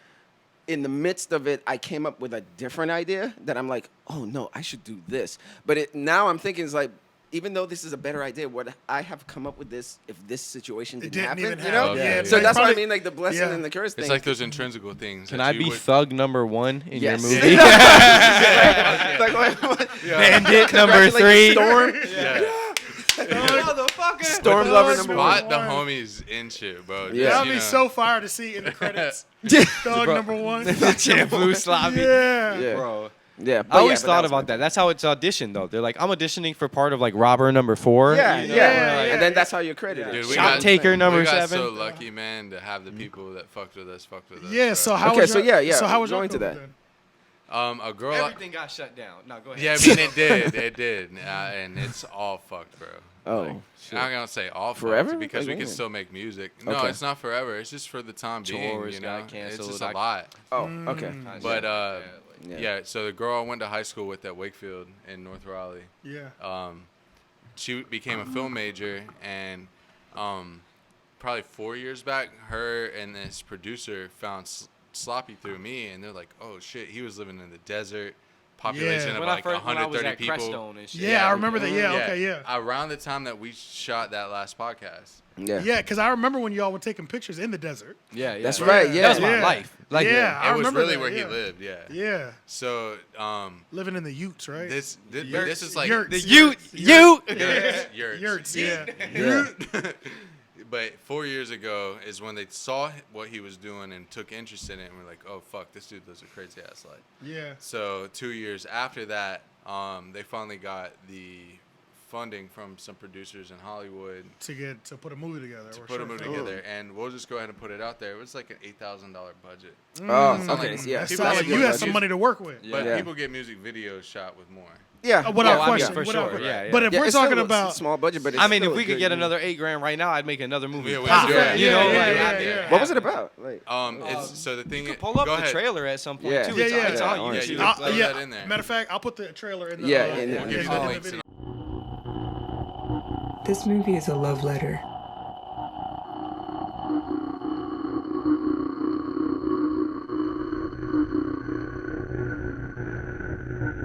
in the midst of it, I came up with a different idea that I'm like, oh no, I should do this. But now I'm thinking it's like, even though this is a better idea, would I have come up with this if this situation didn't, didn't happen? even You know? happen. Yeah, So yeah. that's what I Probably- mean, like the blessing yeah. and the curse thing. It's like those intrinsical things. Can that I you be would- thug number one in Yes. your movie? Like, what? Bandit number Congratulations, 3. Storm. Yeah. Motherfucker. Storm lover number one. Spot the homies in shit, bro. Just, Yeah. That would you be know. so fire to see in the credits. Thug number one. Champloo sloppy. Yeah. Yeah. Bro. Yeah. I always but thought was about that. That's how it's auditioned, though. They're like, I'm auditioning for part of like robber number 4. Yeah, you know? yeah, yeah, and then that's how you're credited. Dude, we Shop got- taker number we got 7. so lucky, man, to have the people that fucked with us. Yeah, bro. so how Okay, was so your, yeah, so how was go your into COVID that. then? A girl. Everything got shut down. No, go ahead. Yeah, I mean it did, and it's all fucked, bro. Oh, Like, shit. I'm not gonna say all Forever? fucked because Like, we can when? still make music. No, Okay. it's not forever. It's just for the time being. Tours You know, got canceled. it's just a I- lot. Oh, okay. But Yeah. yeah. So the girl I went to high school with at Wakefield in North Raleigh, Yeah. she became a film major, and probably 4 years back, her and this producer found Sloppy through me, and they're like, "Oh shit, he was living in the desert, population Yeah. of when like when I was 130 at people. Crestone and shit. Yeah, I remember that. Yeah, okay, yeah. Around the time that we shot that last podcast. Yeah. Yeah, because I remember when y'all were taking pictures in the desert. Yeah, yeah. That's right. Yeah. That was my Yeah. life. Like, Yeah. I It was remember really that, where he yeah. lived, yeah. Yeah. So Living in the Utes, right? this Yurts, is like yurts, the yurts, yurts. Yurts, yeah. Yeah. But 4 years ago is when they saw what he was doing and took interest in it, and we're like, oh fuck, this dude lives a crazy ass life. Yeah. So 2 years after that, they finally got the funding from some producers in Hollywood To put a movie together. to or put a short movie film. together, and we'll just go ahead and put it out there. It was like an $8,000 budget. Oh, Mm. okay. Yeah. That People sounds like like you what had some budget. money to work with. But Yeah. people get music videos shot with more. Yeah. Without Oh, I mean, question. for without sure. question. Yeah, yeah. But if Yeah, we're it's talking still a about. small budget, but it's I mean, still if we a could good get movie. another $8 right now, I'd make another movie. Yeah, we Pop. do it. You know, Yeah, like, yeah, I- yeah. What was it about? Like, It's so the thing. You could pull up go the ahead. trailer at some point Yeah. too. Yeah, It's, yeah, it's yeah. on Yeah, YouTube. you I'll- throw yeah. that in there. Matter of fact, I'll put the trailer in the. Yeah, We'll give you the in links video. and This movie is a love letter.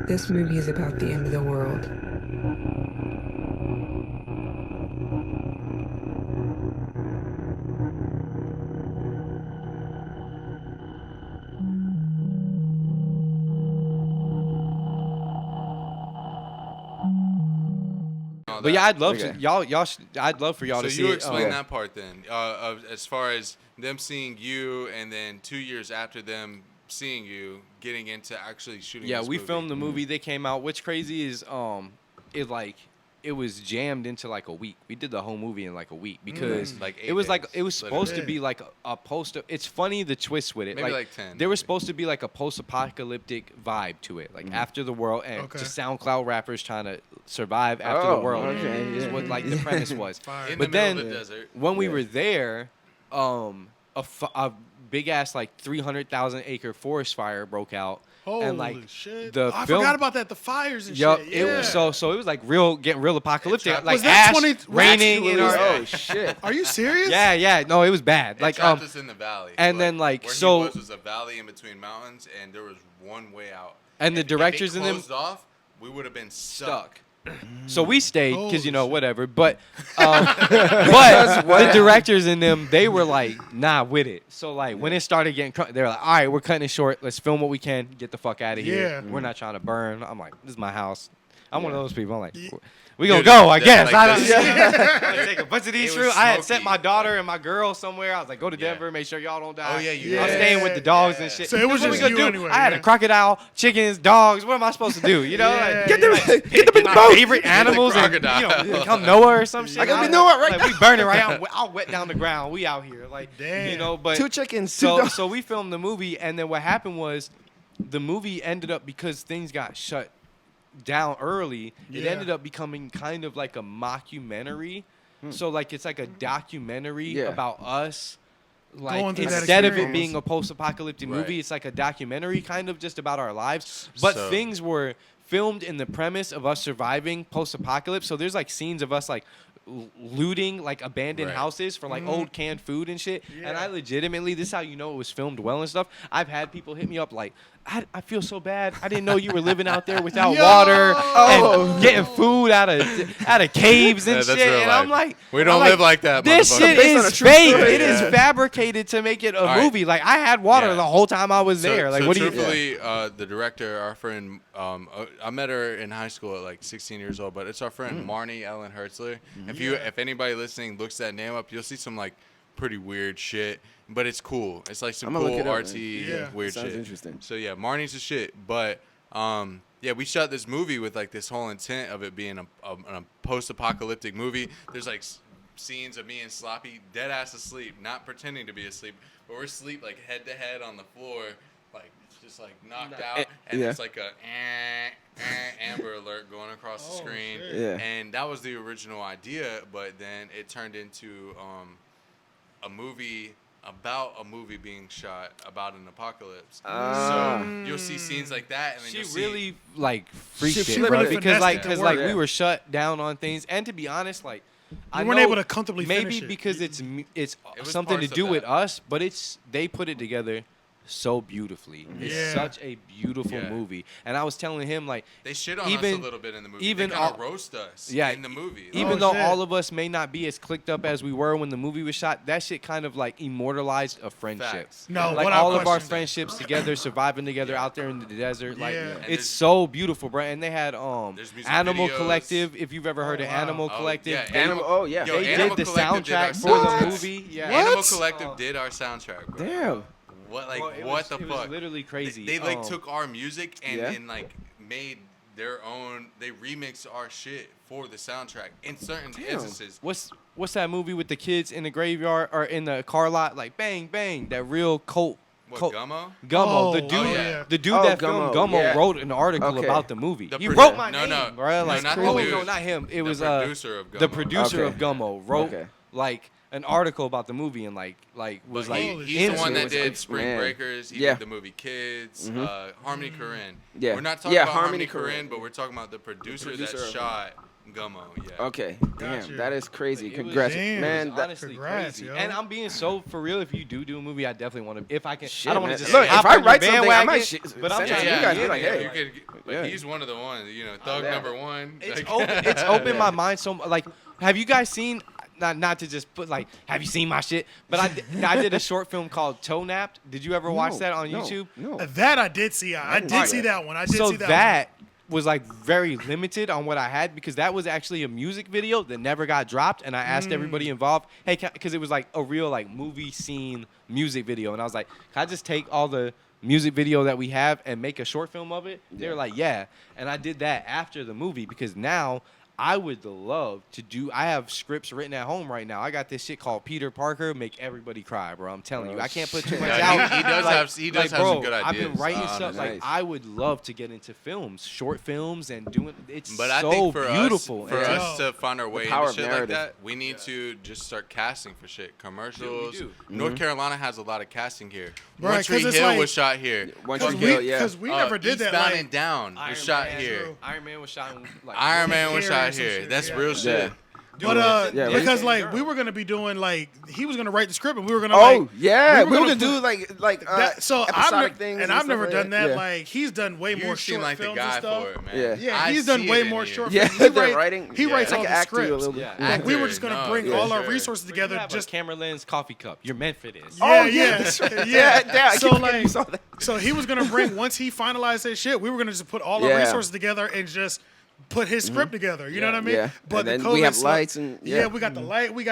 This movie is about the end of the world. all But that. yeah, I'd love Okay. to I'd love for y'all So to see you it. explain Yeah. that part then, of as far as them seeing you, and then 2 years after them seeing you, getting into actually shooting. Yeah, this we movie. filmed the movie. They came out. What's crazy is it was jammed into like a week. We did the whole movie in like a week because Like 8 it was days, like it was supposed to literally. be like a post. It's funny the twist with it. Maybe like 10, There was maybe. supposed to be like a post-apocalyptic vibe to it, like after the world and Okay. just SoundCloud rappers trying to survive after Oh, the world. okay, Is yeah. what like the premise was. Fire. in But the middle then of the desert. when we Yeah. were there, a big ass like 300,000 acre forest fire broke out. Holy and like shit! the I film, forgot about that. The fires and Yup, shit. it was Yeah. so it was like getting real apocalyptic, trapped- like Was that ash 20 raining in our. oh shit. Are you serious? Yeah, no, it was bad. It Like trapped us in the valley. and then, like, where so- he was a valley in between mountains, and there was one way out. and the If directors it in them closed off, we would have been stuck. So we stayed because Holy you know shit. whatever. But the directors in them, they were like nah with it. So like when it started getting, they were like, all right, we're cutting it short. Let's film what we can. Get the fuck out of here. Yeah. We're not trying to burn. I'm like, this is my house. I'm one of those people. I'm like, Yeah. we gonna Dude, go. I that- guess. like I don't. this- I take a bunch of these It was shrooms. I had sent smoky. my daughter and my girl somewhere. I was like, go to Yeah. Denver, make sure y'all don't die. Oh, yeah, you I'm did. staying with the dogs Yeah. and shit. So it was What we just gonna you do? anyway, I had yeah. a crocodile, chickens, dogs. What am I supposed to do? You know, Yeah, like, Get them- like, get them in the my boat. favorite animals and crocodile. become Noah or some shit. I gotta be don't Noah know. right like, now. We burning right out. I'll wet down the ground. We out here, like Damn. you know. But 2 chickens, 2 so dogs. so we filmed the movie, and then what happened was, the movie ended up because things got shut down early. It Yeah. ended up becoming kind of like a mockumentary. So like it's like a documentary Yeah. about us. Like Going through that instead of it experience. being a post-apocalyptic movie, Right. it's like a documentary kind of just about our lives. But So- things were filmed in the premise of us surviving post-apocalypse. So there's like scenes of us like looting like abandoned Right. houses for like old canned food and shit. And I legitimately, this is how you know it was filmed well and stuff. I've had people hit me up like, I feel so bad. I didn't know you were living out there without Yo! water Oh. and getting food out of caves and Yeah, that's shit. real And I'm life. like, We don't I'm live like that, This motherfucker. shit Based on a is true fake. story, It is yeah. fabricated to make it a right. movie. Like I had water Yeah. the whole time I was there. Like so what do you? truthfully, the director, our friend, I met her in high school at like 16 years old, but it's our friend Marnie Ellen Hertzler. If anybody listening looks that name up, you'll see some like pretty weird shit, but it's cool. It's like some I'ma cool look it up, artsy Yeah. weird Sounds shit. interesting. So yeah, Marnie's the shit, but yeah, we shot this movie with like this whole intent of it being a post-apocalyptic movie. There's like scenes of me and Sloppy dead ass asleep, not pretending to be asleep, but we're asleep like head to head on the floor, like just like knocked out, and yeah. there's like a Amber Alert going across the screen. shit. Yeah. And that was the original idea, but then it turned into a movie about a movie being shot about an apocalypse. Ah. So you'll see scenes like that, and then She you'll see really like freaked She it, really bro, finessed because it like to because work. like Yeah. we were shut down on things, and to be honest, like I weren't know able to comfortably maybe finish it. because it's It was something to parts of do with that. us, but they put it together so beautifully. It's Yeah. such a beautiful Yeah. movie. And I was telling him, like, They shit on even- us a little bit in the movie. even They kind all- of roast us Yeah, in the movie. even Oh, though shit. all of us may not be as clicked up as we were when the movie was shot, that shit kind of like immortalized a friendship. Facts. No, Like what I all of our question- friendships together, surving together out there in the desert. Like Yeah. And it's there's- so beautiful, bro. And they had There's music Animal videos. Collective. If you've ever heard of wow. Animal Oh, Collective, yeah, they, Animal- oh, yeah. Yo, they Animal did the Collective did our soundtrack for the soundtrack. movie. Yeah. What? Animal Collective did our soundtrack, bro. Damn. What like Bro, it what was- the it fuck? was literally crazy. They like took our music and, Yeah. and like made their own. They remixed our shit for the soundtrack in certain instances. What's that movie with the kids in the graveyard or in the car lot? Like bang bang, that real cult. What cult- Gummo? Gummo, the Oh, dude, yeah. the dude Oh, that Gummo, filmed Gummo yeah. wrote an article Okay. about the movie. The He produ- wrote my no, name, no. bro. No, Like, not the oh wait, dude. no, not him. It The was producer of the Gummo. producer Okay. of Gummo wrote Okay. like an article about the movie and like was But like Holy he's the shit. one that was did like, Spring man. Breakers. He Yeah. did the movie Kids, Harmony Korine. Yeah. We're not talking Yeah, about Harmony Harmony Korine. Korine, but we're talking about the producer, producer that of- shot Gummo. Yeah. Okay. Damn, you. that is crazy. It was- Congrats, Damn. man. It was That, honestly Congrats, crazy. yo. And I'm being so for real. If you do a movie, I definitely want to. If I can, Shit, I don't want man. to just Look, hop if I on your write something, I bandwagon, might but I'm send it trying to to you guys. get Be in like, there. hey. You could, like, Yeah. he's one of the ones. You know, Thug Yeah. number one. It's Like- open. It's opened my mind so like. Have you guys seen? Not to just put like. Have you seen my shit? But I did a short film called Toe Napped. Did you ever watch No, that on no, YouTube? No. That I did see. I did Alright. see that one. I did So see that. that was like very limited on what I had because that was actually a music video that never got dropped. And I asked everybody involved, hey, because it was like a real like movie scene music video. And I was like, can I just take all the music video that we have and make a short film of it? They were like, yeah. And I did that after the movie because now I would love to do. I have scripts written at home right now. I got this shit called Peter Parker, make everybody cry, bro. I'm telling you, I can't put too much Yeah, out. he does have bro, some good I've been ideas, writing stuff. honestly. Like I would love to get into films, short films, and doing. It's But so I think for beautiful. us, for and us to find our way power into of shit like narrative. that, we need to just start casting for shit. Commercials. do. North Carolina has a lot of casting here. Right, One 'cause Tree it's Hill like- was shot here. One Because Tree we, Hill, yeah. never did that. Eastbound Like, and Down was shot here. Iron Man was shot in like Iron Man was Carey shot and some here. shit, That's yeah. real Yeah. shit. but Yeah, because right. like we were gonna be doing like he was gonna write the script and we were gonna Oh like yeah, we were gonna gonna do like that, so I've episodic never, things and I've never stuff done like that. Yeah. Like he's done way You more seem short like the films guy and stuff. for it, man. Yeah. Yeah, I he's done see way it in more you. short Yeah, films. He the write- writing. He Yeah. writes I all can the act too a scripts. little bit. Yeah. Like we were Actor, just gonna no, bring for all our sure. resources But you together. have Just a camera lens coffee cup. You're meant for this. yeah, Oh, yeah, Yeah, I So keep forgetting like, you saw that. so he was gonna bring once he finalized his shit, we were gonna just put all our Yeah. resources together and just put his script together. You know what I mean? Yeah. But And the then we COVID have stuff- lights and- yeah, yeah. we got the light. We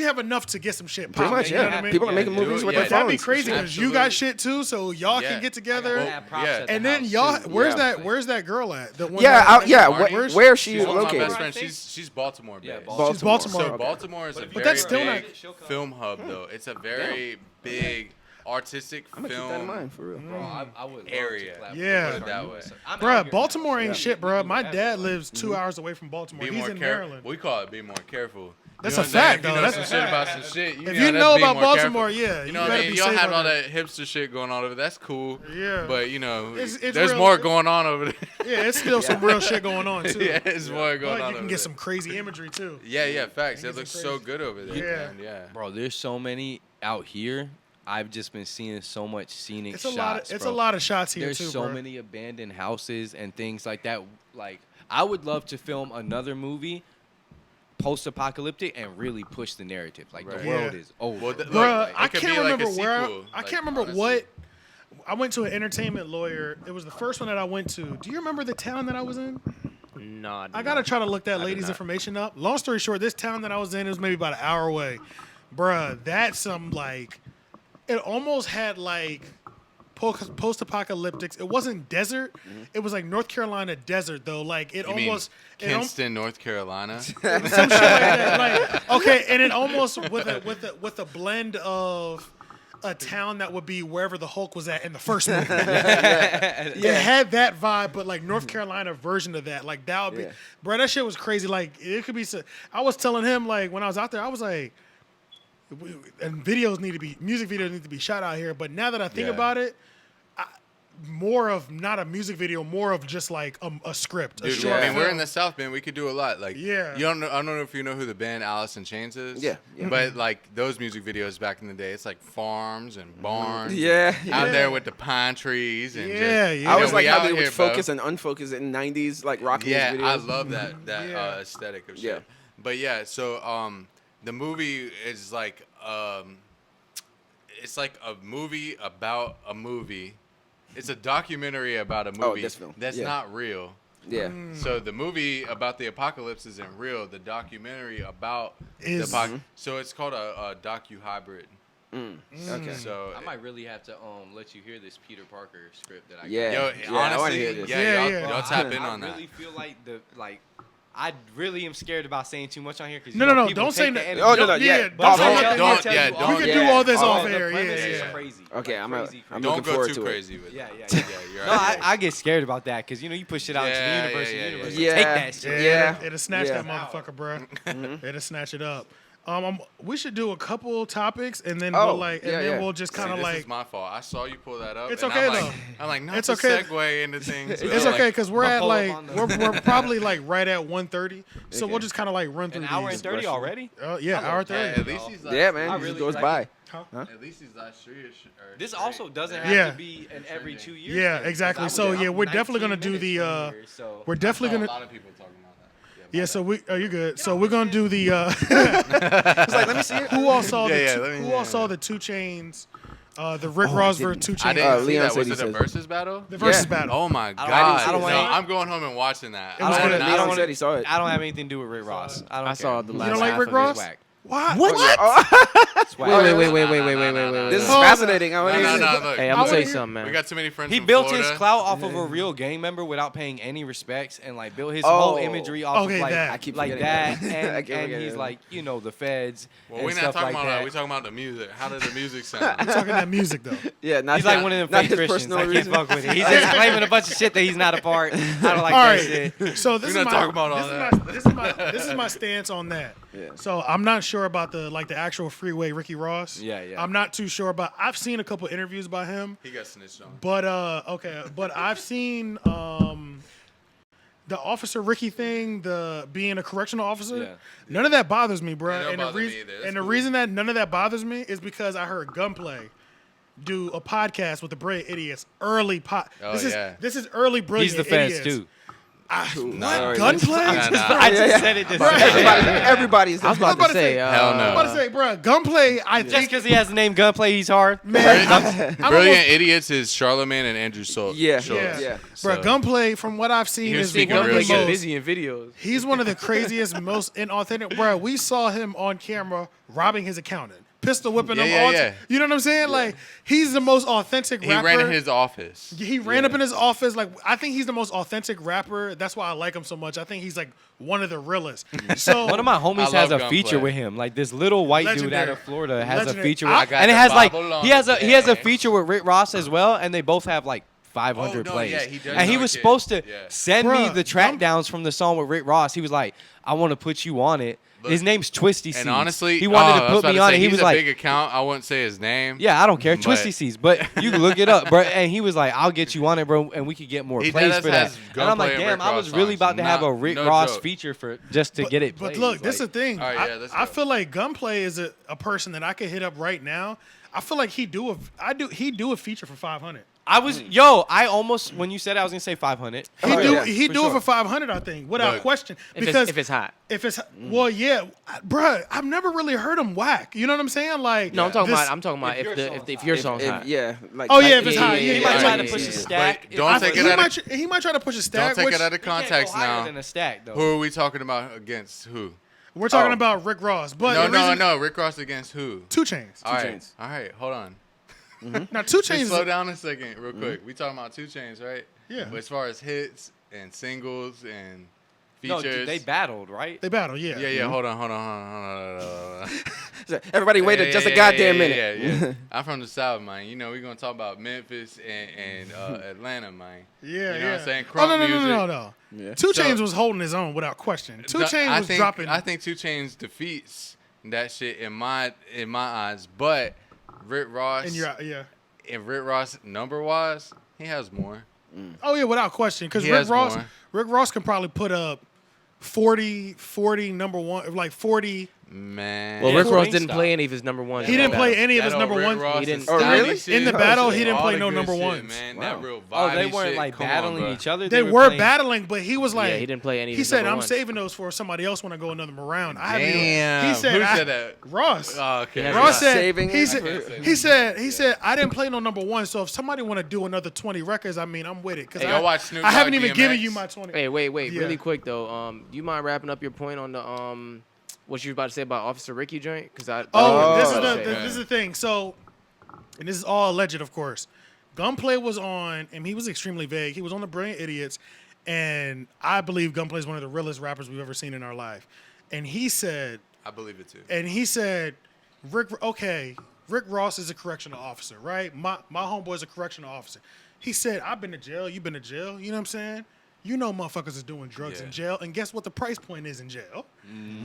have enough to get some shit Pretty popping. much, You know yeah. what I mean? People are making do movies it, with yeah. their That'd be phones. crazy because you got Absolutely. shit too, so y'all Yeah. can get together. Well, Have props yeah. at the And then house, y'all, too. where's that girl at? The one Yeah, that- yeah. Marty? Where's she She's one of my located? best friends. She's Baltimore Yeah, based. Baltimore. She's Baltimore. So Okay. Baltimore is a But very that's still big not- film hub, though. It's a very big artistic I'm gonna keep that in film. mind for real. Bro, I would love Area. To collaborate. Yeah. Put it that way. I'm out Bruh, here Baltimore now. ain't Yeah. shit, bruh. My Yeah. dad lives 2 hours away from Baltimore. Be He's more in careful. Maryland. We call it be more careful. That's You a know what I'm saying? fact, If you though. know That's some a shit fact. about some shit. If gotta you know be about more Baltimore, careful. yeah, You know what I better mean? be Y'all safe have all over that hipster shit going on over there. That's cool. Yeah. But you know, It's there's real- more going on over there. Yeah, it's still some real shit going on too. Yeah, it's more going But on. you can over get there. some crazy imagery too. Yeah, facts. You It can looks get so some good over there. Yeah. Man. Yeah. Bro, there's so many out here. I've just been seeing so much scenic It's a shots. lot. It's bro. a lot of shots here There's too, so bro. many abandoned houses and things like that. Like, I would love to film another movie, post-apocalyptic, and really push the narrative. Like, Right. the world Yeah. is over. Well, Bruh, Look, I it could can't be like a remember where. sequel, I like, can't remember honestly. what. I went to an entertainment lawyer. It was the first one that I went to. Do you remember the town that I was in? Nah, I gotta try to look that do lady's not. information up. Long story short, this town that I was in, it was maybe about an hour away. Bruh, that's some like, it almost had like post-apocalyptics. It wasn't desert. It was like North Carolina desert though. Like it You mean almost. Kinston, North Carolina. Some shit like that. Like, okay, and it almost with a blend of a town that would be wherever the Hulk was at in the first movie. It had that vibe, but like North Carolina version of that. Like that would be, Yeah. bro. That shit was crazy. Like it could be. I was telling him like when I was out there, I was like, and music videos need to be shot out here. But now that I think Yeah. about it, more of not a music video, more of just like a script. A Dude, short I mean, we're film. in the South, man. We could do a lot. Like, Yeah. I don't know if you know who the band Alice in Chains is. Yeah. But like those music videos back in the day, it's like farms and barns. Yeah. Out there with the pine trees and Yeah, just, yeah. I you was know, like we how out they would here, bro. focus and unfocus in 90s like rock Yeah, music videos. I love that Yeah. aesthetic of shit. Yeah. But yeah, so the movie is like it's like a movie about a movie. It's a documentary about a movie this film. that's Yeah. not real. Yeah. So the movie about the apocalypse isn't real. The documentary about Is- the apocalypse. So it's called a docu-hybrid. Okay. So I might really have to let you hear this Peter Parker script that I Yeah. yo, I wanna honestly, hear this. Yeah. y'all tap in I on that. really feel like I really am scared about saying too much on here because No, people don't say take the that. energy. Oh, no, yeah. Yeah, But don't I'll say tell- that. I'll don't- tell yeah, you don't- all We the- can do all this Oh, off the air. premise is Yeah. crazy. Okay, Like, I'm crazy. looking Don't go forward too to it. crazy with Yeah, it. yeah. You're No, right. I get scared about that because you push it out into the Yeah, universe. yeah, and the universe yeah. will take Yeah. that shit. Yeah. It'll snatch Yeah. that motherfucker, bro. It'll snatch it up. We should do a couple topics and then Oh, we'll just See, kind of this like. is my fault. I saw you pull that up. It's and okay, I'm like, though. I'm like, not It's to okay. segue into things. It's but, okay like, because we're at pull up like on the- we're probably like right at 1:30, so Okay. we'll just kind of like run through An hour these. and 30 already? Yeah, hour Yeah, 30. at least he's like, Yeah, man. I It just really goes like by. it. At least he's last year. This also doesn't have Yeah. to be an every 2 years. Yeah, thing, exactly. 'cause I So was yeah, out we're definitely gonna 19 do the. minutes from here, so. We're I definitely saw a gonna. lot of people talking about that. Yeah, so we. Oh, you're good. So we're gonna do the. It's like, let me see it. Who all saw Yeah, the? let me- Who all saw the 2 Chains? The Rick Ross versus 2 I Chains. didn't see Leon that. said Was he it a says- versus battle? The versus Yeah. battle. Oh my I god! don't No, wanna- I'm going home and watching that. It was I good. don't Leon wanna- said he saw it. I don't have anything to do with Rick Ross. I don't I saw care. the last You don't like half Rick of it. Ross? Whack. What? Swag. Wait. This is Hold on. fascinating. I wanna hear this. No, look. Hey, I I'm gonna wanna tell you hear- something, man. We got too many friends. He from built Florida. his clout off of a real gang member without paying any respects and like built his Oh. whole imagery off Okay, of like that. I keep like forgetting that that. I and, keep and forgetting he's that. like the feds Well, and we're not stuff talking like about that. that. We're talking about the music. How did the music sound? I'm talking that music though. Yeah, not He's like one of them not fake his Christians. personal I can't reason. fuck with it. He's just claiming a bunch of shit that he's not a part. I don't like All that right. shit. So this We're is not my talking about all this that. Is my, this is my stance on that. Yeah. So I'm not sure about the actual freeway Ricky Ross. Yeah. I'm not too sure about. I've seen a couple interviews by him, He got snitched on. but I've seen the Officer Ricky thing, the being a correctional officer. Yeah. None of that bothers me, bro. It don't And the bother me reason either. That's and the cool. reason that none of that bothers me is because I heard Gunplay do a podcast with the Brilliant Idiots. Early Oh, this yeah. is early Brilliant He's the feds Idiots. too. What? No, Gunplay? I just said it. Everybody's. I was about to say, Hell no. I'm about to say, bro, Gunplay. I Just think because he has the name Gunplay, he's hard. man, I'm Brilliant almost- Idiots is Charlemagne and Andrew Schultz. Yeah. Schultz. Yeah. bro, So- Gunplay. From what I've seen, He was is speaking one of real the shit. most. busy in videos. He's one of the craziest, most inauthentic. Bro, we saw him on camera robbing his accountant, pistol whipping him. Yeah. You know what I'm saying? Like he's the most authentic He rapper. ran in his office. He ran up in his office. Like I think he's the most authentic rapper. That's why I like him so much. I think he's like one of the realest. So One of my homies I has love a feature Gunplay. with him. Like this little white dude Legendary. out of Florida has Legendary. a feature I with, got and it the has like Bible on he has a the feature with Rick Ross as well, and they both have like 500 Oh, no, plays. yeah, he does and he know was a kid. supposed to Yeah. send me Bruh, the track downs from the song with Rick Ross. He was like, "I want to put you on it." Look, His name's Twisty Seeds. And honestly, he wanted I was to put about me on say, it. He he's was a like, big account. I wouldn't say his name. "Yeah, I don't care, but Twisty Seeds, but you can look it up, bro." And he was like, "I'll get you on it, bro, and we could get more He plays does for that." has And I'm like, Gunplay and "Damn, Rick I was Ross really songs. about to have a Rick No Ross joke. feature for just to get it But played." look, this is Like, the thing. All right, yeah, let's I go. feel like Gunplay is a person that I could hit up right now. I feel like he'd do a feature for 500. I was I almost when you said I was gonna say 500. He'd Oh, do yeah, he'd for do sure. it for 500, I think, without Look, question. If Because it's hot. well, yeah, bruh, I've never really heard him whack. You know what I'm saying? Like No, I'm talking this- about. I'm talking about if your song's hot. Yeah. Like, Oh yeah, if it's hot, He yeah, might yeah, try yeah, to yeah, push yeah. a stack. But don't take it He out might, of he might try to push a don't stack. take Which it out of context now. Than a stack though. Who are we talking about against who? we're talking Oh. about Rick Ross, but No. Rick Ross against who? 2 Chainz. All right, Chainz. all right. Hold on. Now 2 Just Chainz. slow down a second, real quick. We talking about 2 Chainz, right? Yeah. But as far as hits and singles and No, features, dude, they battled, right? They battle, yeah. Yeah. Hold on. Everybody waited just a goddamn minute. Yeah. I'm from the South, man. You know, we're gonna talk about Memphis and Atlanta, man. Yeah, You know yeah. what I'm saying? Oh, no, Crunk no, music. no. Yeah. 2 So- Chainz was holding his own without question. 2 Chainz I was think, dropping. I think 2 Chainz defeats that shit in my eyes, but Rick Ross and you're, yeah. and Rick Ross number wise, He has more. Oh yeah, without question. Because He Rick has Ross, more. Rick Ross can probably put up 40 number one, like 40. Man. Well, Yeah, Rick Ross Wingstop. didn't play any of his number ones. He in didn't that play battle. any of his That number old Rick one. Ross He didn't- and Oh, Stevie really? shit, In the all battle, that he shit, didn't all play the no good number shit, ones. Man, Wow. that real Oh, they vibey weren't shit. like Come on, battling bro. each other. They were were playing- battling, but he was like, Yeah, he didn't play any of he his said, number "I'm ones. saving those for somebody else when I go another round." I haven't even- Damn. He said, Who I- said that? Ross. Oh, okay. Yeah, Ross said Saving he it? said he said I didn't play no number one. So if somebody want to do another 20 records, I mean I'm with it because Hey, y'all watch Snoop I haven't Dogg even DMX? given you my 20. Hey, wait, Yeah. really quick though. Do you mind wrapping up your point on the what you was about to say about Officer Ricky joint? Because I This Oh, is okay. this is the thing. So, and this is all alleged, of course. Gunplay was on, and he was extremely vague. He was on the Brilliant Idiots, and I believe Gunplay is one of the realest rappers we've ever seen in our life. And he said, I believe it too. Rick Ross is a correctional officer, right? My homeboy is a correctional officer. He said, I've been to jail. You've been to jail. You know what I'm saying? You know motherfuckers is doing drugs in jail. And guess what the price point is in jail?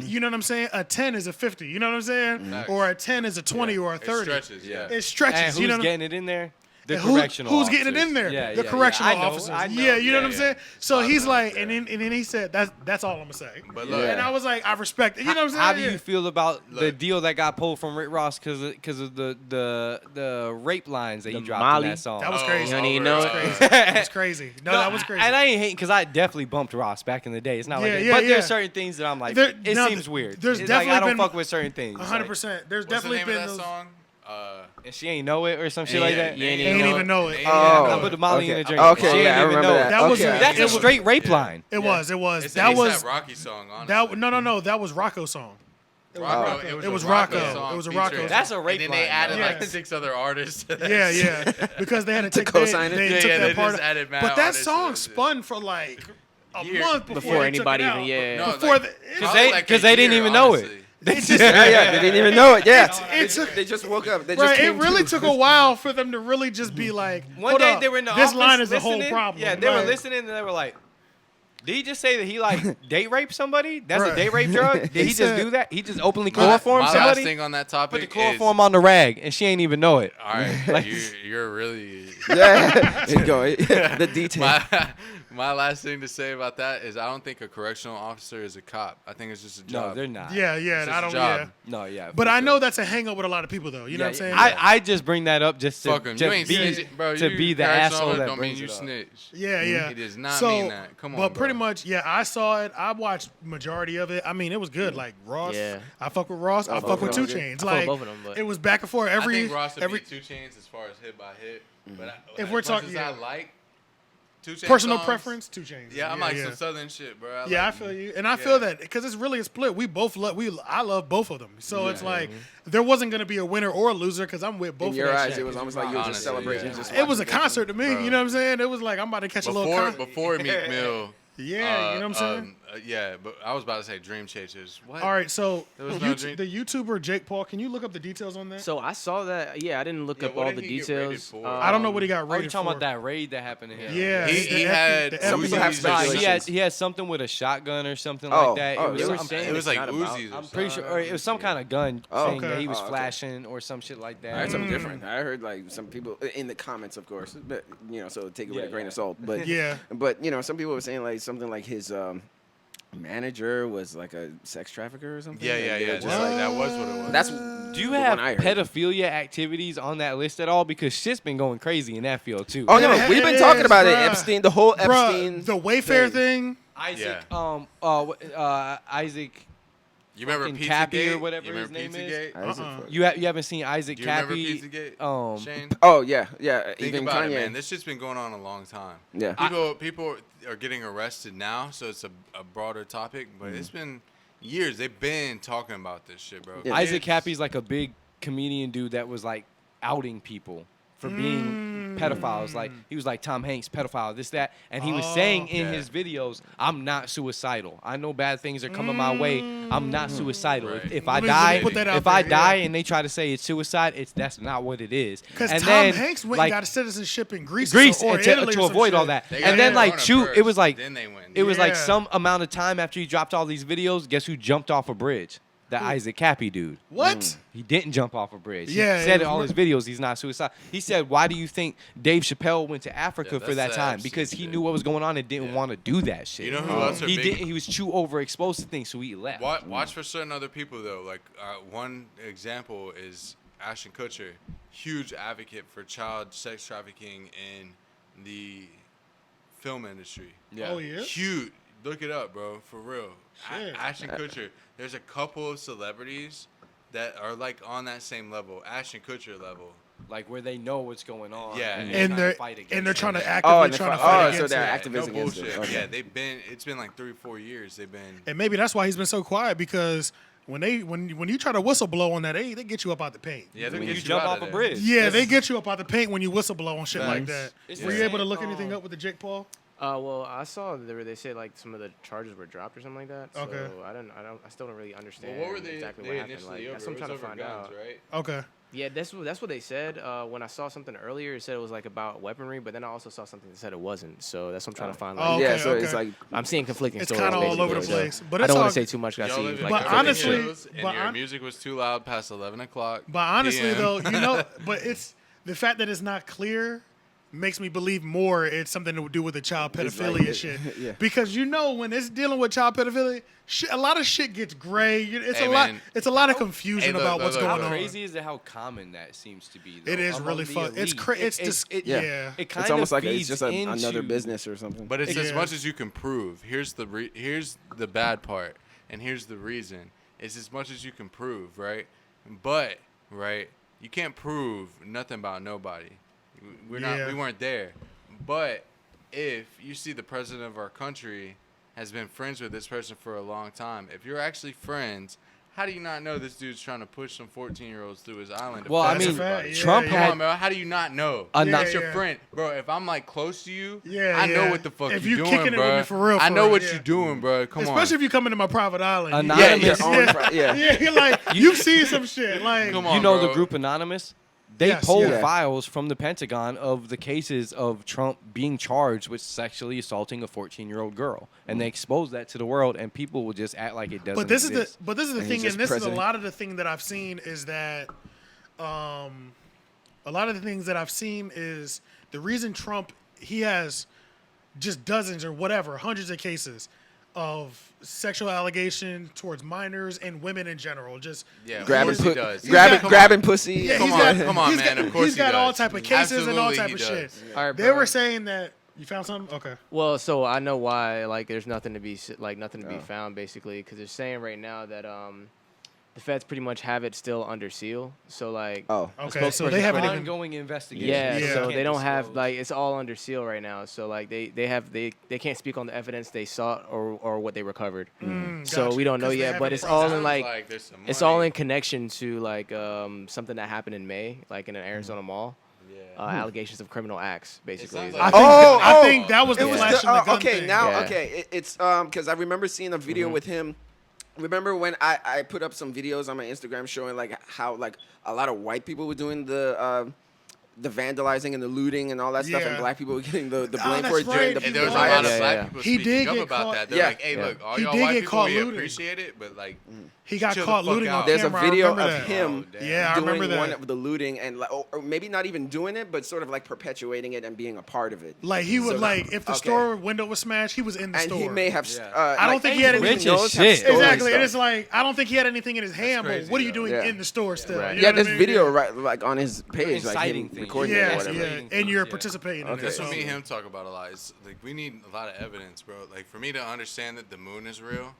You know what I'm saying? A 10 is a 50. You know what I'm saying? Facts. Or a 10 is a 20 or a 30. It stretches, yeah. It stretches. And who's you know what I'm- getting it in there? The and correctional who's getting it officers. in there? Yeah, The yeah, correctional yeah. I know, officers. I know. Yeah, you know what I'm Yeah, saying? yeah. So I he's know, like, yeah. and then he said, that's all I'm gonna say. But look, And I was like, I respect it. You know what I'm saying? How do Yeah. you feel about the Look. deal that got pulled from Rick Ross because of the rape lines that he The dropped Molly? in that song? That was crazy. You don't even over, know Crazy. it. That was crazy. No, that was crazy. And I ain't hating because I definitely bumped Ross back in the day. It's not like Yeah, that. yeah, But yeah. there's certain things that I'm like, There- it now, seems weird. there's It's definitely like, I don't been fuck with certain things. 100%. There's what's the definitely name been of that those. song? And she ain't know it or some shit like that. You ain't Ain't even know it. I put the Molly in the drink. She Okay, ain't yeah, I even remember know that. it. That was okay. a- That's it a was- straight rape line. It was. It's That was that Rocky song, honestly. that. No. That was Rocco's song. Rocco, It a was Rocco. song It was a featuring- Rocco. That's a rape And then they line, added bro. like Yes. 6 other artists to that Yeah, shit. yeah. Because they had to To take co-sign it? They Yeah, took yeah, that they part. just added mad But that artists to song it. spun for like a Years. month Before they took anybody it even- out. yeah. No, Before like, the, probably like a they didn't year, even know it. honestly. Yeah, they didn't even know it. Yeah, It took- they just woke up. They just Right, it came really to. took a while for them to really just be like, One hold day up, they were in the this office line is a listening. whole problem. Yeah, they were Like, listening and they were like, did he just say that he like date raped somebody? That's Right. a date rape drug? Did he just said- do that? He just openly My chloroformed last somebody? thing on that Put topic the is, chloroform on the rag and she ain't even know it. all right, you're really... Yeah, there you go. The detail. My last thing to say about that is I don't think a correctional officer is a cop. I think it's just a job. No, they're not. Yeah, It's yeah, just I a don't. job. Yeah, No, yeah. but for I sure. know that's a hang up with a lot of people, though. You know what I'm saying? I just bring that up just to, Fuck him. to You ain't be, snitch, bro. to You be the correctional asshole officer that don't brings mean it you up. snitch. Yeah, yeah. He does not So, mean that. Come on, but bro. pretty much, yeah, I saw it. I watched majority of it. I mean, it was good. Like Ross, Yeah. I fuck with Ross. I both fuck of with them 2 were good. Chains. I fuck with Like both of them, but- it was back and forth. I Every think Ross would every beat 2 Chainz as far as hit by hit. But If as we're much talking- as yeah. I like 2 Chainz personal songs, preference, 2 Chains. Yeah, I'm like some southern shit, bro. Yeah, I like- feel you, and I Yeah. feel that because it's really a split. We both love. I love both of them. So it's like Mm-hmm. there wasn't gonna be a winner or a loser because I'm with both. In of your that eyes, shit. it was almost like you were just Honestly, celebrating. yeah. Just It was a watching concert to me. Bro. You know what I'm saying? It was like I'm about to catch a little concert. Before Meek Mill. Yeah, you know what I'm saying. Yeah, but I was about to say Dream Chasers. What? All right, so There was no dream- the YouTuber Jake Paul, can you look up the details on that? So I saw that. Yeah, I didn't look Yeah, up what all did the he get rated details. for? I don't know what he got Are you rated talking for. about that raid that happened to him? Yeah, He had Some people have Uzis. speculations. He had something with a shotgun or something Oh, like that. oh, It was, really? They were I'm, saying It was it's like not about- Uzis. I'm pretty sure, or it was some kind of gun Oh, thing that he was okay. flashing or some shit like that. I heard something different. I heard like some people in the comments, of course, but so take it with a grain of salt. But Yeah. but some people were saying like something like his manager was like a sex trafficker or something. Yeah, And yeah, they were yeah. just like, That was what it was. that's Do you the have one I heard. pedophilia activities on that list at all? Because shit's been going crazy in that field too. Oh no, It we've been is, talking about it. bruh. Epstein, the whole Bruh, Epstein. the Wayfair thing. Isaac, Yeah. Isaac. You remember fucking Pizza Cappy or Gate? whatever You his remember name is? Pizzagate? You haven't seen Isaac Do you remember Cappy? Pizzagate, Shane? Oh yeah, yeah. Think Even about Kanye. it, man. This shit's been going on a long time. Yeah. People are getting arrested now, so it's a broader topic. But it's been years. They've been talking about this shit, bro. Yeah. Isaac Kids- Cappy's like a big comedian dude that was like outing people for being pedophiles. Like he was like Tom Hanks, pedophile, this, that. And he was saying in his videos, I'm not suicidal. I know bad things are coming my way. I'm not suicidal. Right. If I Let me die, put that out if I there, die yeah. and they try to say it's suicide, that's not what it is. Because And Tom then, Hanks went like, and got citizenship in Greece, and or Italy to or some avoid all shit. that. They got And then it like on shoot, first, it was like then they win. it was like Yeah. some amount of time after he dropped all these videos. Guess who jumped off a bridge? The Isaac Cappy dude. What? He didn't jump off a bridge. Yeah, He said it in all was his videos he's not suicidal. He said, why do you think Dave Chappelle went to Africa Yeah, for that that's time? sad Because he shit. knew what was going on and didn't Yeah. want to do that shit. You know who else are he big- didn't. He was too overexposed to things, so he left. Watch for certain other people though. Like one example is Ashton Kutcher, huge advocate for child sex trafficking in the film industry. Yeah. Oh yeah. Huge. Look it up, bro. For real. Shit. Ashton Kutcher. There's a couple of celebrities that are like on that same level, Ashton Kutcher level. Like where they know what's going on. Yeah. and And trying they're to fight against and they're it. trying to Oh, actively and trying to so fight they're against it. activism no against it. bullshit. Okay. Yeah, it's been like 3-4 years. They've been. And maybe that's why he's been so quiet because when you try to whistle blow on that, they get you up out the paint. Yeah, they'll When get you jump out off of a there. bridge. Yeah, they get you up out the paint when you whistle blow on shit like Facts. that. It's Were the you able to same, look anything up with the Jake Paul? Well, I saw they said like some of the charges were dropped or something like that. Okay. So I still don't really understand Well, what were they? exactly They what happened. initially Like, over. that's what I'm It trying was to over find guns, out. right? Okay. Yeah, that's what they said. When I saw something earlier, it said it was like about weaponry, but then I also saw something that said it wasn't. So that's what I'm trying to find. Like, Oh, okay, Yeah, so it's okay. like I'm seeing conflicting It's stories. kinda all basically, over the so place, but I it's don't all- want to say too much. 'Cause I Y'all see live in But like conflicting honestly- shows, and but your hon- music was too loud past 11 o'clock. But honestly, PM. though, but it's the fact that it's not clear makes me believe more it's something to do with the child It's pedophilia like- and shit. yeah. Because when it's dealing with child pedophilia, a lot of shit gets gray. It's Hey, a lot. man. It's a lot of confusion Hey, look, about look, what's look, going How on. crazy is it how common that seems to be? Though, It is among really the fun. It's elite. it's just yeah. It kind it's almost of like it's feeds just another into- business or something. But it's as Yeah. much as you can prove. Here's the bad part, and here's the reason. It's as much as you can prove, right? But right, you can't prove nothing about nobody. Yeah. We weren't there. But if you see the president of our country has been friends with this person for a long time, if you're actually friends, how do you not know this dude's trying to push some 14-year-olds through his island? to Well, I fuck That's a mean, fact. everybody? Yeah, Trump yeah. Come had on, bro. How do you not know? A That's Yeah, your yeah. friend, bro. If I'm like close to you, Yeah, I know yeah. what the fuck If you you doing, kicking it bro. with me for real, I know what yeah. you doing, bro. Come Especially on. if you coming to my private island. Anonymous. Yeah, your own yeah. Yeah, you're like you've seen some shit. Like Come You on, know bro. the group Anonymous? They Yes, pulled yeah. files from the Pentagon of the cases of Trump being charged with sexually assaulting a 14-year-old girl, and they exposed that to the world, and people will just act like it doesn't. But this exist. is the And thing, he's and just this president. is a lot of the thing that I've seen is that, a lot of the things that I've seen is the reason Trump he has just dozens or whatever, hundreds of cases of sexual allegation towards minors and women in general. Just Yeah, grabbing, of course he does. grabbing pussy. Yeah, Come he's on, got, come on, he's man. got- Of course he's he got all does. type of cases and all Absolutely type he of does. shit. All right, They bro. were saying that you found something. Okay. Well, so I know why. Like, there's nothing to be be found, basically, because they're saying right now that the feds pretty much have it still under seal. So like, Oh. Okay, so they haven't even. ongoing investigation. yeah, Yeah. so Can't they don't have disclose. like it's all under seal right now. So like they can't speak on the evidence they sought or what they recovered. So Gotcha. we don't know 'Cause they yet, but haven't- it's all in Sounds like there's some it's all money. in connection to like something that happened in May, like in an Arizona mall. Yeah. Allegations of criminal acts, basically. sounds I like- think, Oh, I oh. think that was the It was flash the, in the gun okay thing. now Yeah. okay it's because I remember seeing a video with him. Remember when I put up some videos on my Instagram showing like how like a lot of white people were doing the vandalizing and the looting and all that stuff, Yeah. and black people were getting the Oh, blame that's for it during right. the And there was a riots. lot of Yeah, black yeah. people He did speaking up get about caught- that. They're Yeah. like, hey, Yeah. look, all He y'all did white get people, caught we looting. appreciate it, but like, He got chill the caught fuck looting on out. There's a camera. I video remember of that. him Oh, damn. Yeah, I doing remember one that. of the looting and like, or maybe not even doing it, but sort of like perpetuating it and being a part of it. Like he would So- like if the okay. store window was smashed, he was in the And store. he may have. Yeah. I don't think he had Rich anything. as knows have shit. stolen Exactly. stuff. And it's like I don't think he had anything in his hand. But crazy, what are you though. doing Yeah. in the store still? Right. You know Yeah, what I there's mean? video right like on his page, like inciting him things. recording it or Yes, whatever. yeah, Escalating and you're things, yeah. participating in Okay. it. that's So. what me and him talk about a lot. Is like we need a lot of evidence, bro. Like for me to understand that the moon is real,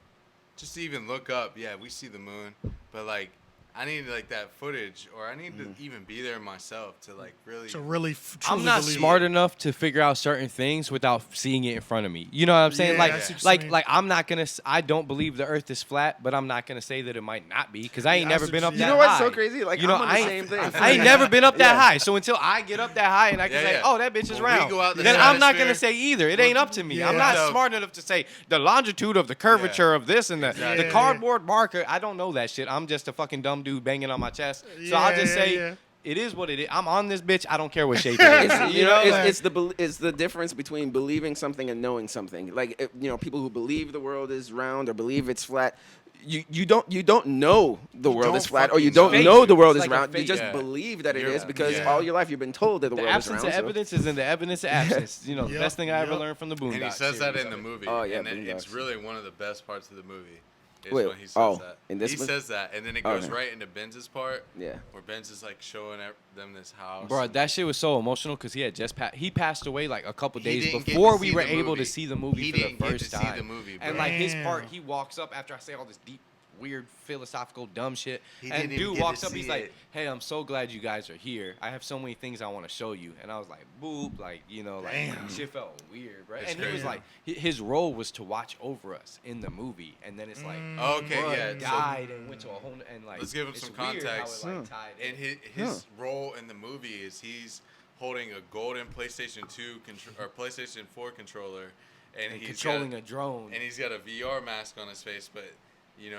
just to even look up, yeah, we see the moon, but like I need like that footage, or I need to even be there myself to like really. To really, truly I'm not believe smart it. enough to figure out certain things without seeing it in front of me. You know what I'm saying? Yeah, like, I see what you're like, saying. like I'm not gonna. I don't believe the Earth is flat, but I'm not gonna say that it might not be because I ain't Yeah, I never see been what up you that You high. know what's so crazy? Like You know, I'm on the I ain't- same thing. I ain't never been up that Yeah. high. So until I get up that high and I can Yeah, say, yeah. "Oh, that bitch is When we round," go out the then I'm not gonna stratosphere- say either. It ain't up to me. I'm Yeah. not So- smart enough to say the longitude of the curvature of this and the Exactly. the cardboard marker. I don't know that shit. I'm just a fucking dumb dude banging on my chest. So I'll just Yeah, say. yeah. It is what it is. I'm on this bitch. I don't care what shape it is. It's, You know, like- it's the difference between believing something and knowing something. Like people who believe the world is round or believe it's flat, you don't know the world don't is flat, or you fucking don't know. know the world It's is like a round. You fake. just Yeah. believe that it You're- is because yeah. all your life you've been told that the The world is absence round. of so- evidence is in the evidence of absence. You know, the Yep, best thing I ever yep. learned from the Boondocks. And he says that series in the of it. movie. Oh, yeah, and it's Boondocks. really one of the best parts of the movie. Is Wait, when he says oh, that. in this he one? says that, and then it goes Okay. right into Benz's part. Yeah. Where Benz is like showing them this house. Bro, and that shit was so emotional because he had just he passed away like a couple he days didn't get to before we see were the able to movie. see the movie He for the didn't get first to time. see the movie, And bro. like his Damn. part, he walks up after I say all this deep, weird, philosophical, dumb shit. He And didn't even dude get to walks up, see he's like, it. "Hey, I'm so glad you guys are here. I have so many things I want to show you." And I was like, "Boop," like like Damn. shit felt weird, right? It's And he was crazy. like, his role was to watch over us in the movie, and then it's like, Okay, bruh, yeah. he so died and went to a whole and like. let's give him it's some weird how it, context. like, tied in. And his role in the movie is he's holding a golden PlayStation 2 or PlayStation 4 controller, and And he's controlling got, a drone. and he's got a VR mask on his face, but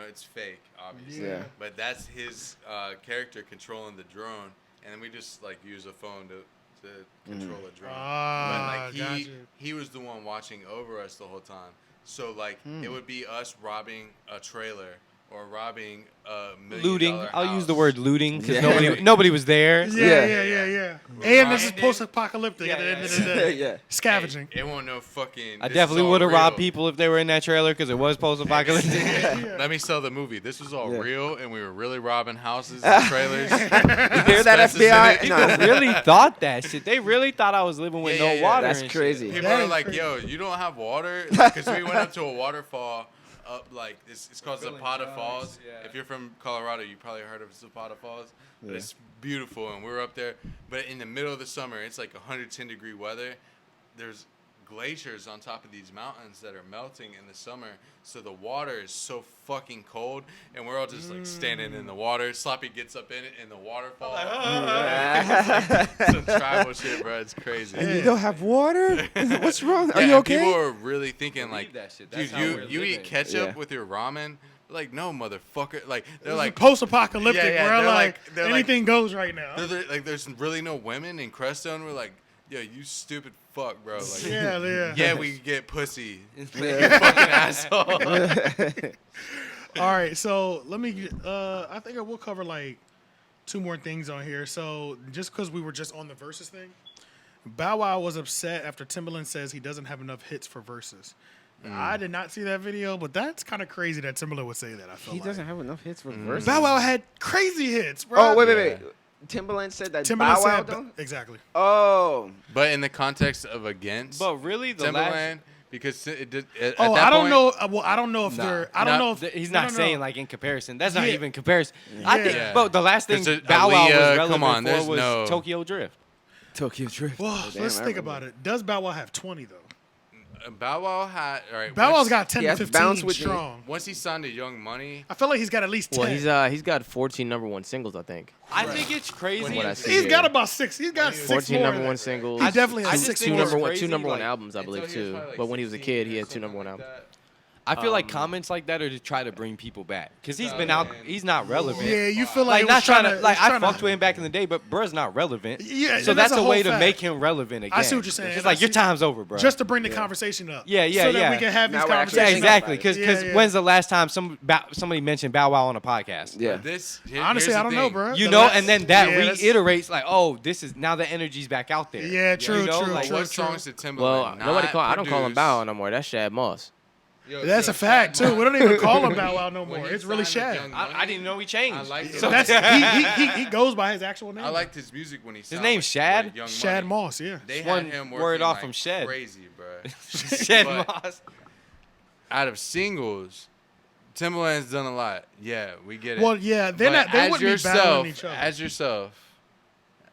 it's fake, obviously. Yeah. But that's his character controlling the drone, and we just like use a phone to control a drone. Ah, But like gotcha. he was the one watching over us the whole time. So like it would be us robbing a trailer or robbing a $1 million looting. house. I'll use the word looting because Yeah. nobody was there. Yeah. And this is Grinding. post-apocalyptic at the end of the day. Yeah. Scavenging. It won't no fucking. I this is definitely all would have robbed real. people if they were in that trailer because it was post-apocalyptic. Let me sell the movie. This was all Yeah. real, and we were really robbing houses and trailers. You hear that, Expenses in FBI? it. People Nah. really thought that shit. They really thought I was living with Yeah, no yeah, yeah. water. That's and crazy. Shit. People That are is like, crazy. "Yo, you don't have water?" Because we went up to a waterfall up like it's called filling Zapata jugs, Falls. yeah. If you're from Colorado, you probably heard of Zapata Falls. But Yeah. it's beautiful, and we were up there. But in the middle of the summer, it's like 110-degree weather. There's glaciers on top of these mountains that are melting in the summer, so the water is so fucking cold, and we're all just like standing in the water. Sloppy gets up in it, and the waterfall. Some tribal shit, bro. It's crazy. You don't have water? What's wrong? Are Yeah, you and people okay? are really thinking Believe like, that shit. That's dude, how you we're eat living. ketchup Yeah. with your ramen? Like, no, motherfucker. Like, they're This like, is post-apocalyptic, Yeah, yeah, where they're like like- anything goes right now. like, there's really no women in Crestone. We're like, yo, you stupid fuck, bro. Like, Yeah. we get pussy. You fucking asshole. All right, so let me. I think I will cover like 2 more things on here. So just because we were just on the versus thing, Bow Wow was upset after Timberland says he doesn't have enough hits for verses. I did not see that video, but that's kind of crazy that Timberland would say that. I feel He like. doesn't have enough hits for verses. Bow Wow had crazy hits, bro. Oh, wait. Timberland said that Timberland Bow Wow said don't? exactly. Oh. But in the context of against But really, the Timberland, because it did. At Oh, that I don't point, know. Well, I don't know if Nah. they're. I don't know if he's no, not no, saying no. like in comparison. That's not Yeah. even comparison. I think. Yeah. But the last thing 'Cause Bow Wow was Aaliyah, relevant come on, for there's was no- Tokyo Drift. Tokyo Drift. Well, Oh, damn, let's I think remember. about it. Does Bow Wow have 20 though? Bow Wow had all right. Bow Wow's once- got 10 He to has 15 Bounce With Me. strong. Once he signed to Young Money. I feel like he's got at least 10. Well, he's got 14 number 1 singles, I think. I think it's crazy. What I see He's here. got about 6. He's got 6 14 more. number 1 singles. He definitely I has just 6 think more. it's two crazy, number 1 like, albums, I until believe, he was too. probably, like, But when he was a 16 kid, he or had 2 number 1 something albums. that. I feel like comments like that are to try to bring people back because he's been out. man. He's not relevant. Yeah, you feel Like like, it not was trying to like it's I trying fucked with him back in the day, but bruh's not relevant. Yeah, so and that's that's a a way whole to fact. make him relevant again. I see what you're saying. It's and like I your see- time's over, bro. Just to bring the conversation up. Yeah, So that yeah. we can have these Now we're actually yeah, conversations. exactly. Because Yeah, yeah. when's the last time somebody mentioned Bow Wow on a podcast? Yeah. Honestly, I don't know, bro. You The know, last- and then that yeah, that's- reiterates like, oh, this is now the energy's back out there. Yeah, true, you know, true, like, true, What true. songs did Timberland Well, not I don't call him produce? Bow Wow no more. That's Shad Moss. That's a fact too. We don't even call him Bow Wow no more. It's really Shad. I didn't know he changed. I liked So him. That's he goes by his actual name. I liked his music when he. His name's Shad? Young Shad Money. Moss. Yeah. They Just had one him word working off like from Shed. Crazy, bro. Shed But Moss. out of singles, Timberland's done a lot. Yeah, we get it. Well, yeah, they're But not. They as wouldn't yourself, be battling each other. as yourself.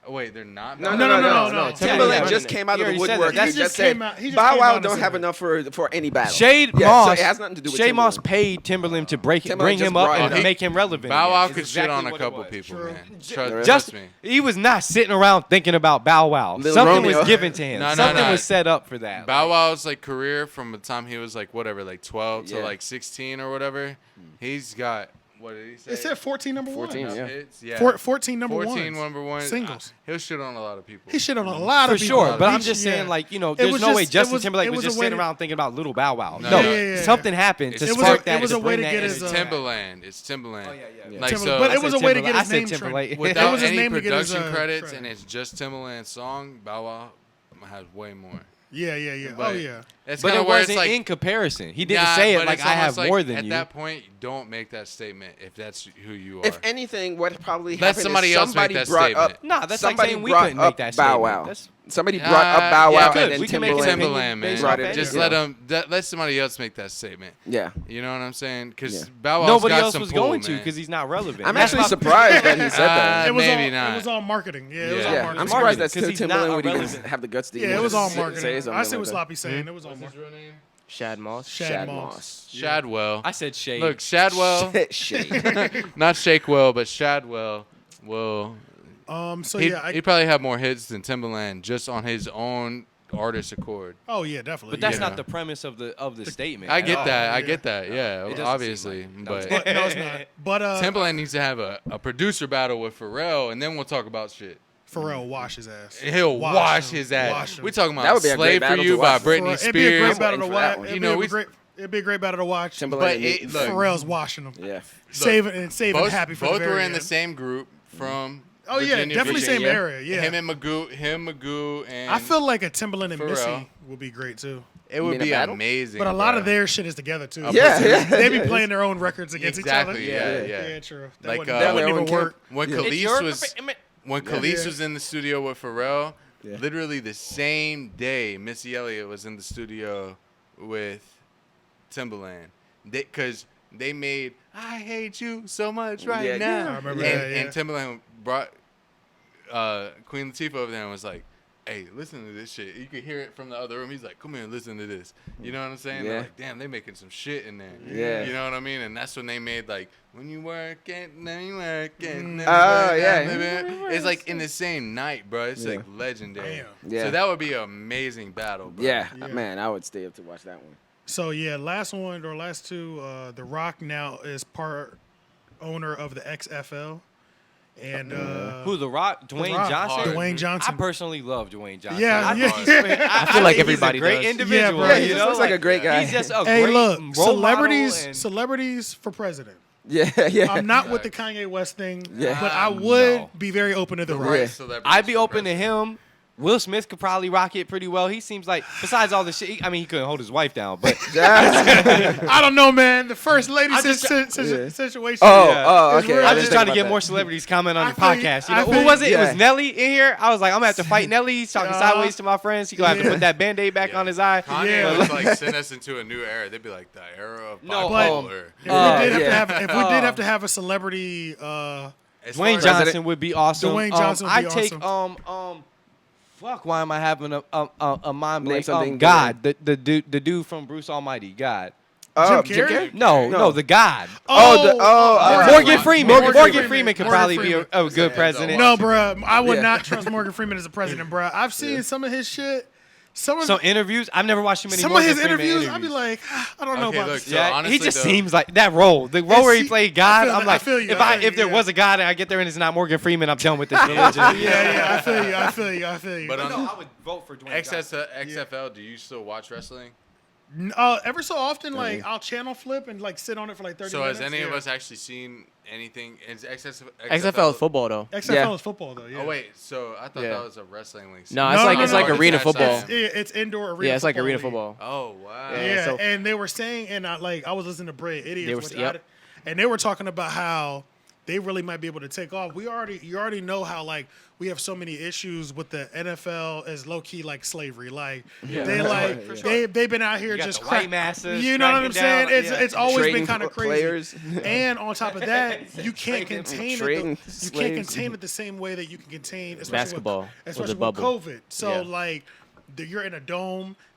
Oh, wait, they're not. No. no. Timberland Yeah, just yeah. came out You of the already said woodwork. that. He He just just said came out- he just Bow came Wow out and don't said have it. enough for any battle. Shade Yeah, Moss. so it has nothing to do with Shay Moss Timberland. paid Timberland to bring Timberland him just up brought and it up. make him relevant. Bow again. Wow It's could shit exactly on a what it couple was. people, True. man. Just- Just me. he was not sitting around thinking about Bow Wow. Lil Something Romeo. was given to him. No, no, Something no. was set up for that. Bow Like, Wow's like career from the time he was like whatever, like 12 to Yeah. like 16 or whatever. He's got What did he say? It said 14 number 14, ones. yeah. Hits? Yeah. 14 number 14 ones. number one. Singles. He'll shit on a lot of people. He shit on a lot For of people. sure, but I'm He- just saying, yeah. like, you know, It there's was no way just- Justin it was- Timberlake it was was just a way sitting to- around thinking about Little Bow Wow. No. No, Yeah. something happened to It was spark a- that. it was to a way bring to that get energy. his, It's Timberland. It's Timberland. Oh, yeah. Like, Timberland. so, But I it was a said way to Timberlake. get his I said name Timberlake. trend. without It was his any name to get his, production credits trend. and it's just Timberland's song, Bow Wow has way more. Yeah. Oh But yeah. It's But kind it of where it's wasn't like in comparison. He didn't nah, say it but like it's I have almost like more than at you. that point, don't make that statement if that's who you are. If anything, what probably Let happened somebody is else make somebody that brought statement. up. Nah, that's like somebody saying we brought couldn't make up that Bow statement. Wow. That's- Somebody brought up Bow yeah, Wow, good. and then We can make an Timberland opinion Timberland, man. based brought off it. Just Yeah. let somebody else make that statement. Yeah. You know what I'm saying? Because Yeah. Bow Wow's Nobody got else some was pull, going to man. because he's not relevant. I'm That's actually my- surprised that he said that. It was maybe all. not. It was all marketing. Yeah, it was Yeah. all Yeah, marketing. I'm surprised that Because still he's Timberland not would even relevant. have the guts to Yeah, even it was all say marketing. something I see like what that. Sloppy's saying. It was all What's his marketing. real name? Shad Moss. Shad Moss. Shadwell. I said shade. Look, Shadwell, Shade. not Shakewell, but Shadwell will. So He'd, yeah. he'd probably have more hits than Timberland just on his own artist accord. Oh yeah, definitely. But that's yeah. not the premise of the statement. I at get all. that. I yeah. get that. Yeah, It doesn't obviously. seem But But no, it's not. But Timberland needs to have a producer battle with Pharrell, and then we'll talk about shit. Pharrell wash his ass. He'll wash him. his ass. Wash him. We're talking That about would be a great "Slave for battle You" to by watch. Britney It'd be a Spears. great battle to waiting for watch. that one. It'd You be know, it'd be a great battle to watch. Timberland. But it- look, Pharrell's washing them. Yeah. Saving both happy for both the very were in end. the same group from. Oh yeah, Virginia, definitely same Virginia. area. Yeah. Him, Magoo, and I feel like a Timberland and Pharrell. Missy would be great too. it would mean a be battle? amazing. But a lot bro. of their shit is together too. Yeah. They be playing their own records against Exactly, each other. yeah. Yeah, true. That Like, wouldn't, uh, that wouldn't Their even own work. when Yeah. Khalees Yeah. was in the studio with Pharrell, Yeah. literally the same day Missy Elliott was in the studio with Timberland, because they made "I Hate You So Much Right Yeah, Now," I remember and, that, yeah. and Timberland brought Queen Latifah over there and was like, "Hey, listen to this shit." You could hear it from the other room. He's like, "Come here and listen to this." You know what I'm saying? They're Yeah. like, "Damn, they making some shit in there." Yeah. You know what I mean? And that's when they made like, "When you work it, then you work it." Oh, yeah. It's like in the same night, bro. It's like legendary. Damn. Yeah. So that would be an amazing battle, bro. Yeah. Yeah. Man, I would stay up to watch that one. So yeah, last two. The Rock now is part owner of the XFL, and Who, The Rock? Dwayne Rock. Johnson? Dwayne Johnson. I personally love Dwayne Johnson. Yeah, I yeah. think I feel like think everybody he's a great does. individual. Yeah, bro. Yeah, he you just know? looks like a great guy. He's just a hey, great look, role celebrities, model and- celebrities for president. Yeah. Yeah. I'm not with the Kanye West thing, Yeah. but I would No. be very open to the Rock. right Celebrities I'd be for open to president. him. Will Smith could probably rock it pretty well. He seems like, besides all the shit, he couldn't hold his wife down, but I don't know, man. The first lady I just- situation. Oh, It's okay. real. I I'm didn't just think trying to about get that. more celebrities comment on I the feel you. podcast. You I know, feel who you. was it? It Yeah. was Nelly in here. I was like, I'm gonna have to fight Nelly. He's talking sideways to my friends. He gonna have to Yeah. put that Band-Aid back on his eye. Kanye Yeah. was like send us into a new era. They'd be like the era of No, bipolar. If we did yeah. have to have a celebrity, As far Dwayne as- Johnson would be awesome. Dwayne Johnson would I be take awesome. fuck. Why am I having a mind blank? something God, the dude from Bruce Almighty. God. Jim Carrey? No, the God. Morgan Freeman. Morgan Morgan Freeman. Freeman could Morgan probably Freeman. be a good president. No, bruh. I would Yeah. not trust Morgan Freeman as a president, bruh. I've seen some of his shit. Some of Some interviews. I've never watched too many. some of Morgan his Freeman interviews, I'd be like, I don't know Okay, about look, this. so Yeah, honestly, he just though- seems like that role. The role where he see, played God. I I'm like, feel you, if I feel you, there yeah. was a God and I get there and it's not Morgan Freeman, I'm done with this religion. Yeah, I feel you. But on I would vote for Dwayne Johnson. XFL, do you still watch wrestling? Every so often, like I'll channel flip and like sit on it for like 30 So minutes. has any of yeah. us actually seen anything? Is XFL is football though. XFL Yeah. is football though. Yeah. Oh wait, so I thought Yeah. that was a wrestling league. No, it's like no, arena it's football. attached It's indoor arena. Yeah, it's like football arena league. football. Oh wow. Yeah. Yeah, so- and they were saying, and I was listening to Brilliant They Idiots, were- and they were talking about how they really might be able to take off. You already know how like we have so many issues with the NFL as low key like slavery. Like they like For they've been out here You got just the white crack- masses You know what I'm saying? cracking down, It's always Trading been kind of crazy. players. And on top of that, you can't contain Trading it. You can't slaves. contain it the same way that you can contain especially Basketball with, with especially the with bubble. COVID. So Yeah. like you're in a dome.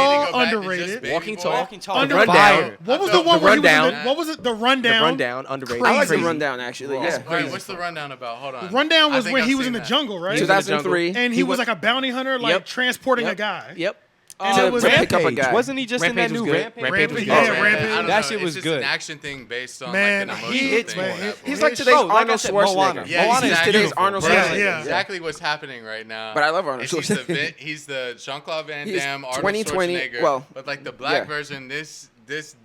Tall, go back to just underrated. Baby Walking Boy. Tall. Walking Tall. Under Rundown. Fire. What was the one where he was in Rundown. what was it? The The Rundown. Rundown, underrated. I like the Crazy. Rundown actually. Bro. Yeah. All right, what's the rundown about? Hold on. Rundown I was think when I've he was seen in the that. jungle, right? He was in the 2003. And he He was went- like a bounty hunter, like Yep. transporting Yep. a guy. Yep. it was pick up a Rampage. guy. Wasn't he just Rampage in that was new good. Rampage? Rampage was Yeah, good. Rampage. I don't That know. shit was it's just good. an action thing based on Man, like an he emotional hits thing. more. at that He's point. like today's Bro, like I Arnold said, Schwarzenegger. Moana. Yeah, Moana he's is today's beautiful, Arnold bro. Schwarzenegger. Yeah. Exactly what's happening right now. But I love Arnold is he's the Schwarzenegger. he's the Jean-Claude Van He's Damme, Arnold 2020 Schwarzenegger. well, but like the black yeah. version this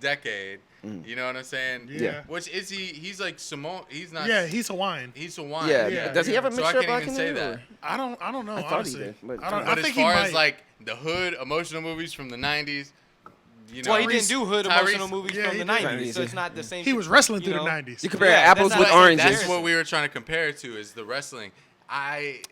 decade. You know what I'm saying? Yeah. Which is he? He's like Samoan. He's not. Yeah, he's Hawaiian. He's Hawaiian. Yeah. Yeah, Does he have a So I mixture of can't black even and say Native, that. or- I don't know. I thought he honestly, did, but- I don't. But I as think far he as might. like the hood emotional movies from the '90s, you know, Well, he didn't do hood Tyrese- emotional movies Yeah, from he the did. 90s, so it's not the same. He was wrestling you through the know? 90s. You compare Yeah, apples that's with not- oranges. That's what we were trying to compare it to is the wrestling.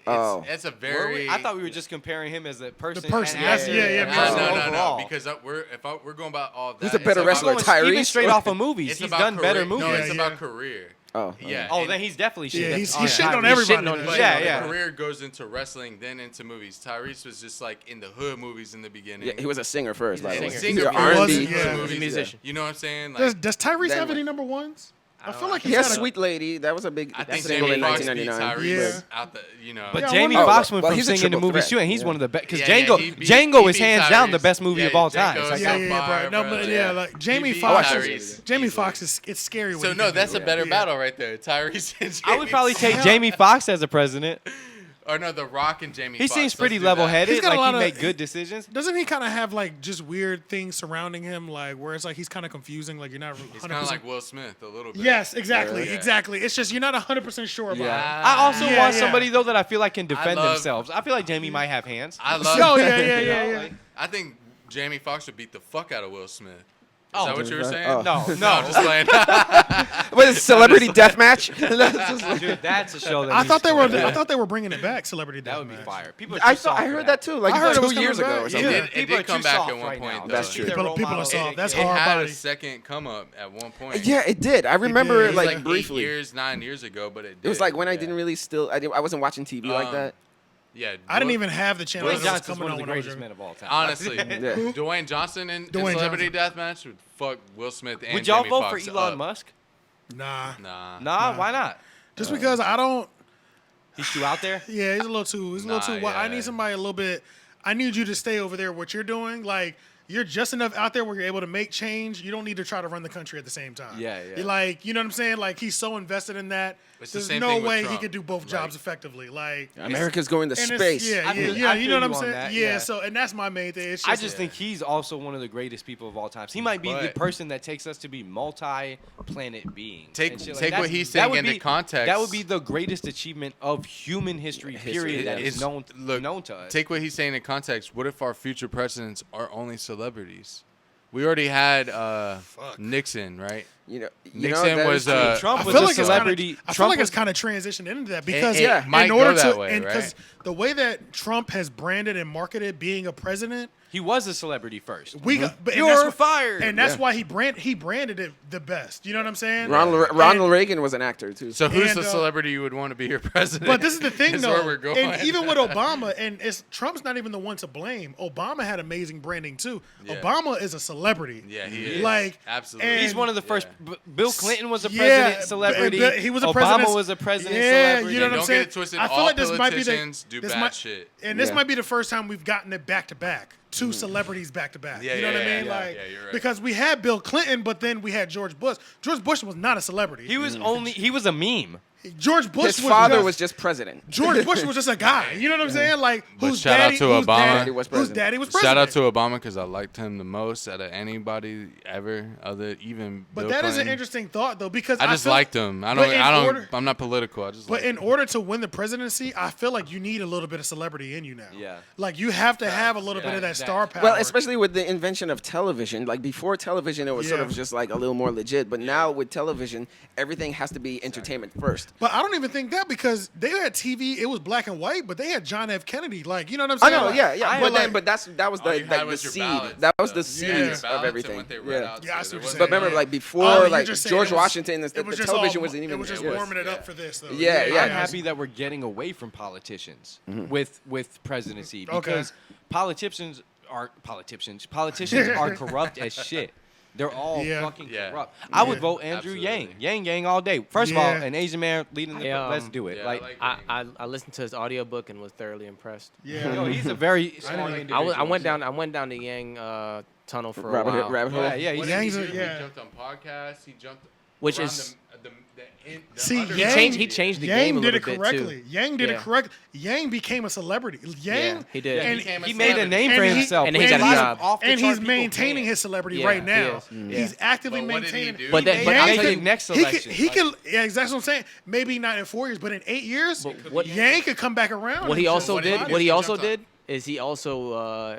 It's a Were very. we? I thought we were just comparing him as a person. person, and yes, actor yeah, and yeah, person yeah. No, overall. because we're going about all that. Who's the It's better about- wrestler, Going Tyrese? even straight off of movies. It's He's about done better career- movies. No, it's Yeah, about yeah. career. Oh, Yeah. Oh, and- then he's definitely shit. Yeah, he's on shitting on Tyrese. everybody. Shitting on today. But Yeah, the yeah. career goes into wrestling, then into movies. Tyrese was just like in the hood movies in the beginning. Yeah, he was a singer first, by the way. Singer He's an first, R&B. was, yeah. movies, He's a musician. You know what I'm saying? Like, Does Tyrese Then have what? any number ones? I feel like He he's has got a- Sweet Lady. That was a big I think single in Jamie Foxx beat 1999. Tyrese Yeah. out the, you know. But Yeah, I Jamie wonder- Foxx went well, from he's a singing to triple movies threat. too, and he's Yeah. one of the best. Because Yeah, Django, he beat Django is Tyrese. hands down the best movie Yeah, of all Django time. is It's like, Yeah, on yeah, fire, bro. No, bro. but Yeah. yeah, like Jamie beat Foxx. Tyrese Jamie easily. Foxx is it's scary. What So he no, can that's do. a better Yeah. battle right there. Tyrese and Jamie I would probably take Foxx. Jamie Foxx as a president. Or no, The Rock and Jamie He Foxx. seems Let's pretty do that. level-headed. He's got a Like lot he of- make good decisions. Doesn't he kind of have like just weird things surrounding him, like where it's like he's kind of confusing, like you're not 100%. He's kind of like Will Smith a little bit. Yes, exactly, Yeah. exactly. It's just you're not 100% sure about it. I also Yeah, want yeah. somebody though that I feel like can defend love- themselves. I feel like Jamie might have hands. I love. Oh yeah. I think Jamie Foxx would beat the fuck out of Will Smith. Is Oh, that what you were saying? Oh. No, No, no, I'm just playing. What is Celebrity Deathmatch? dude, that's a show that I needs thought they to were. come back. I thought they were bringing it back. Celebrity That would be Deathmatch. fire. People are I too thought soft I for heard that. that too, like I heard it was 2 years coming ago back, or something. yeah. It People are did come too back soft at one right point. now. Though. That's true. Their People role are model- soft. That's It hard had body. a second come up at one point. Yeah, it did. I remember did. It was like, like briefly. 9 years ago, but it. It was did, like when I yeah. didn't really I wasn't watching TV like that. Yeah, I didn't Dwayne- even have the channel. Dwayne that was Johnson's coming one of on the when I was greatest young. men of all time. Honestly, Yeah. Dwayne Johnson in Dwayne Celebrity Deathmatch would fuck Will Smith and Would y'all Jamie vote Foxx for Elon up. Musk? Nah, Nah, why not? just because I don't. He's too out there. Yeah, he's a little too. He's a little Nah, too. I yeah. need somebody a little bit. I need you to stay over there. What you're doing, like you're just enough out there where you're able to make change. You don't need to try to run the country at the same time. Yeah, yeah. You're like, you know what I'm saying? Like he's so invested in that. It's the There's same no thing with way he Trump. could do both jobs Like- effectively. Like America's going to and it's- space. Yeah, I yeah, feel- yeah. I You feel know what you I'm on saying? that, Yeah. yeah. So, and that's my main thing. It's I just, just think he's also one of the greatest people of all time. He might be the But- person that takes us to be multi-planet beings. Take- and shit take that. what he's That saying would into be- context. That would be the greatest achievement of human history. Period. That is known to us. Take what he's saying in context. What if our future presidents are only celebrities? We already had Nixon, right? Nixon that was is true. Trump I was feel a like it's celebrity. Kinda, I feel Trump like was- it's kind of transitioned into that because it might in order go that to way, and because right? the way that Trump has branded and marketed being a president. He was a celebrity first. We got, but, and You're that's, fired. and that's why he branded it the best. You know what I'm saying? Ronald Reagan was an actor too. So who's And, the celebrity you would want to be your president? But this is the thing, Is though. where we're going. And even with Obama, and Trump's not even the one to blame. Obama had amazing branding too. Yeah. Obama is a celebrity. Yeah, he is. Like Absolutely. and- He's one of the first. Bill Clinton was a Yeah, president celebrity. but he was a Obama president. was a president Yeah, celebrity. you know what I'm Don't saying? get it twisted. I feel All like this might be the politicians do this bad might- shit. and this Yeah. might be the first time we've gotten it back to back. Two celebrities back to back. Yeah, You know what I yeah, mean? yeah, Like yeah, you're right. because we had Bill Clinton, but then we had George Bush. George Bush was not a celebrity. He was he was a meme. George Bush His was father just, was just president. George Bush was just a guy. You know what I'm saying? Like But whose shout out daddy, to whose Obama. daddy Daddy was whose president. daddy was president. Shout out to Obama because I liked him the most out of anybody ever, even. But Bill that is an Clinton. interesting thought though because I just feel- liked him. I but don't. in I don't. order- I'm not political. I just. But liked in him. order to win the presidency, I feel like you need a little bit of celebrity in you now. Yeah. Like you have to have a little bit of that star power. Well, especially with the invention of television. Like before television, it was sort Yeah. of just like a little more legit. But now with television, everything has to be entertainment first. But I don't even think that because they had TV, it was black and white, but they had John F. Kennedy. Like, you know what I'm I saying? know, Like, yeah. But like- that was All the you had like the was your seed. ballots, That was though. the You seed had your of ballots and everything. what they read Yeah. out to. Yeah, I see There what you're wasn't- saying. But remember, Yeah. like before, Oh, you're like just saying George it was- Washington, the it was just television all- wasn't even. It was just yeah. warming it up for this, though. Yeah, yeah. I'm happy that we're getting away from politicians with presidency Okay. because politicians are corrupt as shit. They're all Yeah. fucking Yeah. corrupt. I would vote Andrew Absolutely. Yang. Yang Gang all day. First of all, Yeah. an Asian man leading the let's do it. Yeah, like, I listened to his audiobook and was thoroughly impressed. Yeah. yo, he's a very smart didn't- individual. I went down the Yang tunnel for a Rabbit while. hole. Rabbit hole. Yeah, What Yang's did he a- do? yeah. He jumped on podcasts. He jumped. Which around is- the See, under- Yang- He changed the Yang game a did little it bit correctly. too. Yang did it Yeah. correctly. Yang became a celebrity. Yang, Yeah, he did. Yeah, and he made a name for and he- himself. and he which got a a lot job. of off the and chart he's people maintaining can't. his celebrity Yeah, right he now. is. He's actively But what did he maintaining. do? But that- He but made I'll it tell to you- the next He election. could, that's what I'm saying. Maybe not in 4 years, but in 8 years, But what- Yang could come back around. What he and also What did he did, do? what he He also jumped on- did, is he also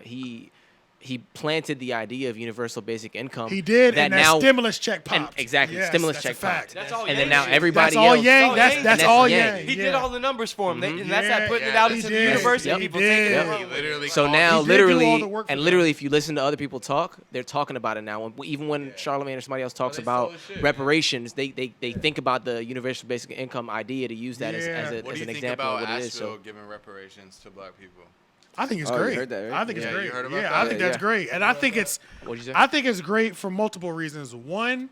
he planted the idea of universal basic income. he did, that and that now stimulus check and popped. exactly Yes, stimulus that's a check fact. popped. That's all and then Yang now did. everybody That's all else. Yang. That's That's all Yang. Yang. He yeah. did all the numbers for him, and that's Yeah. not putting it Yeah, out he into did. the universe, and He people did. taking it He from him. literally So called- now, He did do all the literally, work for and them. literally, if you listen to other people talk, they're talking about it now. Even when Charlamagne or somebody else talks they about stole his shit, reparations, they think about the universal basic income idea to use that Yeah. as What an do you think example about of what it is. Asheville So giving reparations to black people? I think it's Oh, you great. heard that, right? I think Yeah, it's you great. heard about Yeah, that? I think that's Yeah. great, and I think it's. What'd you say? I think it's great for multiple reasons. One,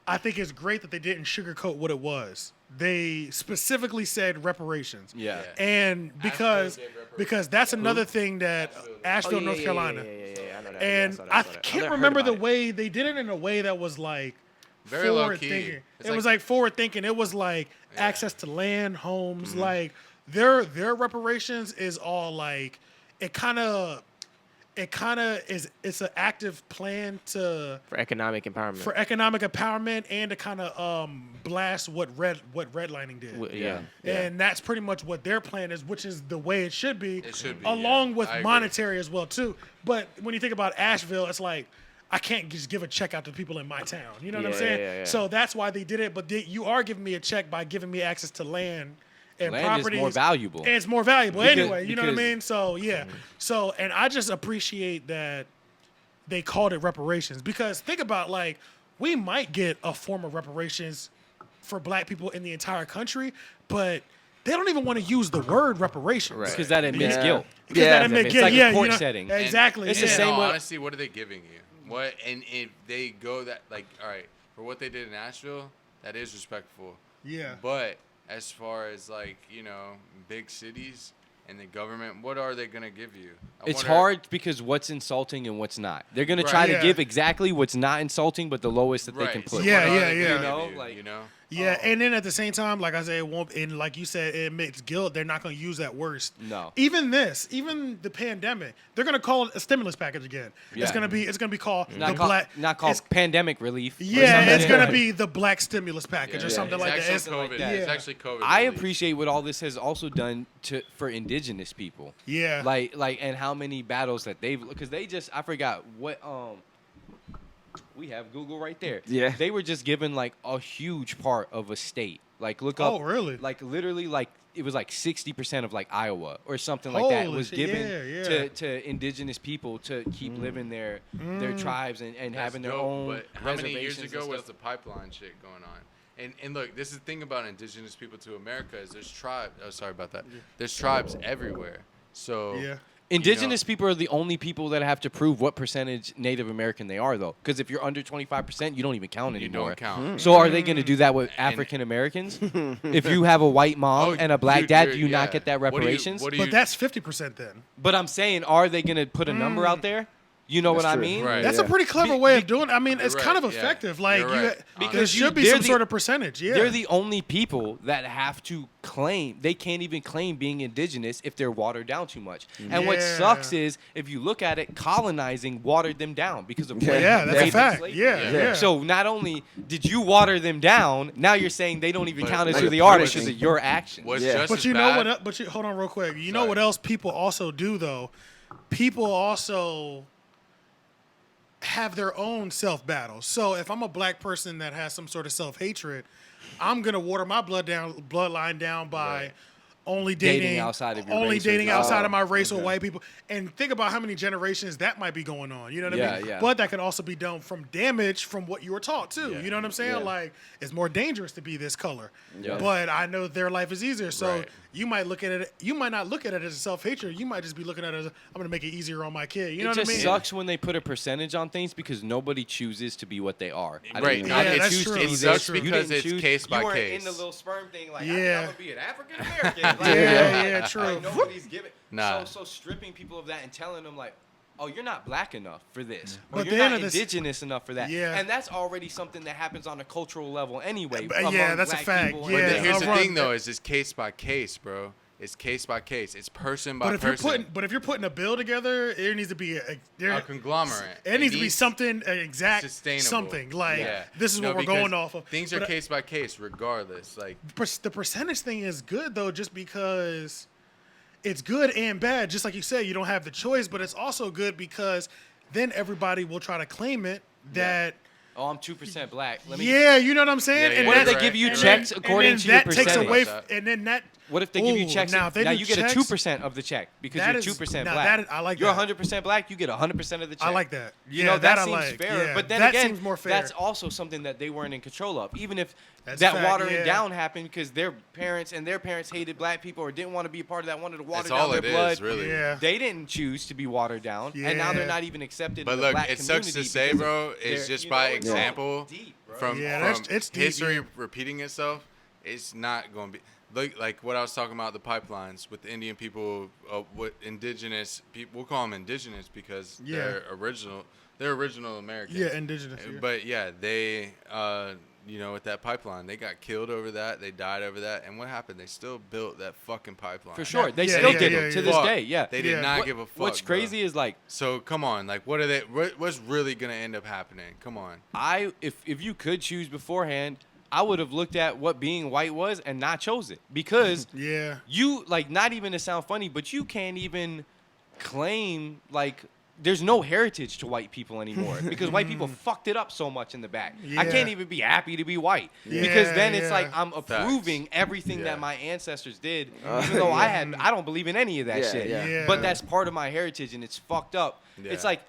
I think it's great that they didn't sugarcoat what it was. They specifically said reparations. Yeah. And because gave reparations. because that's another thing that Asheville, Oh, yeah, North yeah, Carolina. Yeah, I know that. And Yeah, I saw that. can't heard remember the about it. way they did it in a way that was like Very low forward key. thinking. It's It was like forward thinking. It was like Yeah. access to land, homes. Mm-hmm. Like their reparations is all like it kind of is it's an active plan to for economic empowerment. for economic empowerment and to kind of blast what redlining did. Yeah. And that's pretty much what their plan is, which is the way it should be. It should be, along yeah. with I agree. monetary as well too. But when you think about Asheville, it's like I can't just give a check out to people in my town. You know what I'm Yeah, saying? yeah, yeah. So that's why they did it. But you are giving me a check by giving me access to land and Land is properties. more valuable. And it's more valuable Because- anyway. You know what I because- mean? So yeah. So and I just appreciate that they called it reparations because think about like we might get a form of reparations for black people in the entire country, but they don't even want to use the word reparations. Right. Because that admits Yeah. guilt. Because that Yeah. admit It's guilt. like a Yeah, court you know, setting. And- Exactly. It's yeah. the same No, way- honestly, what are they giving you? What and if they go that like all right for what they did in Asheville, that is respectful. Yeah. But as far as like big cities and the government, what are they gonna give you? I It's wonder- hard because what's insulting and what's not. They're gonna Right. try Yeah. to give exactly what's not insulting, but the lowest that they Right. can So put. Yeah, what are yeah, they yeah. gonna You know, give you, like- you know? Yeah, and then at the same time, like I said, it won't. And like you said, it admits guilt. They're not going to use that word. No. Even the pandemic, they're going to call it a stimulus package again. Yeah. It's going to be called Not the called, black. not called it's- pandemic relief. or Yeah, something. it's going to be the black stimulus package or Yeah. something It's like that. actually It's- COVID. that. It's Yeah. actually COVID. I relief. appreciate what all this has also done for indigenous people. Yeah. Like and how many battles that they've because they just I forgot what we have Google right there. Yeah. They were just given like a huge part of a state. Like look up. Oh, really? Like literally like it was like 60% of like Iowa or something like that Holy was shit, given yeah. to indigenous people to keep living their tribes and That's having their dope, own But how many years reservations ago and was stuff. the pipeline shit going on? And look, this is the thing about indigenous people to America is there's tribes. Oh, sorry about that. There's tribes everywhere. So Yeah. Indigenous people are the only people that have to prove what percentage Native American they are, though. Because if you're under 25%, you don't even count you anymore. don't count. So are they going to do that with African Americans? If you have a white mom Oh, and a black dude, dad, you're- do you not yeah. get that What do you- reparations? what do But you- that's 50% then. But I'm saying, are they going to put a number out there? You know That's what I true. mean? Right. That's Yeah. a pretty clever way of doing it. I mean, it's You're kind of right, yeah. effective. Like, You're right. there Because should be they're some the- sort of percentage. Yeah. They're the only people that have to claim. They can't even claim being indigenous if they're watered down too much. And what Yeah. sucks is, if you look at it, colonizing watered them down because of Yeah, yeah, that's a rape and fact. slavery. Yeah, yeah. So not only did you water them down, now you're saying they don't even But- count as Now who you're they are punishing. because of your actions. Was Yeah. just But as you know bad. what? But hold on real quick. You know Sorry. what else people also do though? People also have their own self battles. So if I'm a black person that has some sort of self hatred, I'm gonna water my bloodline down by Right. only dating outside of your only race or dating just- outside of my race or okay. white people. And think about how many generations that might be going on. You know what I mean? Yeah. But that can also be done from damage from what you were taught too. Yeah. You know what I'm saying? Yeah. Like it's more dangerous to be this color. Yeah. But I know their life is easier. So Right. you might look at it. You might not look at it as self-hatred. You might just be looking at it as I'm going to make it easier on my kid. You know It what I just mean? sucks when they put a percentage on things because nobody chooses to be what they are. I Right. didn't- Yeah, I didn't that's choose true. to It be sucks this. You because didn't it's choose- case by You weren't case. in the little sperm thing like, Yeah. I'm going to be an African American. Like, Yeah, true. Like, nobody's giving. Nah. So stripping people of that and telling them like, oh, you're not black enough for this, But or you're then not at the s- indigenous enough for that. Yeah. And that's already something that happens on a cultural level anyway. Yeah, among that's a black fact. people Yeah. and- But here's the I'll thing, run- though, is it's case by case, bro. It's case by case. It's person by But if you're putting a bill together, there needs to be a conglomerate. It needs to be something exact, sustainable. something like Yeah. this is No, what we're because going off of. Things are But, case by case, regardless. Like, the percentage thing is good though, just because it's good and bad. Just like you said, you don't have the choice, but it's also good because then everybody will try to claim it that. Oh, I'm 2% black. Let me Yeah, you know what I'm saying. Yeah, And yeah, What if that's- they give you and checks then- according and to then your that takes percentage? away, Like that. and then that. What if they give you Ooh, checks? now, if they Now do you get checks- a 2% of the check because That you're is- 2% now black. that- I like You're that. 100% black. You get 100% of the check. I like that. You Yeah, know that that I seems like. fair. Yeah, But then that again, seems more fair. that's also something that they weren't in control of. Even if That's that a fact, watering yeah. down happened because their parents and their parents hated black people or didn't want to be a part of that, wanted to water that's down all their it blood. is, really. Yeah. They didn't choose to be watered down, and now they're Yeah. not even accepted But in the look, black it community. sucks to say, because bro. of It's their- just you by know, it's all example deep, bro. from Yeah, that's- from it's deep, history yeah. repeating itself. It's not going to be like what I was talking about, the pipelines with the Indian people, what indigenous people. We'll call them indigenous because Yeah. they're original Americans. Yeah, indigenous. Yeah. But yeah, they, with that pipeline, they got killed over that. They died over that. And what happened? They still built that fucking pipeline. For sure, they Yeah, still yeah, did yeah, it to yeah. this Fuck. day. Yeah, They did Yeah. not give a fuck. What's bro. crazy is like So come on, like what are they? What's really gonna end up happening? Come on. if you could choose beforehand, I would have looked at what being white was and not chose it because Yeah. you like not even to sound funny, but you can't even claim like there's no heritage to white people anymore because white people fucked it up so much in the back. I Yeah. can't even be happy to be white Yeah, because then it's like yeah. I'm approving everything Yeah. that my ancestors did, even though I don't believe in any of that Yeah, shit. yeah. Yeah. But that's part of my heritage and it's fucked up. Yeah. It's like,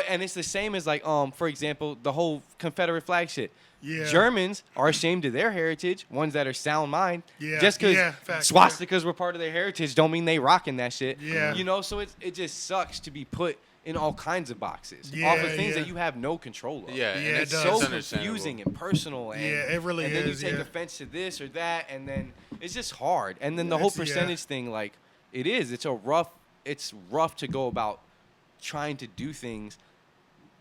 and it's the same as like for example the whole Confederate flag shit. Yeah. Germans are ashamed of their heritage, ones that are sound mind. Yeah, Just because yeah, facts, swastikas were part of their heritage don't mean they rocking that shit. Yeah. You know, so it just sucks to be put in all kinds of boxes Yeah, off of things yeah. that you have no control of. Yeah, Yeah, and it it's does. So It's understandable. confusing and personal. And, Yeah, it really and then is, you take yeah. offense to this or that, and then it's just hard. And then the whole It's- yeah. percentage thing, like, it's rough to go about trying to do things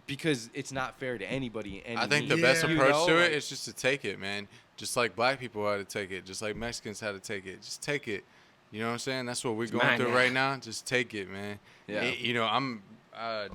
because it's not fair to anybody. In any I think the means, best Yeah. you approach know? to Like, it is just to take it, man. Just like black people had to take it, just like Mexicans had to take it. Just take it. You know what I'm saying? That's what we're going mine through now. right now. Just take it, man. Yeah. I'm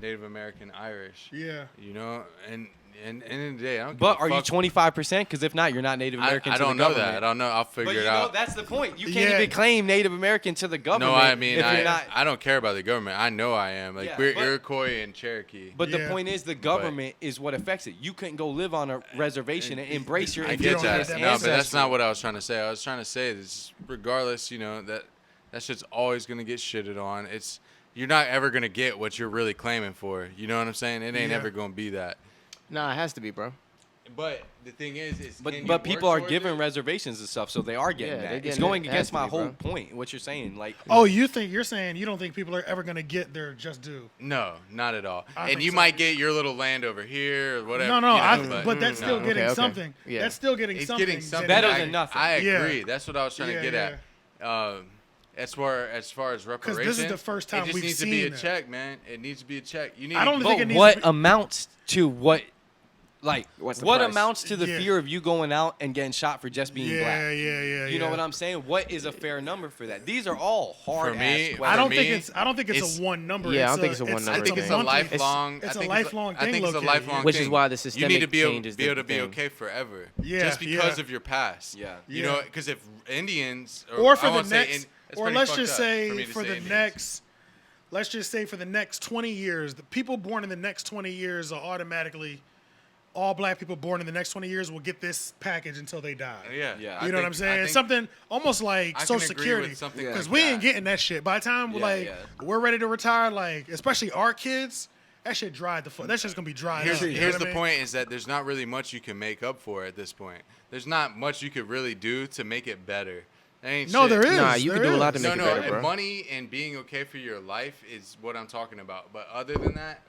Native American Irish. Yeah. You know, and in the day, I don't. But give are a you fuck. 25%? Because if not, you're not Native American I to don't the know government. that. I don't know. I'll figure But it you know, out. that's the point. You can't Yeah. even claim Native American to the government. No, I mean, if you're not. I don't care about the government. I know I am. Like Yeah, we're but- Iroquois and Cherokee. But the Yeah. point is, the government is what affects it. You couldn't go live on a reservation and embrace your I you get don't have indigenous that. that No, but that's ancestry. not what I was trying to say. I was trying to say this, regardless, that shit's always gonna get shitted on. You're not ever gonna get what you're really claiming for. You know what I'm saying? It ain't Yeah. ever gonna be that. Nah, it has to be, bro. But the thing is can you But people work are towards given it? reservations and stuff, so they are getting Yeah, that. they're It's getting going it. It against has to my be, whole bro. point. What you're saying, like, Oh, you're saying you don't think people are ever gonna get their just due? No, not at all. I And think you so. might get your little land over here or whatever. No, no, but that's still no. getting Okay. something. Yeah. That's still getting It's something. getting something. Better I- than nothing. I Yeah. agree. That's what I was trying to Yeah, get at. As far as reparations, this is the first time it just we've needs to be seen a that. check, man. It needs to be a check. You need. I don't to, think but it needs what to be- amounts to what? Like, What's the what price? amounts to the Yeah. fear of you going out and getting shot for just being Yeah, black? yeah. You know what I'm saying? What is a fair number for that? These are all hard For me, ass for I don't me, think it's it's- a one number. Yeah, I it's don't think it's a one I number think it's a thing. monthly- lifelong. It's I a think lifelong I thing. think it's a low-key. lifelong Which thing. is why the You systemic need to be change is be able the to be thing. okay forever. Yeah, Just because yeah. of your past. Yeah. You Yeah. know, because if Indians Or for I the won't say next, that's or pretty let's fucked just up say for me to for say the Indians. next, let's just say for the next 20 years, the people born in the next 20 years are automatically all black people born in the next 20 years will get this package until they die. Yeah. Yeah. You know what I'm saying? It's something almost like I can Social agree Security. with something Because like we that. ain't getting that shit. By the time we're ready to retire, like, especially our kids, that shit dried the fuck. That shit's gonna be dried up. You know Here's what I the mean? point: is that there's not really much you can make up for at this point. There's not much you could really do to make it better. There ain't No, shit. there is. Nah, you can do a lot to is. make No, it better, bro. money and being okay for your life is what I'm talking about. But other than that,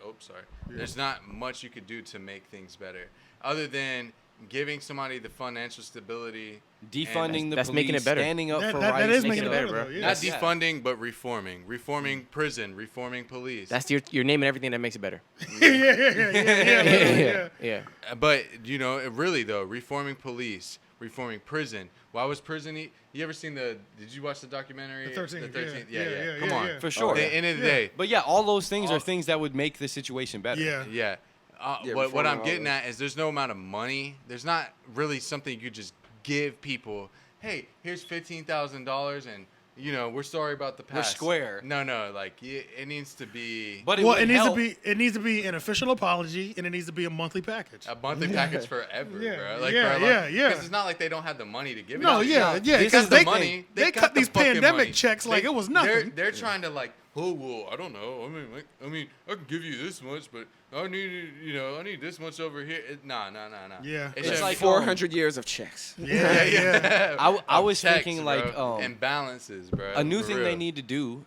there's not much you could do to make things better, other than giving somebody the financial stability. Defunding the That's police, making it better. standing up for That rights. is making making it it better, better, bro. though. Yeah. Not Yeah. defunding, but reforming prison, reforming police. That's you're naming everything that makes it better. yeah. Yeah. But really though, reforming police, reforming prison. Why was prison? You ever seen did you watch the documentary? The 13th, 13th. yeah, Come on. yeah. For sure. At the end of the day, But yeah, all those things are things that would make the situation better. Yeah. yeah. Yeah, What reforming I'm all getting those. at is there's no amount of money. There's not really something you just give people. Hey, here's $15,000 and we're sorry about the past. square. No, like it needs to be But Well, would it needs help. to be an official apology, and it needs to be a monthly package. a monthly package forever, Yeah, bro. Like, yeah, bro, yeah. Because it's not like they don't have the money to give it. No, out. yeah, This because is the they money. they got cut the these fucking pandemic money. checks like it was nothing. They're trying to like, oh well, I don't know. I mean, I can give you this much, but I need this much over here. Nah. Yeah. It's It's just like 400 years of checks. Yeah. I Of was checks, thinking bro, like and balances, bro. a new for thing real. they need to do.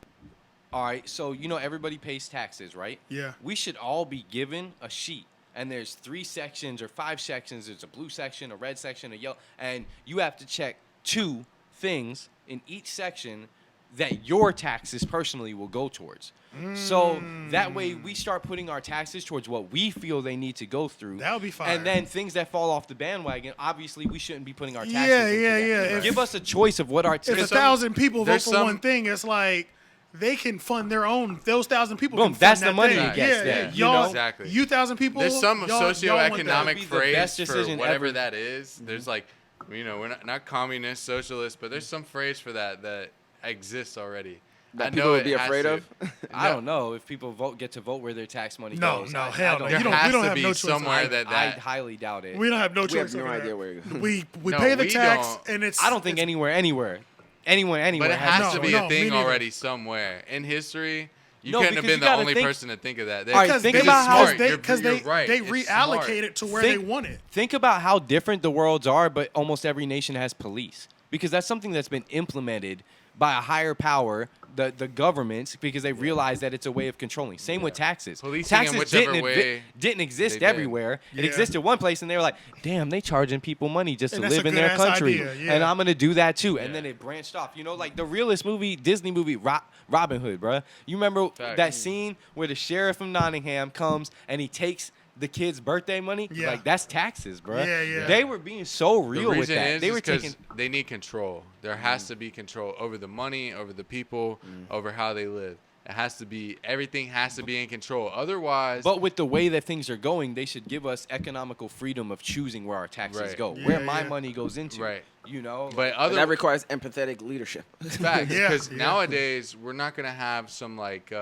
All right, so everybody pays taxes, right? Yeah. We should all be given a sheet, and there's 3 sections or 5 sections. There's a blue section, a red section, a yellow, and you have to check 2 things in each section that your taxes personally will go towards. So that way we start putting our taxes towards what we feel they need to go through. That would be fire. And then things that fall off the bandwagon, obviously we shouldn't be putting our taxes Yeah, into yeah, that. yeah. If- Give us a choice of what our If a taxes. 1,000 people vote there's for some- one thing, it's like they can fund their own. Those 1,000 people. Boom, can fund that's that the money thing. it gets Yeah, there, yeah. you Y'all, know? Exactly. You 1,000 people. There's some y'all want that. That would socioeconomic be the phrase best for decision whatever ever. that is. There's like, we're not communist, socialist, but there's some phrase for that exists already. That I people know would it be has afraid to. of? I don't know if people get to vote where their tax money No, goes. no, I hell no. don't You There don't- has we don't to have be no choice somewhere over that I highly doubt it. We don't have no We choice. have no over idea that. where you're going. We No, pay the we tax, don't. and it's. I don't think it's- anywhere. But it has no, to be no, a me thing neither. already somewhere in history. You No, couldn't have because been you the gotta only think- person to think of that. All right, Because think they, about how smart. because You're they right. they It's reallocate smart. it to where Think- they want it. Think about how different the worlds are, but almost every nation has police because that's something that's been implemented by a higher power, the governments, because they realize that it's a way of controlling. Same with taxes. Policing in Taxes whichever didn't, way didn't exist they did. everywhere. It Yeah. existed one place, and they were like, damn, they charging people money just And to that's live a in their good-ass country. idea, yeah. And I'm going to do that too. And Yeah. then it branched off. Like the realest movie, Disney movie, Robin Hood, bruh. You remember Facts. that scene where the sheriff from Nottingham comes and he takes the kid's birthday money? Yeah. Like, that's taxes, bruh. Yeah, yeah. They were being so The real with reason that. is They were because taking. they need control. There has to be control over the money, over the people, over how they live. It has to be, everything has to be in control. Otherwise, But with the way that things are going, they should give us economical freedom of choosing where our taxes Right. go, Yeah, where my yeah. money goes into. Right. But And that requires empathetic leadership. facts, Yeah, because yeah. nowadays we're not gonna have some like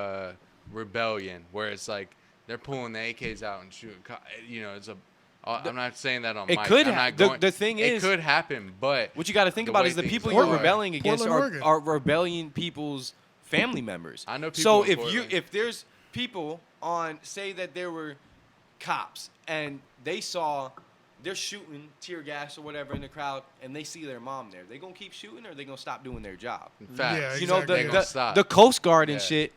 rebellion where it's like they're pulling the AKs out and shooting. It's a. I'm not saying that on It mic. could I'm ha- not the- going- the thing it is- could happen, but what you got to think the about way is the things people are. you're rebelling against Portland, are Oregon. rebelling people's family members. I know people So in Portland. if there's people on, say that there were cops and they're shooting tear gas or whatever in the crowd and they see their mom there, they gonna keep shooting or they gonna stop doing their job? Facts. Yeah, You know, exactly. They gonna stop. the Coast Guard and Yeah. shit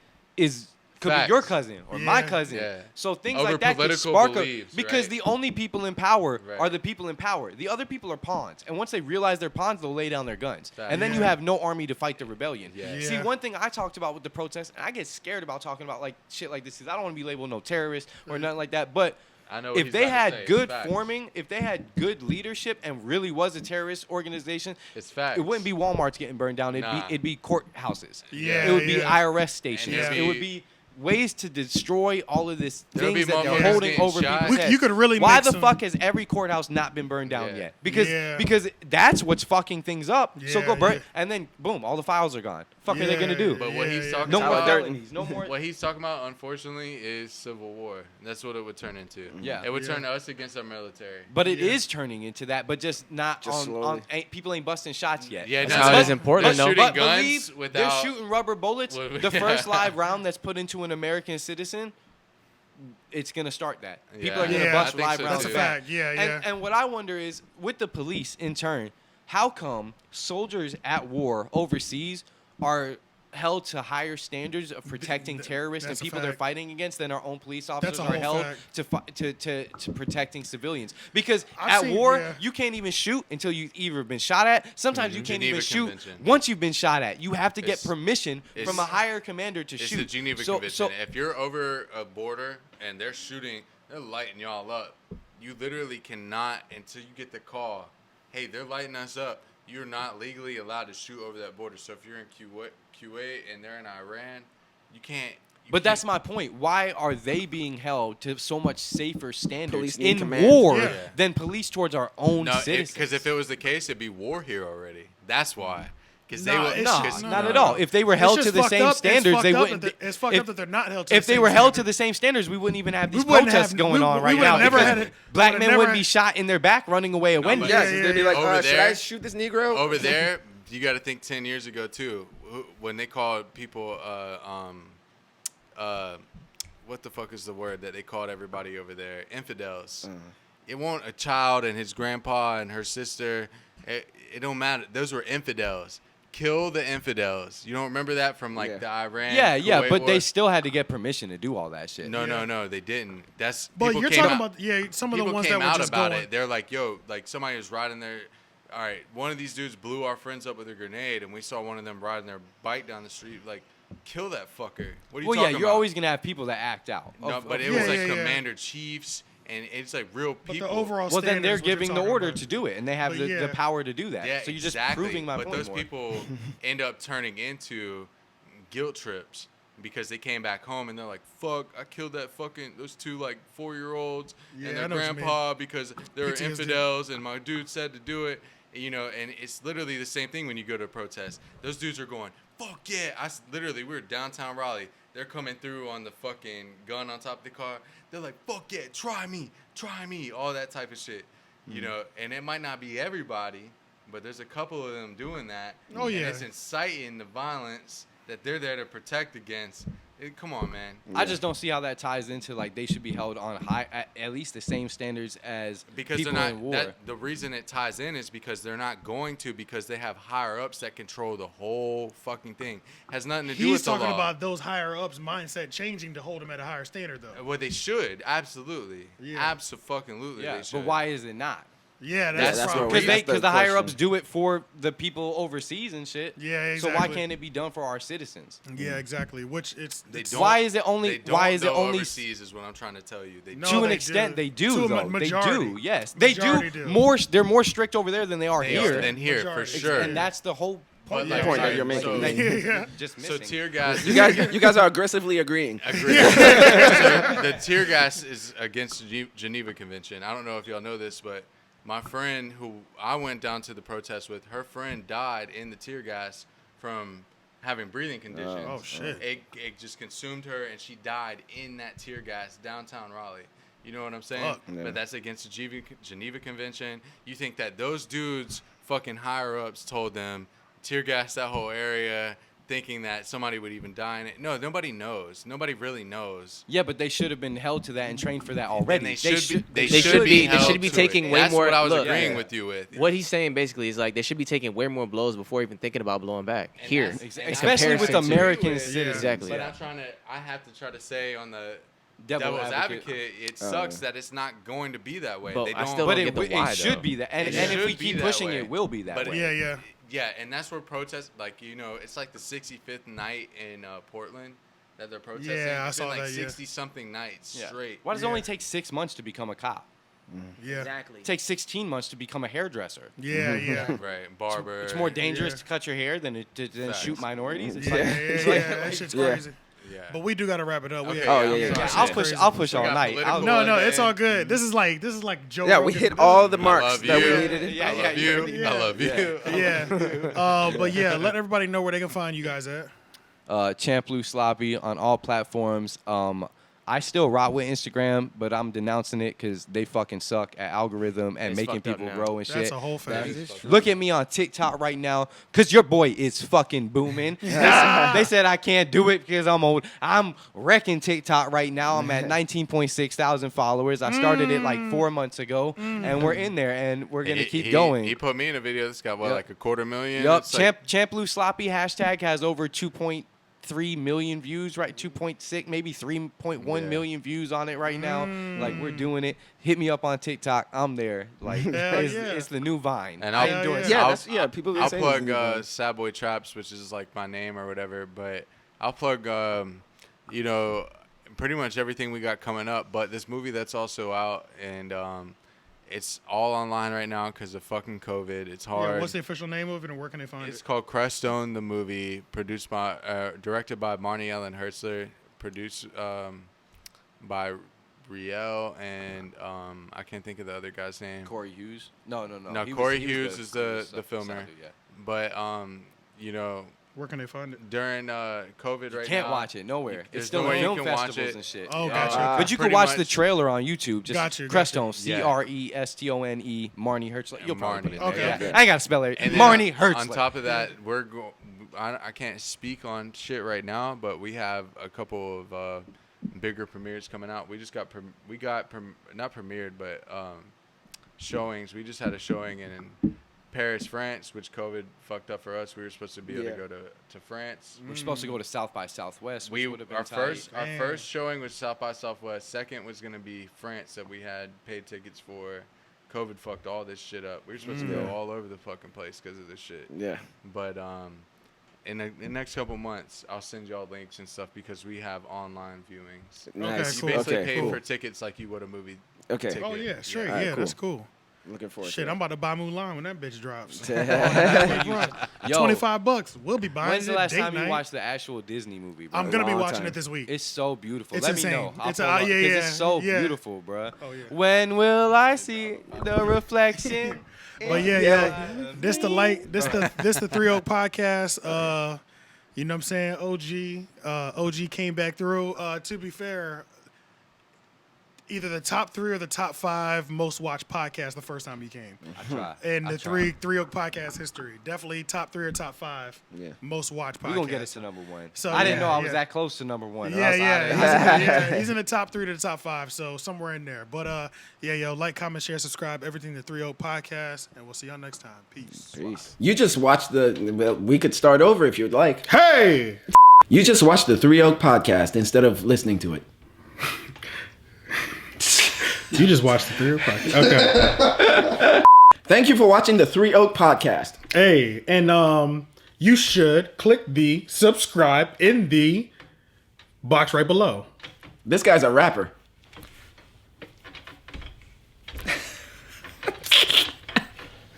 could Facts. be your cousin or my Yeah. cousin. Yeah. So things Over like that could political spark beliefs, because right? the only people in power Right. are the people in power. The other people are pawns. And once they realize they're pawns, they'll lay down their guns. Facts. And then you Yeah. have no army to fight the rebellion. Yeah. See, Yeah. one thing I talked about with the protests, and I get scared about talking about like shit like this because I don't want to be labeled no terrorist or nothing like that. But I know what if he's they about to had say. It's good facts. forming, if they had good leadership and really was a terrorist organization, It's facts. it wouldn't be Walmart's getting burned down. Nah. It'd be courthouses. Yeah, It would be yeah. IRS stations. Yeah. It would be ways to destroy all of this There'll be things that they're motherfuckers holding getting over shot. people's heads. You could really Why make the some- fuck has every courthouse not been burned down Yeah. yet? Because Yeah. because that's what's fucking things up. So Yeah, go burn, yeah. and then boom, all the files are gone. Fuck are they gonna do? But what Yeah, he's yeah. talking No more about, felonies. No more. what he's talking about, unfortunately, is civil war. That's what it would turn into. Yeah. It would Yeah. turn us against our military. But it Yeah. is turning into that, but just not Just on. slowly. People ain't busting shots yet. Yeah, That's no, how it but- is in Portland, but though. shooting But guns believe they're without shooting rubber bullets. With- The first yeah. live round that's put into an American citizen, it's gonna start that. People are Yeah. gonna Yeah, bust I think live so, rounds. That's a too. back. fact. Yeah, And, yeah. and what I wonder is, with the police in turn, how come soldiers at war overseas are held to higher standards of protecting terrorists and that's a people they're fact. fighting against than our own police That's officers a are whole held fact. to protecting civilians? Because I've at seen- war, yeah. you can't even shoot until you've either been shot at. Sometimes you can't Geneva even shoot Convention. once you've been shot at. You have to get It's- permission from it's- a higher commander to It's shoot. the Geneva So- Convention. so- If you're over a border and they're shooting, they're lighting y'all up. You literally cannot, until you get the call, hey, they're lighting us up. You're not legally allowed to shoot over that border. So if you're in Kuwait and they're in Iran, you can't. But that's my point. Why are they being held to so much safer standards Police need in command. war Yeah. than police towards our own No, citizens? because if it was the case, it'd be war here already. That's why. Because they Nah, would. it's no, just- not no, at no. all. If they were It's held just to the fucked same up. It's standards, fucked they up wouldn't. that it's fucked up that they're not held to If the they same were held to standard. the same standards, we wouldn't even have these We wouldn't protests have- going we- on we right would've now. never because had it- black would've men never wouldn't be had- shot in their back running away at No, Wendy's. but- Yeah, they'd be like, Over should I there- shoot this Negro? Over there, you got to think 10 years ago too, when they called people, what the fuck is the word that they called everybody over there? Infidels. It won't a child and his grandpa and her sister. It don't matter. Those were infidels. Kill the infidels. You don't remember that from like Yeah. the Iran? Yeah, Kuwait but war? they still had to get permission to do all that shit. No, they didn't. That's But people you're came talking out- about some of the people ones came that were out just about going. it. They're like, yo, like somebody was riding their. All right, one of these dudes blew our friends up with a grenade, and we saw one of them riding their bike down the street. Like, kill that fucker. What are you Well, yeah, talking you're about? always gonna have people that act out. No, but it Yeah, was like yeah, yeah. commander chiefs, and it's like real But people. the overall Well, then they're standards, what you're giving the talking order about. to do it, and they have But the yeah. power to do that. Yeah, So you're just exactly. proving my but point those more. people end up turning into guilt trips because they came back home and they're like, "Fuck, I killed those two like 4-year-olds Yeah, and I their know what you mean. grandpa because they were PTSD. infidels and my dude said to do it." You know, and it's literally the same thing when you go to a protest. Those dudes are going, "Fuck yeah!" We were downtown Raleigh. They're coming through on the fucking gun on top of the car. They're like, "Fuck yeah, try me," all that type of shit. You know, and it might not be everybody, but there's a couple of them doing that. Oh, yeah. And it's inciting the violence that they're there to protect against. Come on, man. I just don't see how that ties into like they should be held on at least the same standards as Because people they're in war. not. The reason it ties in is because they're not going to, because they have higher ups that control the whole fucking thing. Has nothing to do He's with the talking law. about those higher ups mindset changing to hold them at a higher standard, though. Well, they should absolutely, Yeah. absolutely. yeah, they should. but why is it not? Yeah, that's that's, where probably. we- Because That's the the higher question. ups do it for the people overseas and shit. Yeah, So why exactly. can't it be done for our citizens? Yeah, exactly. Which it's They it's- don't. Why is it only? They don't Why is it go only? overseas? Is what I'm trying to tell you. They No, To an they extent, do. they do To a though. They majority. do. Yes, they Majority do. do. More. They're more strict over there than they are They here. are than here for Majority. sure. And that's the whole But point. like, point that right, you're making. so- that Yeah, you're yeah. just So missing. tear gas. You guys are aggressively agreeing. Agree. So the tear gas is against the Geneva Convention. I don't know if y'all know this, but my friend who I went down to the protest with, her friend died in the tear gas from having breathing conditions. Oh, shit. It just consumed her, and she died in that tear gas downtown Raleigh. You know what I'm saying? Fuck. Yeah. But that's against the Geneva Convention. You think that those dudes, fucking higher ups, told them tear gas that whole area, thinking that somebody would even die in it? No, nobody knows. Nobody really knows. Yeah, but they should have been held to that and trained for that already. And they should They should be held to taking it. way That's more- what I was look, agreeing yeah. with you with. What he's saying basically is like they should be taking way more blows before even thinking about blowing back And here. that's- in Especially with comparison to- American Yeah, citizens. exactly. But Yeah. I have to try to say on the Devil devil's advocate. advocate, it sucks that it's not going to be that way. But they I don't, still But don't it, get the why, it should though. be that, and It if we should be keep that pushing way. it, will be that But way. Yeah. Yeah, and that's where protests, like, you know, it's like the 65th night in Portland that they're protesting. Yeah, I It's saw been like that, yeah. 60-something nights Yeah. straight. Why does it Yeah. only take 6 months to become a cop? Yeah. Exactly. It takes 16 months to become a hairdresser. Yeah. Yeah. Right, barber. It's more dangerous Yeah. to cut your hair than to Facts. shoot minorities. It's Yeah, like, yeah, it's yeah, like- that shit's Yeah. crazy. Yeah. But we do got to wrap it up. Okay, yeah. I'll push all got night. political No, at the it's all end. good. This is like Joe. Yeah, we Rogan. hit all the I marks love that we you. needed. Yeah, I love you. yeah. I love you. Yeah. But yeah, let everybody know where they can find you guys at. Champloo Sloppy on all platforms. I still rock with Instagram, but I'm denouncing it because they fucking suck at algorithm and It's making fucked up people now. grow and shit. That's a whole fact. Look at me on TikTok right now, cause your boy is fucking booming. They said I can't do it because I'm old. I'm wrecking TikTok right now. I'm at 19.6 thousand followers. I started it like 4 months ago, and we're in there, and we're gonna keep going. He put me in a video that's got Yep. like 250,000. Yup, It's like- Champloo Sloppy hashtag has over 2.3 million views, right? 2.6, maybe 3.1 million views on it right now. Like, we're doing it. Hit me up on TikTok. I'm there. Like, it's the new Vine. And I I'll- endorse Yeah, it. that's people been I'll saying plug this. SadBoyTrapps, which is like my name or whatever. But I'll plug, you know, pretty much everything we got coming up. But this movie that's also out, and it's all online right now because of fucking COVID. It's hard. Yeah, what's the official name of it, and where can they find It's it? called Crestone, the movie, directed by Marnie Ellen Hertzler, produced by Riel, and I can't think of the other guy's name. Corey Hughes? No. No, He was- Corey he was Hughes is the filmer. side dude, yeah. But you know, Where can they find it? during COVID right Can't now, watch it nowhere. there's It's still no way in you film can watch festivals it. and shit. Oh, Yeah. gotcha. But you can Pretty watch the much- trailer on YouTube. Just Gotcha. Crestone, Yeah. Crestone, Marnie Hertzler. You'll probably put it Marnie. in there. Okay. Yeah. I ain't got to spell it. And then Marnie Hertzler. On top of that, I can't speak on shit right now, but we have a couple of bigger premieres coming out. We just got not premiered, but showings. We just had a showing in Paris, France, which COVID fucked up for us. We were supposed to be able to go to France. We're supposed to go to South by Southwest. Which would have been Our tight. first showing was South by Southwest. Second was gonna be France that we had paid tickets for. COVID fucked all this shit up. We were supposed to go all over the fucking place because of this shit. Yeah. But in the next couple months, I'll send y'all links and stuff because we have online viewings. Nice. You cool. basically Okay, pay cool. for tickets like you would a movie. Okay. ticket. Oh yeah, straight. Alright, Yeah, cool. that's cool. Looking forward Shit, to I'm about to buy Mulan when that bitch drops. Yo, $25. We'll be buying when's it. the last date time you night. watched the actual Disney movie, bro? I'm gonna be Long watching time. it this week. It's so beautiful. It's Let insane. me know. I'll It's pull up, 'cause yeah, it's so yeah. beautiful, bro. Oh, yeah. When will I see the reflection? But yeah. This the 3 Oak podcast. You know what I'm saying? OG came back through. To be fair, either the top 3 or the top 5 most watched podcasts the first time he came. I try. In I the try. 3 Oak podcast history. Definitely top 3 or top 5 most watched podcasts. We're going to get us to number 1. So, I didn't yeah, know I was yeah. that close to number 1. or Yeah, else yeah. I'd- He's in the top 3 to the top 5, so somewhere in there. But like, comment, share, subscribe, everything to 3 Oak Podcast, and we'll see y'all next time. Peace. Peace. You just watched we could start over if you'd like. Hey! You just watched the 3 Oak Podcast instead of listening to it. You just watched the 3 Oak Podcast. Okay. Thank you for watching the 3 Oak Podcast. Hey, and you should click the subscribe in the box right below. This guy's a rapper.